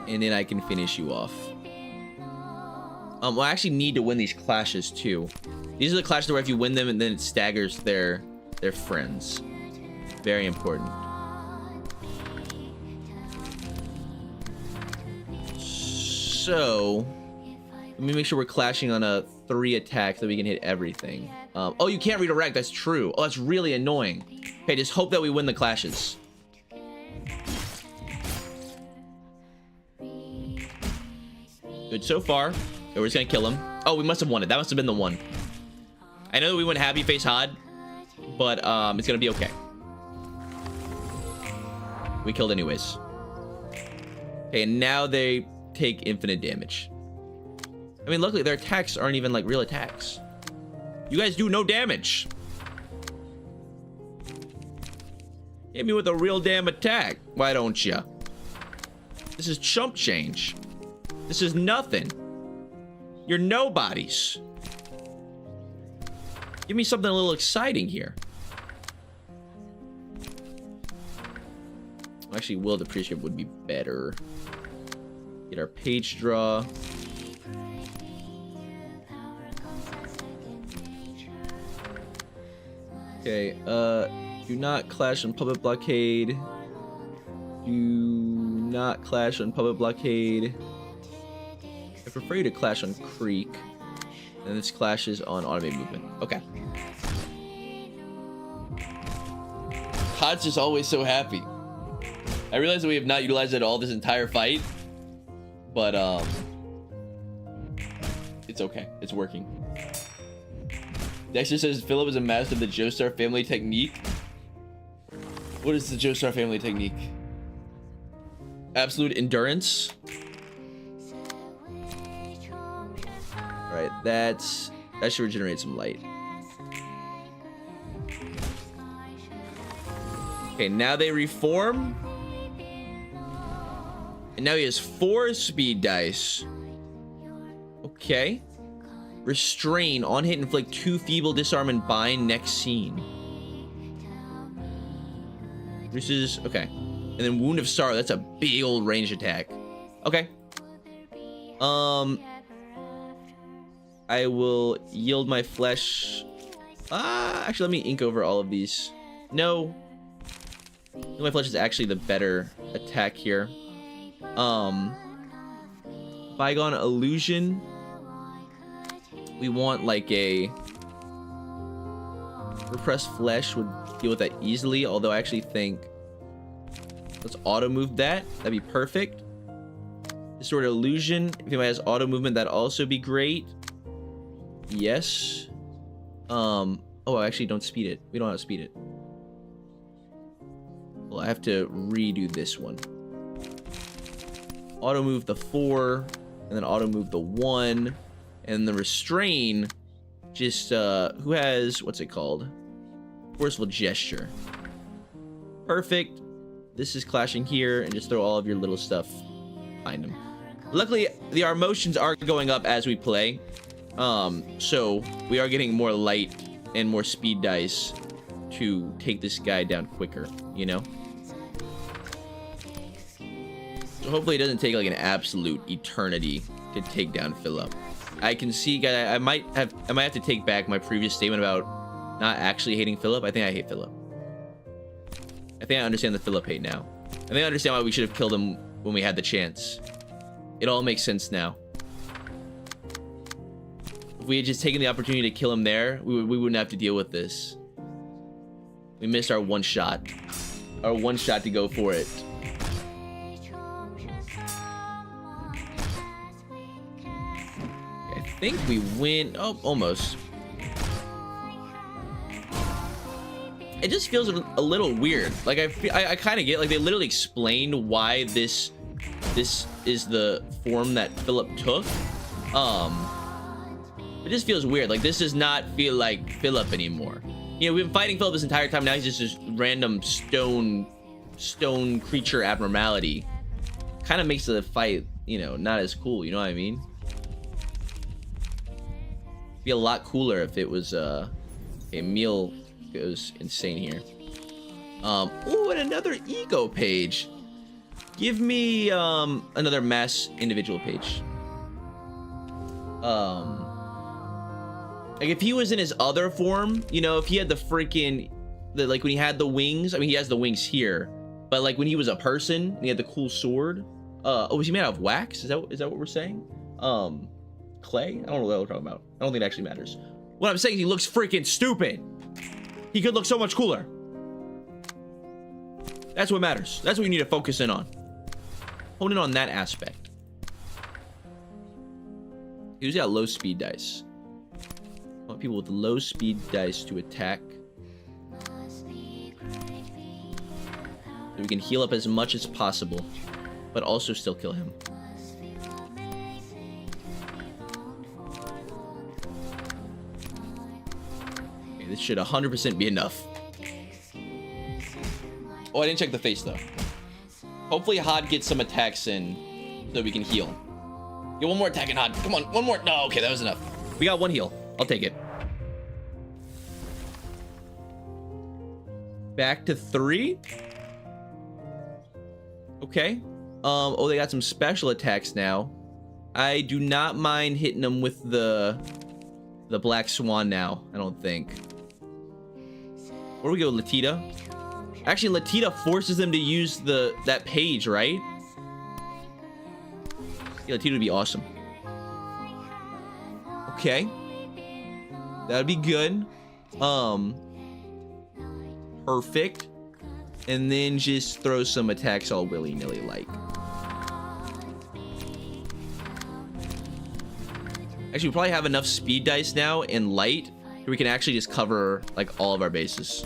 And then I can finish you off. I actually need to win these clashes too. These are the clashes where if you win them and then it staggers their friends. Very important. So let me make sure we're clashing on a 3 attack so we can hit everything. Oh, you can't redirect. That's true. Oh, that's really annoying. Okay, just hope that we win the clashes. Good so far. Okay, we're just gonna kill him. Oh, we must have won it. That must have been the one. I know that we went happy face Hod, but it's gonna be okay. We killed anyways. Okay, and now they take infinite damage. I mean, luckily their attacks aren't even like real attacks. You guys do no damage. Hit me with a real damn attack. Why don't ya? This is chump change. This is nothing. You're nobodies. Give me something a little exciting here. Actually, Will Depreciate would be better. Get our page draw. Okay, do not clash on public blockade. Do not clash on public blockade. I prefer you to clash on Creek. And this clashes on automated movement. Okay. Hod's just always so happy. I realize that we have not utilized it at all this entire fight. But, it's okay. It's working. Dexter says Philip is a master of the Joestar family technique. What is the Joestar family technique? Absolute endurance. Alright, that should regenerate some light. Okay, now they reform. And now he has 4 speed dice. Okay. Restrain. On hit, inflict 2 feeble, disarm, and bind next scene. This is... okay. And then Wound of Sorrow. That's a big old range attack. Okay. I will yield my flesh. Actually, let me ink over all of these. No. My flesh is actually the better attack here. Bygone illusion. We want like a repressed flesh would deal with that easily, although I actually think let's auto move that. That'd be perfect. Distorted illusion. If anybody has auto movement, that'd also be great. Yes. Oh, I actually don't speed it. We don't have to speed it. Well, I have to redo this one. Auto move the 4, and then auto move the 1, and the restrain. Just who has what's it called? Forceful gesture. Perfect. This is clashing here, and just throw all of your little stuff behind him. Luckily, our motions are going up as we play. So we are getting more light and more speed dice to take this guy down quicker, you know? So hopefully it doesn't take like an absolute eternity to take down Philip. I can see, guys, I might have to take back my previous statement about not actually hating Philip. I think I hate Philip. I think I understand the Philip hate now. I think I understand why we should have killed him when we had the chance. It all makes sense now. If we had just taken the opportunity to kill him there, we wouldn't have to deal with this. We missed our one shot. Our one shot to go for it. I think we win. Oh, almost. It just feels a little weird. Like I kind of get, like, they literally explained why this is the form that Philip took. It just feels weird. Like, this does not feel like Philip anymore. You know, we've been fighting Philip this entire time. Now he's just this random stone creature abnormality. Kind of makes the fight, you know, not as cool. You know what I mean? Be a lot cooler if it was a meal goes insane here. Oh, and another ego page. Give me another mass individual page. Like, if he was in his other form, you know, if he had the freaking, like when he had the wings, I mean, he has the wings here, but like when he was a person and he had the cool sword, oh, was he made out of wax? Is that what we're saying? Clay? I don't know what we're talking about. I don't think it actually matters. What I'm saying is he looks freaking stupid. He could look so much cooler. That's what matters. That's what you need to focus in on. Hone in on that aspect. He's got low speed dice. I want people with low speed dice to attack. So we can heal up as much as possible, but also still kill him. Okay, this should 100% be enough. Oh, I didn't check the face though. Hopefully Hod gets some attacks in so we can heal. Get one more attack in Hod. Come on, one more. No, okay, that was enough. We got one heal. I'll take it. Back to 3. Okay. Oh, they got some special attacks now. I do not mind hitting them with the Black Swan now, I don't think. Where do we go, Latita? Actually, Latita forces them to use that page, right? Yeah, Latita would be awesome. Okay. That'd be good. Perfect. And then just throw some attacks all willy-nilly like. Actually, we probably have enough speed dice now and light so we can actually just cover like all of our bases.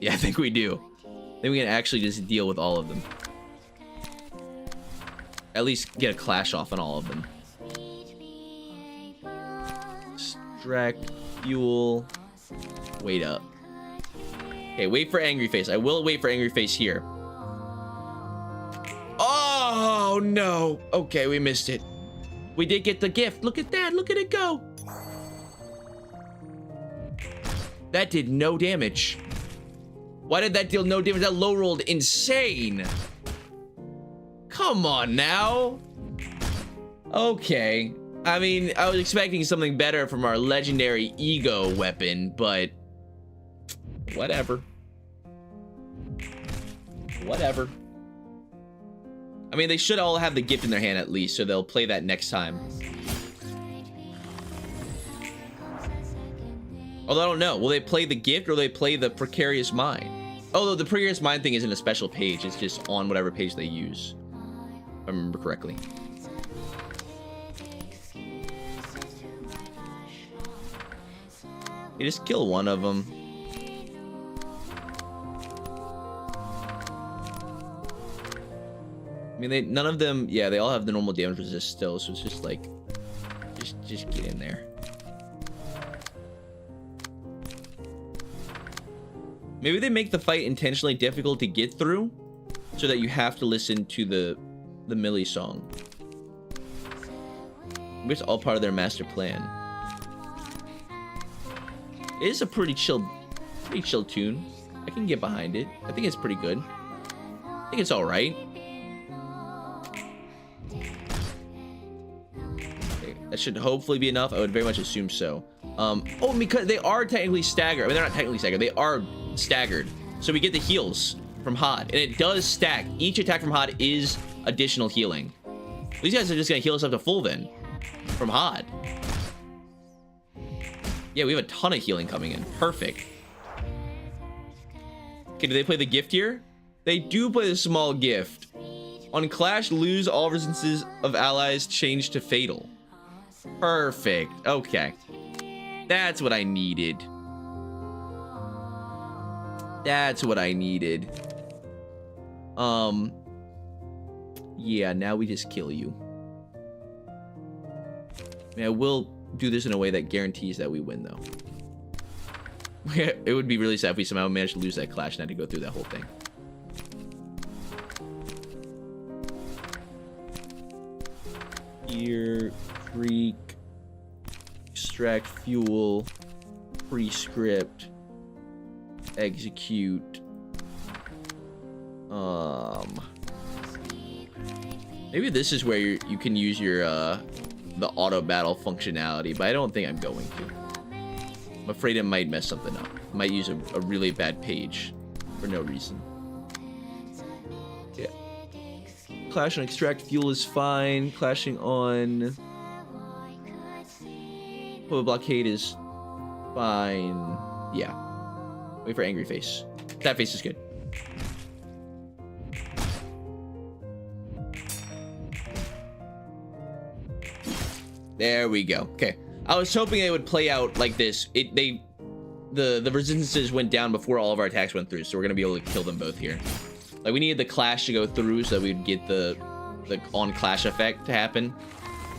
Yeah, I think we do. Then we can actually just deal with all of them. At least get a clash off on all of them. Distract, fuel, wait up. Okay, wait for angry face. I will wait for angry face here. Oh no. Okay, we missed it. We did get the gift. Look at that. Look at it go. That did no damage. Why did that deal no damage? That low rolled insane. Come on now. Okay. I mean, I was expecting something better from our legendary ego weapon, but whatever. Whatever. I mean, they should all have the gift in their hand at least, so they'll play that next time. Although I don't know, will they play the gift or will they play the precarious mind? Although the precarious mind thing isn't a special page, it's just on whatever page they use, if I remember correctly. You just kill one of them. I mean, none of them, yeah, they all have the normal damage resist still, so it's just like, just get in there. Maybe they make the fight intentionally difficult to get through, so that you have to listen to the Millie song. Maybe it's all part of their master plan. It is a pretty chill tune. I can get behind it. I think it's pretty good. I think it's all right. Okay, that should hopefully be enough. I would very much assume so. Oh, because they are technically staggered. I mean, they're not technically staggered. They are staggered. So we get the heals from Hod, and it does stack. Each attack from Hod is additional healing. These guys are just gonna heal us up to full then, from Hod. Yeah, we have a ton of healing coming in. Perfect. Okay, do they play the gift here? They do play the small gift. On Clash, lose all resistances of allies change to fatal. Perfect. Okay. That's what I needed. That's what I needed. Yeah, now we just kill you. I mean, I will do this in a way that guarantees that we win, though. It would be really sad if we somehow managed to lose that clash and had to go through that whole thing. Here, creek, extract fuel, prescript, execute. Maybe this is where you can use your the auto battle functionality, but I don't think I'm going to. I'm afraid it might mess something up. Might use a really bad page for no reason. Yeah. Clash on extract fuel is fine. Clashing on Puppet blockade is fine. Yeah. Wait for angry face. That face is good. There we go. Okay. I was hoping it would play out like this. The resistances went down before all of our attacks went through, so we're gonna be able to kill them both here. Like, we needed the clash to go through so that we'd get the on clash effect to happen.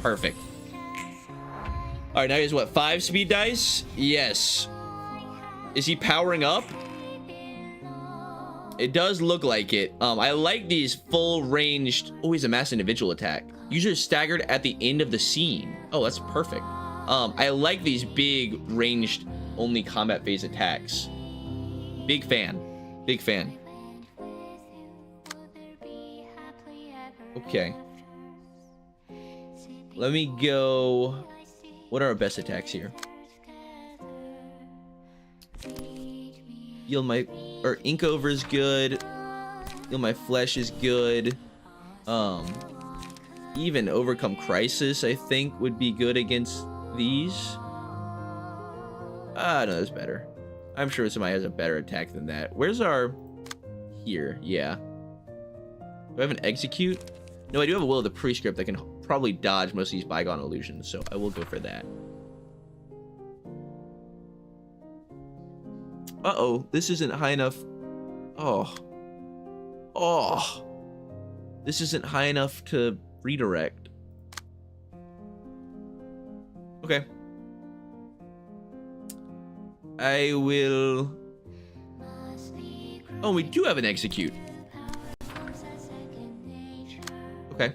Perfect. All right, now he's what, 5 speed dice? Yes. Is he powering up? It does look like it. I like these full ranged. Oh, he's a mass individual attack. User staggered at the end of the scene. Oh, that's perfect. I like these big ranged only combat phase attacks. Big fan. Big fan. Okay. Let me go. What are our best attacks here? Yield my, or ink over is good. Yield my flesh is good. Even overcome crisis, I think, would be good against these. Ah, no, that's better. I'm sure somebody has a better attack than that. Where's our... Here, yeah. Do I have an execute? No, I do have a will of the prescript that can probably dodge most of these bygone illusions, so I will go for that. Uh-oh, this isn't high enough. Oh. Oh. This isn't high enough to redirect. Okay. I will... Oh, we do have an execute. Okay.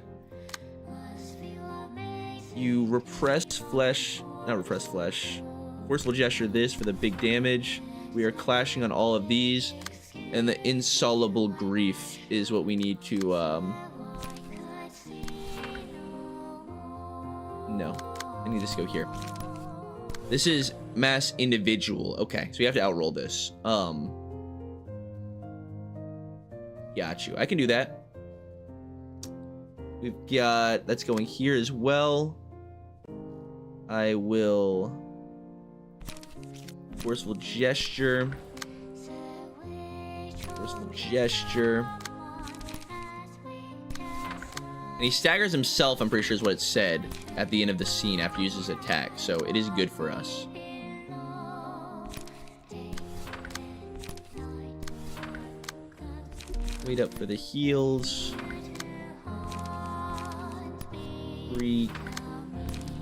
You repress flesh... Not repress flesh. Forceful gesture this for the big damage. We are clashing on all of these. And the insoluble grief is what we need to... No. this go here. This is mass individual. Okay, so we have to outroll this. Got you. I can do that. We've got that's going here as well. I will forceful gesture. Forceful gesture. And he staggers himself, I'm pretty sure is what it said at the end of the scene after he uses his attack. So it is good for us. Wait up for the heals. Freak.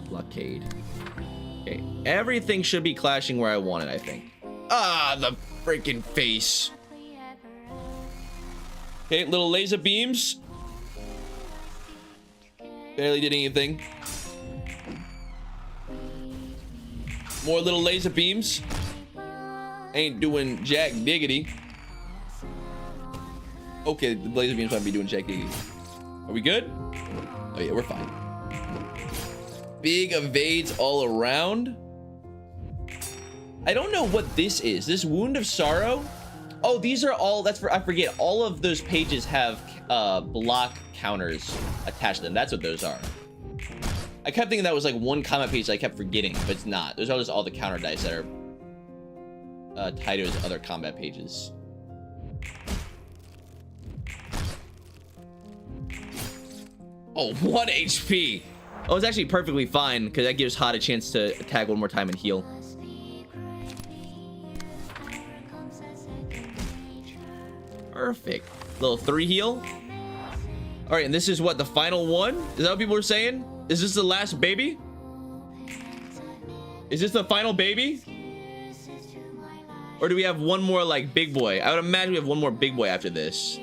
Blockade. Okay, everything should be clashing where I want it, I think. Ah, the freaking face. Okay, little laser beams. Barely did anything. More little laser beams. Ain't doing jack diggity. Okay, the laser beams might be doing jack diggity. Are we good? Oh yeah, we're fine. Big evades all around. I don't know what this is. This Wound of Sorrow? Oh, these are all, that's for, I forget, all of those pages have block counters attached to them. That's what those are. I kept thinking that was like one combat page, I kept forgetting, but it's not. Those are just all the counter dice that are tied to his other combat pages. Oh, 1 HP. Oh, it's actually perfectly fine because that gives Hot a chance to attack one more time and heal. Perfect. Little 3 heal. All right, and this is what, the final one? Is that what people are saying? Is this the last baby? Is this the final baby? Or do we have one more like big boy? I would imagine we have one more big boy after this.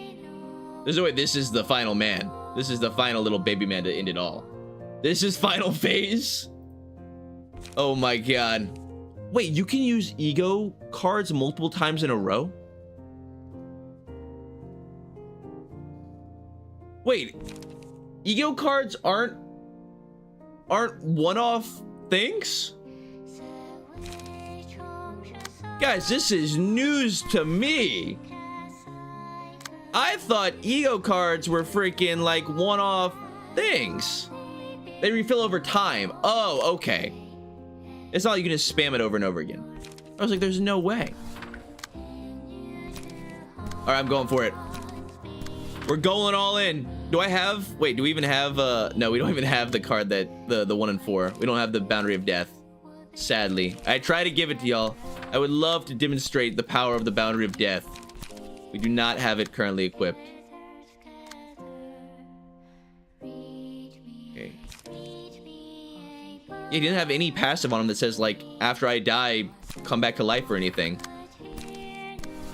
There's no way this is the final man. This is the final little baby man to end it all. This is final phase? Oh my god. Wait, you can use ego cards multiple times in a row? Wait, ego cards aren't one-off things? Guys, this is news to me. I thought ego cards were freaking like one-off things. They refill over time. Oh, okay. It's not like you can just spam it over and over again. I was like, there's no way. All right, I'm going for it. We're going all in. Do I have, wait, do we even have, no, we don't even have the card that, the 1 and 4. We don't have the Boundary of Death, sadly. I try to give it to y'all. I would love to demonstrate the power of the Boundary of Death. We do not have it currently equipped. Okay. He didn't have any passive on him that says, like, after I die, come back to life or anything.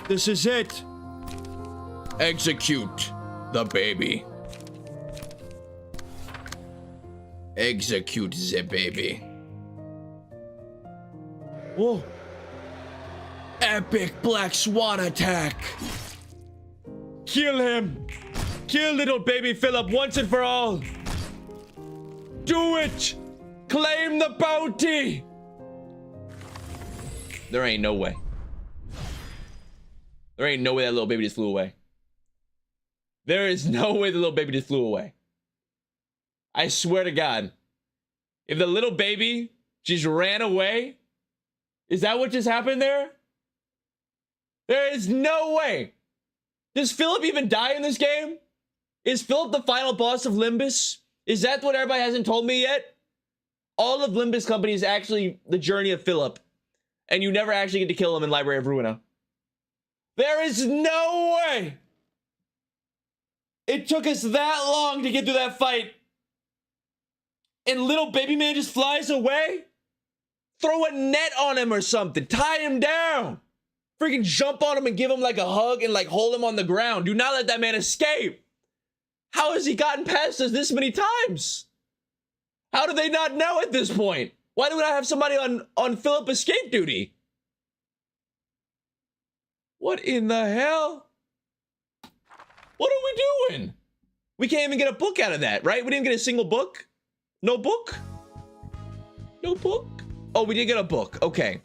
This is it. Execute the baby. Execute the baby. Whoa. Epic Black Swan attack. Kill him. Kill little baby Philip once and for all. Do it. Claim the bounty. There ain't no way. There ain't no way that little baby just flew away. There is no way the little baby just flew away. I swear to God. If the little baby just ran away, is that what just happened there? There is no way. Does Philip even die in this game? Is Philip the final boss of Limbus? Is that what everybody hasn't told me yet? All of Limbus Company is actually the journey of Philip. And you never actually get to kill him in Library of Ruina. There is no way. It took us that long to get through that fight. And little baby man just flies away? Throw a net on him or something. Tie him down. Freaking jump on him and give him like a hug and like hold him on the ground. Do not let that man escape. How has he gotten past us this many times? How do they not know at this point? Why do we not have somebody on Philip escape duty? What in the hell? What are we doing? We can't even get a book out of that, right? We didn't get a single book? No book? No book? Oh, we did get a book. Okay.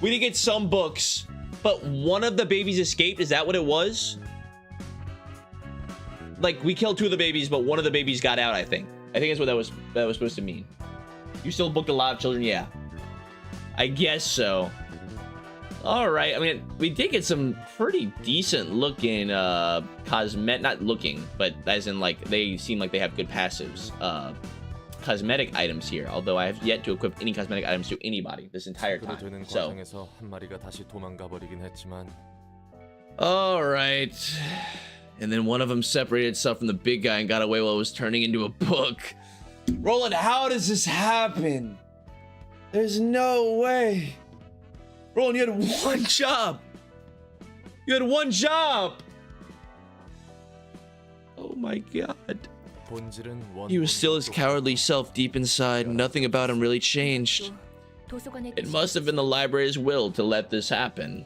We did get some books, but one of the babies escaped. Is that what it was? Like, we killed 2 of the babies, but one of the babies got out, I think. I think that's what that was supposed to mean. You still booked a lot of children? Yeah. I guess so. All right. I mean, we did get some pretty decent looking not looking, but as in like they seem like they have good passives. Cosmetic items here, although I have yet to equip any cosmetic items to anybody this entire time. So. All right. And then one of them separated itself from the big guy and got away while it was turning into a book. Roland, how does this happen? There's no way. Roland, you had one job. You had one job. Oh my god. He was still his cowardly self deep inside. Nothing about him really changed. It must have been the library's will to let this happen.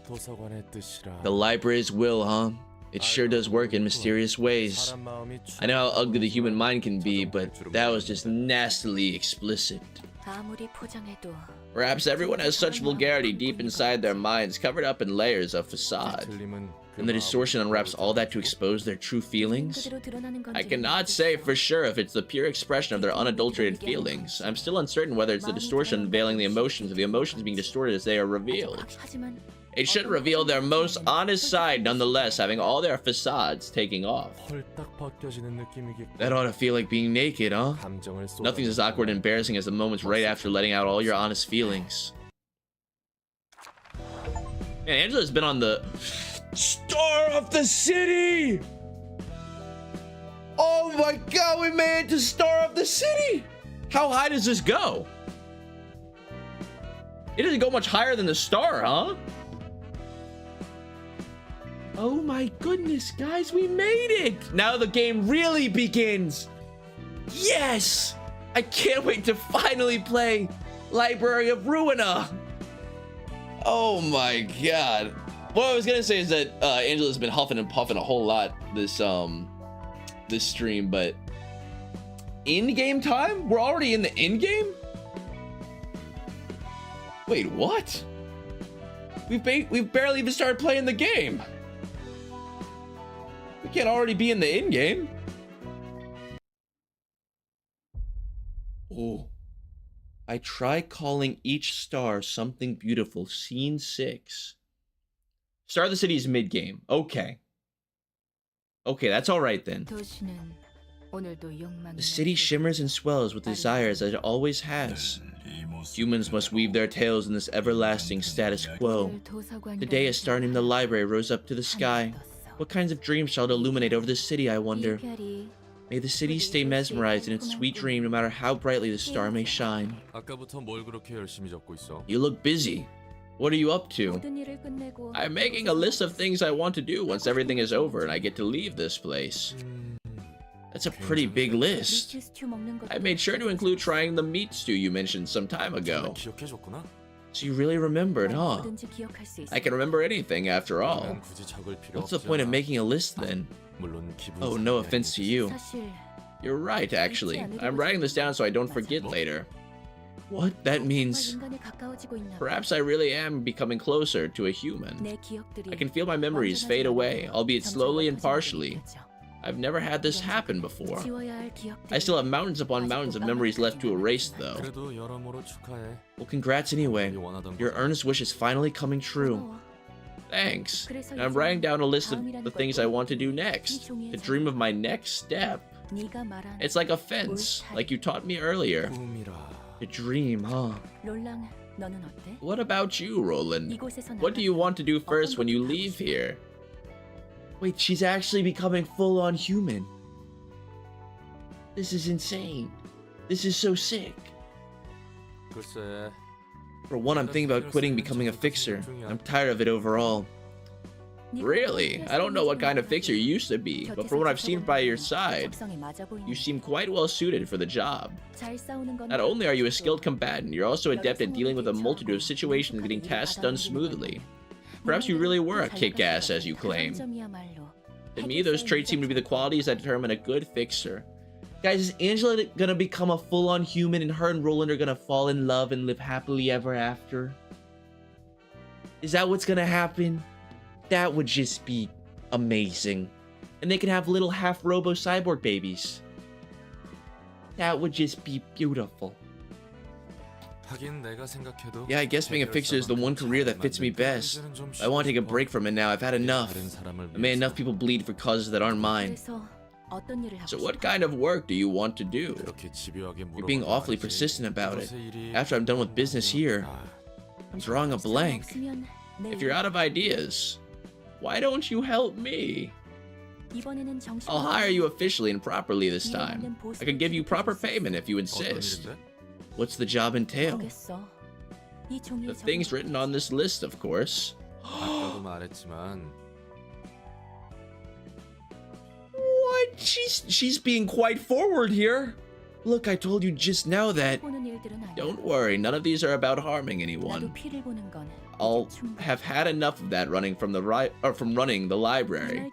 The library's will, huh? It sure does work in mysterious ways. I know how ugly the human mind can be, but that was just nastily explicit. Perhaps everyone has such vulgarity deep inside their minds, covered up in layers of facade. And the distortion unwraps all that to expose their true feelings? I cannot say for sure if it's the pure expression of their unadulterated feelings. I'm still uncertain whether it's the distortion veiling the emotions or the emotions being distorted as they are revealed. It should reveal their most honest side nonetheless, having all their facades taking off. That ought to feel like being naked, huh? Nothing's as awkward and embarrassing as the moments right after letting out all your honest feelings. Man, Angela's been on the Star of the City! Oh my god, we made it to Star of the City! How high does this go? It doesn't go much higher than the star, huh? Oh my goodness, guys, we made it! Now the game really begins! Yes! I can't wait to finally play Library of Ruina! Oh my god. What I was gonna say is that Angela's been huffing and puffing a whole lot this this stream, but in-game time? We're already in the in-game? Wait, what? We've barely even started playing the game. We can't already be in the in-game. Oh. I try calling each star something beautiful. Scene 6. Star of the City is mid-game. Okay. Okay, that's alright then. The city shimmers and swells with desires as it always has. Humans must weave their tales in this everlasting status quo. Today a star named the library rose up to the sky. What kinds of dreams shall it illuminate over the city, I wonder? May the city stay mesmerized in its sweet dream no matter how brightly the star may shine. You look busy. What are you up to? I'm making a list of things I want to do once everything is over and I get to leave this place. That's a pretty big list. I made sure to include trying the meat stew you mentioned some time ago. So you really remembered, huh? I can remember anything after all. What's the point of making a list then? Oh, no offense to you. You're right, actually. I'm writing this down so I don't forget later. What? That means... Perhaps I really am becoming closer to a human. I can feel my memories fade away, albeit slowly and partially. I've never had this happen before. I still have mountains upon mountains of memories left to erase, though. Well, congrats anyway. Your earnest wish is finally coming true. Thanks. And I'm writing down a list of the things I want to do next. To dream of my next step. It's like a fence, like you taught me earlier. To dream, huh? What about you, Roland? What do you want to do first when you leave here? Wait, she's actually becoming full-on human. This is insane. This is so sick. For one, I'm thinking about quitting becoming a fixer. I'm tired of it overall. Really? I don't know what kind of fixer you used to be, but from what I've seen by your side, you seem quite well suited for the job. Not only are you a skilled combatant, you're also adept at dealing with a multitude of situations and getting tasks done smoothly. Perhaps you really were a kick-ass, as you claim. To me, those traits seem to be the qualities that determine a good fixer. Guys, is Angela gonna become a full-on human and her and Roland are gonna fall in love and live happily ever after? Is that what's gonna happen? That would just be amazing. And they can have little half robo cyborg babies. That would just be beautiful. Yeah, I guess being a fixer is the one career that fits me best. I want to take a break from it now. I've had enough. I made enough people bleed for causes that aren't mine. So what kind of work do you want to do? You're being awfully persistent about it. After I'm done with business here, I'm drawing a blank. If you're out of ideas, why don't you help me? I'll hire you officially and properly this time. I can give you proper payment if you insist. What's the job entail? The things written on this list, of course. What? She's being quite forward here. Look, I told you just now that... Don't worry, none of these are about harming anyone. I'll have had enough of that running from running the library.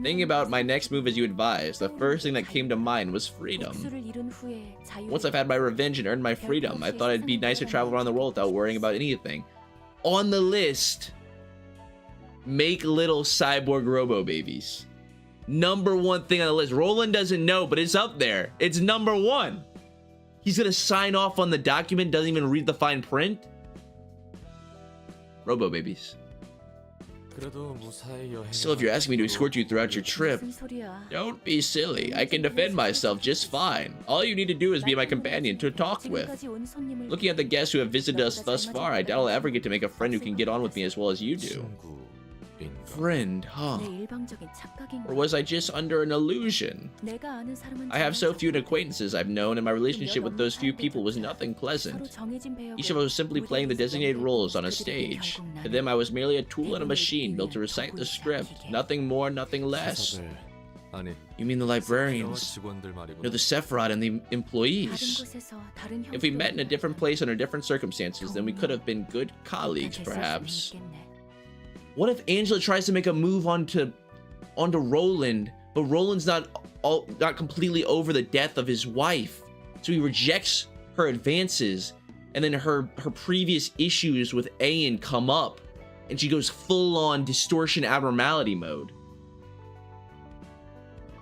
Thinking about my next move as you advised, the first thing that came to mind was freedom. Once I've had my revenge and earned my freedom, I thought it'd be nice to travel around the world without worrying about anything. On the list, make little cyborg robo babies. Number one thing on the list. Roland doesn't know, but it's up there. It's number one. He's gonna sign off on the document, doesn't even read the fine print. Robo babies. Still, if you're asking me to escort you throughout your trip, don't be silly. I can defend myself just fine. All you need to do is be my companion to talk with. Looking at the guests who have visited us thus far, I doubt I'll ever get to make a friend who can get on with me as well as you do. Friend, huh? Or was I just under an illusion? I have so few acquaintances I've known, and my relationship with those few people was nothing pleasant. Each of us was simply playing the designated roles on a stage. To them, I was merely a tool in a machine built to recite the script. Nothing more, nothing less. You mean the librarians? No, the Sephiroth and the employees. If we met in a different place under different circumstances, then we could have been good colleagues, perhaps. What if Angela tries to make a move onto Roland, but Roland's not completely over the death of his wife, so he rejects her advances, and then her previous issues with Ayan come up, and she goes full-on distortion abnormality mode.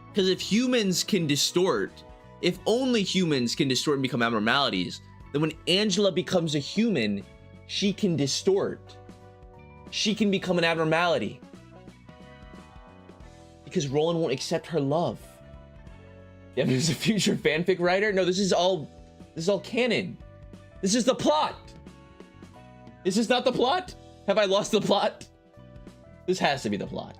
Because if humans can distort, if only humans can distort and become abnormalities, then when Angela becomes a human, she can distort. She can become an abnormality. Because Roland won't accept her love. Yeah, there's a future fanfic writer? No, this is all canon. This is the plot. Is this not the plot? Have I lost the plot? This has to be the plot.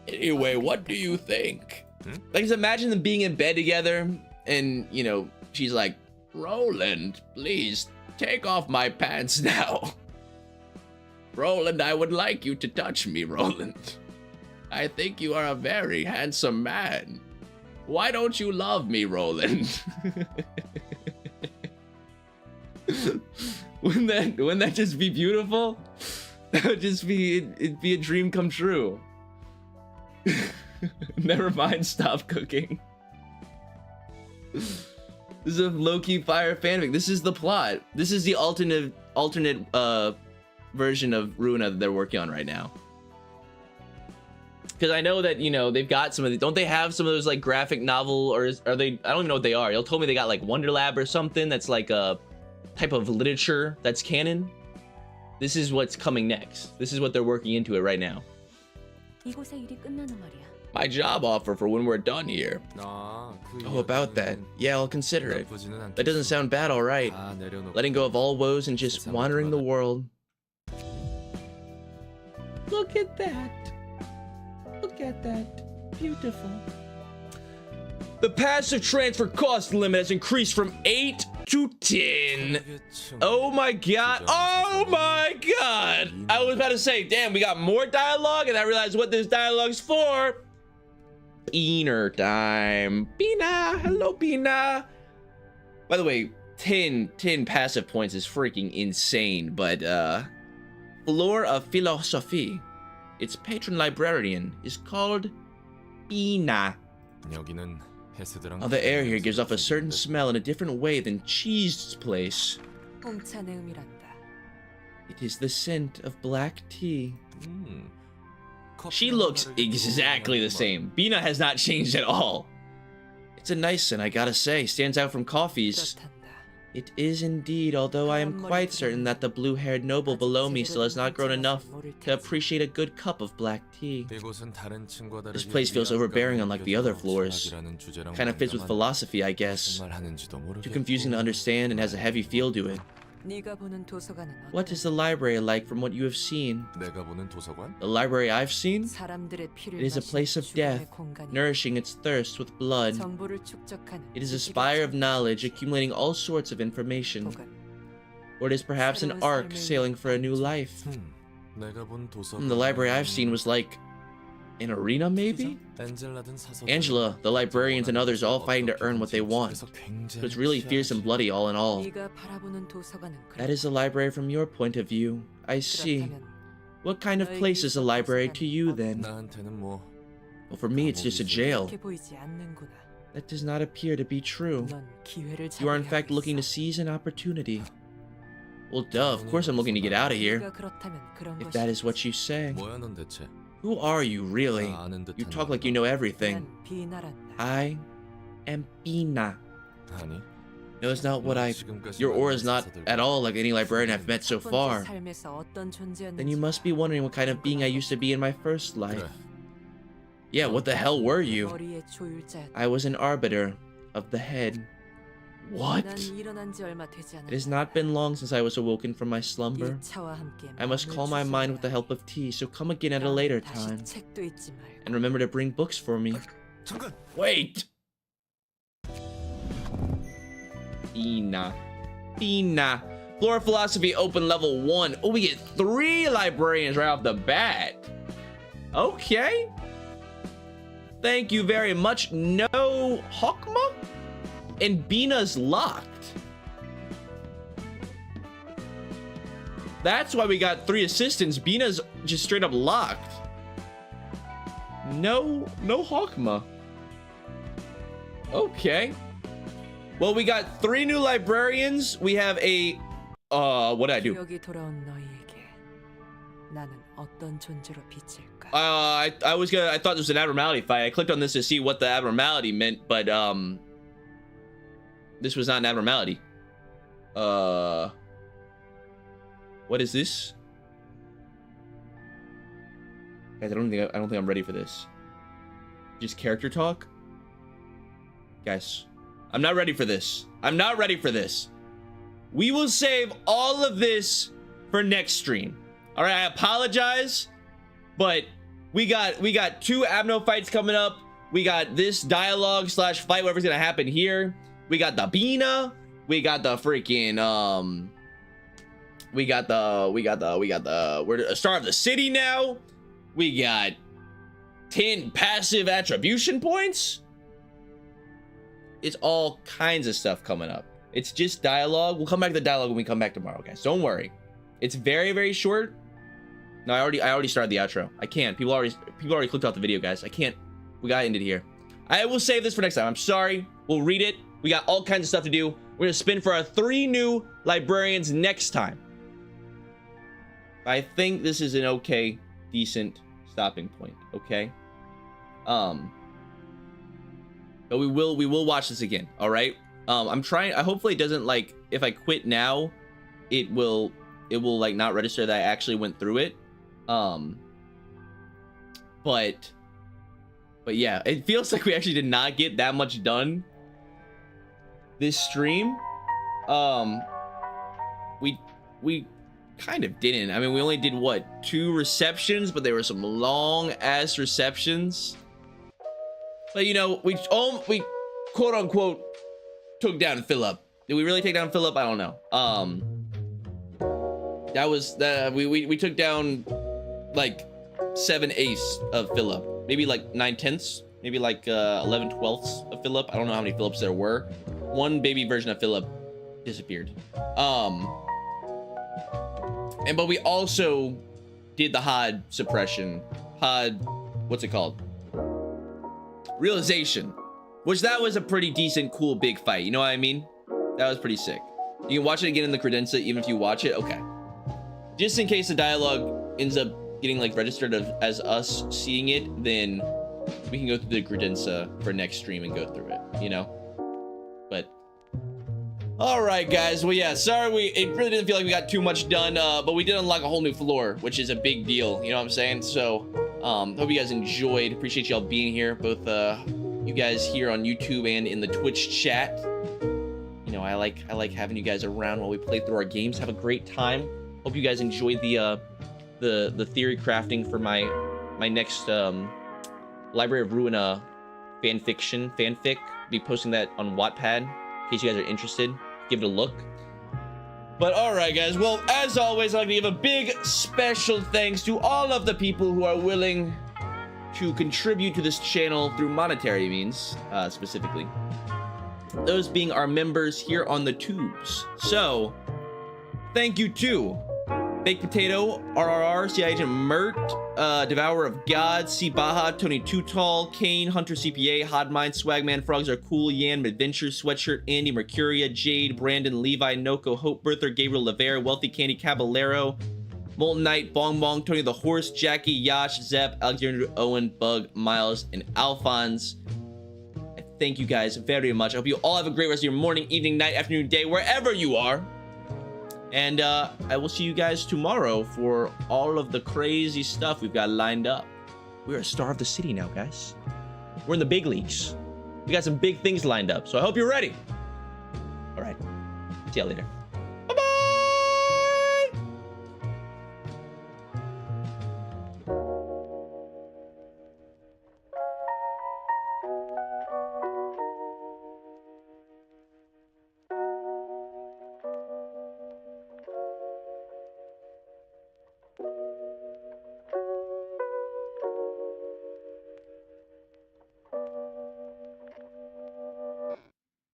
Anyway, what do you think? Like, just imagine them being in bed together and, you know, she's like, Roland, please take off my pants now. Roland, I would like you to touch me, Roland. I think you are a very handsome man. Why don't you love me, Roland? Wouldn't that just be beautiful? That would just be, it'd be a dream come true. Never mind, stop cooking. This is a low-key fire fanfic. This is the plot. This is the alternate version of Ruina that they're working on right now. Because I know that, you know, they've got some of the, don't they have some of those like graphic novel, or are they, I don't even know what they are. Y'all told me they got like Wonder Lab or something that's like a type of literature that's canon. This is what's coming next. This is what they're working into it right now. My job offer for when we're done here. Oh, about that. Yeah, I'll consider it. That doesn't sound bad, all right. Letting go of all woes and just wandering the world. Look at that. Look at that. Beautiful. The passive transfer cost limit has increased from 8 to 10. Oh my god. Oh my god. I was about to say, damn, we got more dialogue, and I realized what this dialogue's for. Inner time. Bina. Hello, Bina. By the way, 10 passive points is freaking insane, but Floor of Philosophy. Its patron librarian is called Bina. 여기는 헤스드랑 Oh, the air here gives off a certain smell in a different way than Cheese's place. 홍차내음이란다. It is the scent of black tea. 커피 She looks 하나를 exactly the same. Bina has not changed at all. It's a nice scent, I gotta say. Stands out from coffees. 그렇단다. It is indeed, although I am quite certain that the blue-haired noble below me still has not grown enough to appreciate a good cup of black tea. 이곳은 다른 층과 다르게 This place feels overbearing unlike the other floors. 철학이라는 주제랑 Kind of fits with 뭔가만 philosophy, I guess. 무슨 말 하는지도 Too 모르겠고. confusing to understand and has a heavy feel to it. 네가 보는 도서관은 What is the library like from what you have seen? 내가 보는 도서관? The library I've seen? 사람들의 피를 It is a 마시는 place of 주변의 death, 공간이다. nourishing its thirst with blood. 정보를 축적하는 It is a 지식의 spire of 장- knowledge accumulating all sorts of information. 혹은 Or it is perhaps an ark sailing for a new life. 내가 본 도서관. The library I've seen was like an arena, maybe? 엔젤라든 사서. Angela, the librarians, and others all fighting to earn what they want. So it's really fierce and bloody all in all. 네가 바라보는 도서관은 That is the library from your point of view. I see. 그렇다면 What kind of place is a library to you then? 나한테는 뭐 Well, for me, it's just a jail. 그렇게 보이지 않는구나. That does not appear to be true. 넌 기회를 You are in 잡으려고 fact looking to 있어. seize an opportunity. Well, duh, of course I'm looking to get out of here. 네가 그렇다면 그런 If that is 것이지. what you say. 뭐야 넌 대체? Who are you, really? 나 아는 듯한 You talk like you know everything. 난 비나란다. I am Bina. 아니. No, it's not what I... 지금까지 Your aura is not 만난 at all like any librarian I've met so 첫 번째 far. 삶에서 어떤 존재였는지 Then you must be wondering what kind of being I used to be in my first life. 그래. Yeah, what the hell were you? 머리의 조율자였다. I was an arbiter of the head. What? 난 일어난 지 얼마 되지 It has 않았다. not been long since I was awoken from my slumber. 이 차와 함께 I must 마음을 calm my mind with the 추스려야 help of tea, so come again at a later 다시 time. 책도 잊지 말고. And remember to bring books for me. 잠깐. Wait! Bina. Bina. Flora Philosophy Open Level 1. Oh, we get 3 librarians right off the bat. Okay. Thank you very much. No Hokma? And Bina's locked. That's why we got 3 assistants. Bina's just straight up locked. No Hokma. Okay. Well, we got 3 new librarians. We have a what did I do? 여기 돌아온 너희에게 나는 어떤 존재로 비칠까? I thought this was an abnormality fight. I clicked on this to see what the abnormality meant, but this was not an abnormality. What is this? Guys, I don't think I'm ready for this. Just character talk? Guys, I'm not ready for this. I'm not ready for this. We will save all of this for next stream. All right, I apologize, but we got 2 Abno fights coming up. We got this dialogue / fight, whatever's gonna happen here. We got the Bina. We got the freaking we're a star of the city now. We got 10 passive attribution points. It's all kinds of stuff coming up. It's just dialogue. We'll come back to the dialogue when we come back tomorrow, guys. Don't worry. It's very, very short. No, I already started the outro. I can't. People already clicked off the video, guys. I can't. We gotta end it here. I will save this for next time. I'm sorry. We'll read it. We got all kinds of stuff to do. We're gonna spin for our 3 new librarians next time. I think this is an okay, decent stopping point. Okay. But we will watch this again. All right. I'm trying. Hopefully it doesn't, like, if I quit now, it will like not register that I actually went through it. But yeah, it feels like we actually did not get that much done this stream. We kind of didn't. I mean, we only did what, 2 receptions, but there were some long ass receptions. But you know, we quote unquote took down Philip. Did we really take down Philip? I don't know. That was we took down like 7/8 of Philip, maybe like 9/10, maybe like 11/12 of Philip. I don't know how many Philips there were. One baby version of Philip disappeared. But we also did the HOD suppression. HOD, what's it called? Realization. Which that was a pretty decent, cool, big fight. You know what I mean? That was pretty sick. You can watch it again in the credenza, even if you watch it. Okay. Just in case the dialogue ends up getting like registered as us seeing it, then we can go through the credenza for next stream and go through it, you know? But all right, guys. Well, yeah, sorry, it really didn't feel like we got too much done, but we did unlock a whole new floor, which is a big deal. You know what I'm saying? So, hope you guys enjoyed. Appreciate y'all being here, both you guys here on YouTube and in the Twitch chat. You know, I like having you guys around while we play through our games. Have a great time. Hope you guys enjoyed the theory crafting for my next Library of Ruina fanfic. Be posting that on Wattpad in case you guys are interested. Give it a look. But all right, guys. Well, as always, I'd like to give a big special thanks to all of the people who are willing to contribute to this channel through monetary means, specifically. Those being our members here on the tubes. So, thank you to Baked Potato, RRR, CI Agent Mert, Devourer of God, C. Baja, Tony Too Tall, Kane, Hunter CPA, Hot Mind, Swagman, Frogs Are Cool, Yan, Adventures, Sweatshirt, Andy, Mercuria, Jade, Brandon, Levi, Noko, Hope, Birther, Gabriel, Lavere, Wealthy Candy, Caballero, Molten Knight, Bong Bong, Tony the Horse, Jackie, Yash, Zep, Alexander, Owen, Bug, Miles, and Alphonse. Thank you guys very much. I hope you all have a great rest of your morning, evening, night, afternoon, day, wherever you are. And I will see you guys tomorrow for all of the crazy stuff we've got lined up. We're a star of the city now, guys. We're in the big leagues. We got some big things lined up, so I hope you're ready. All right. See y'all later.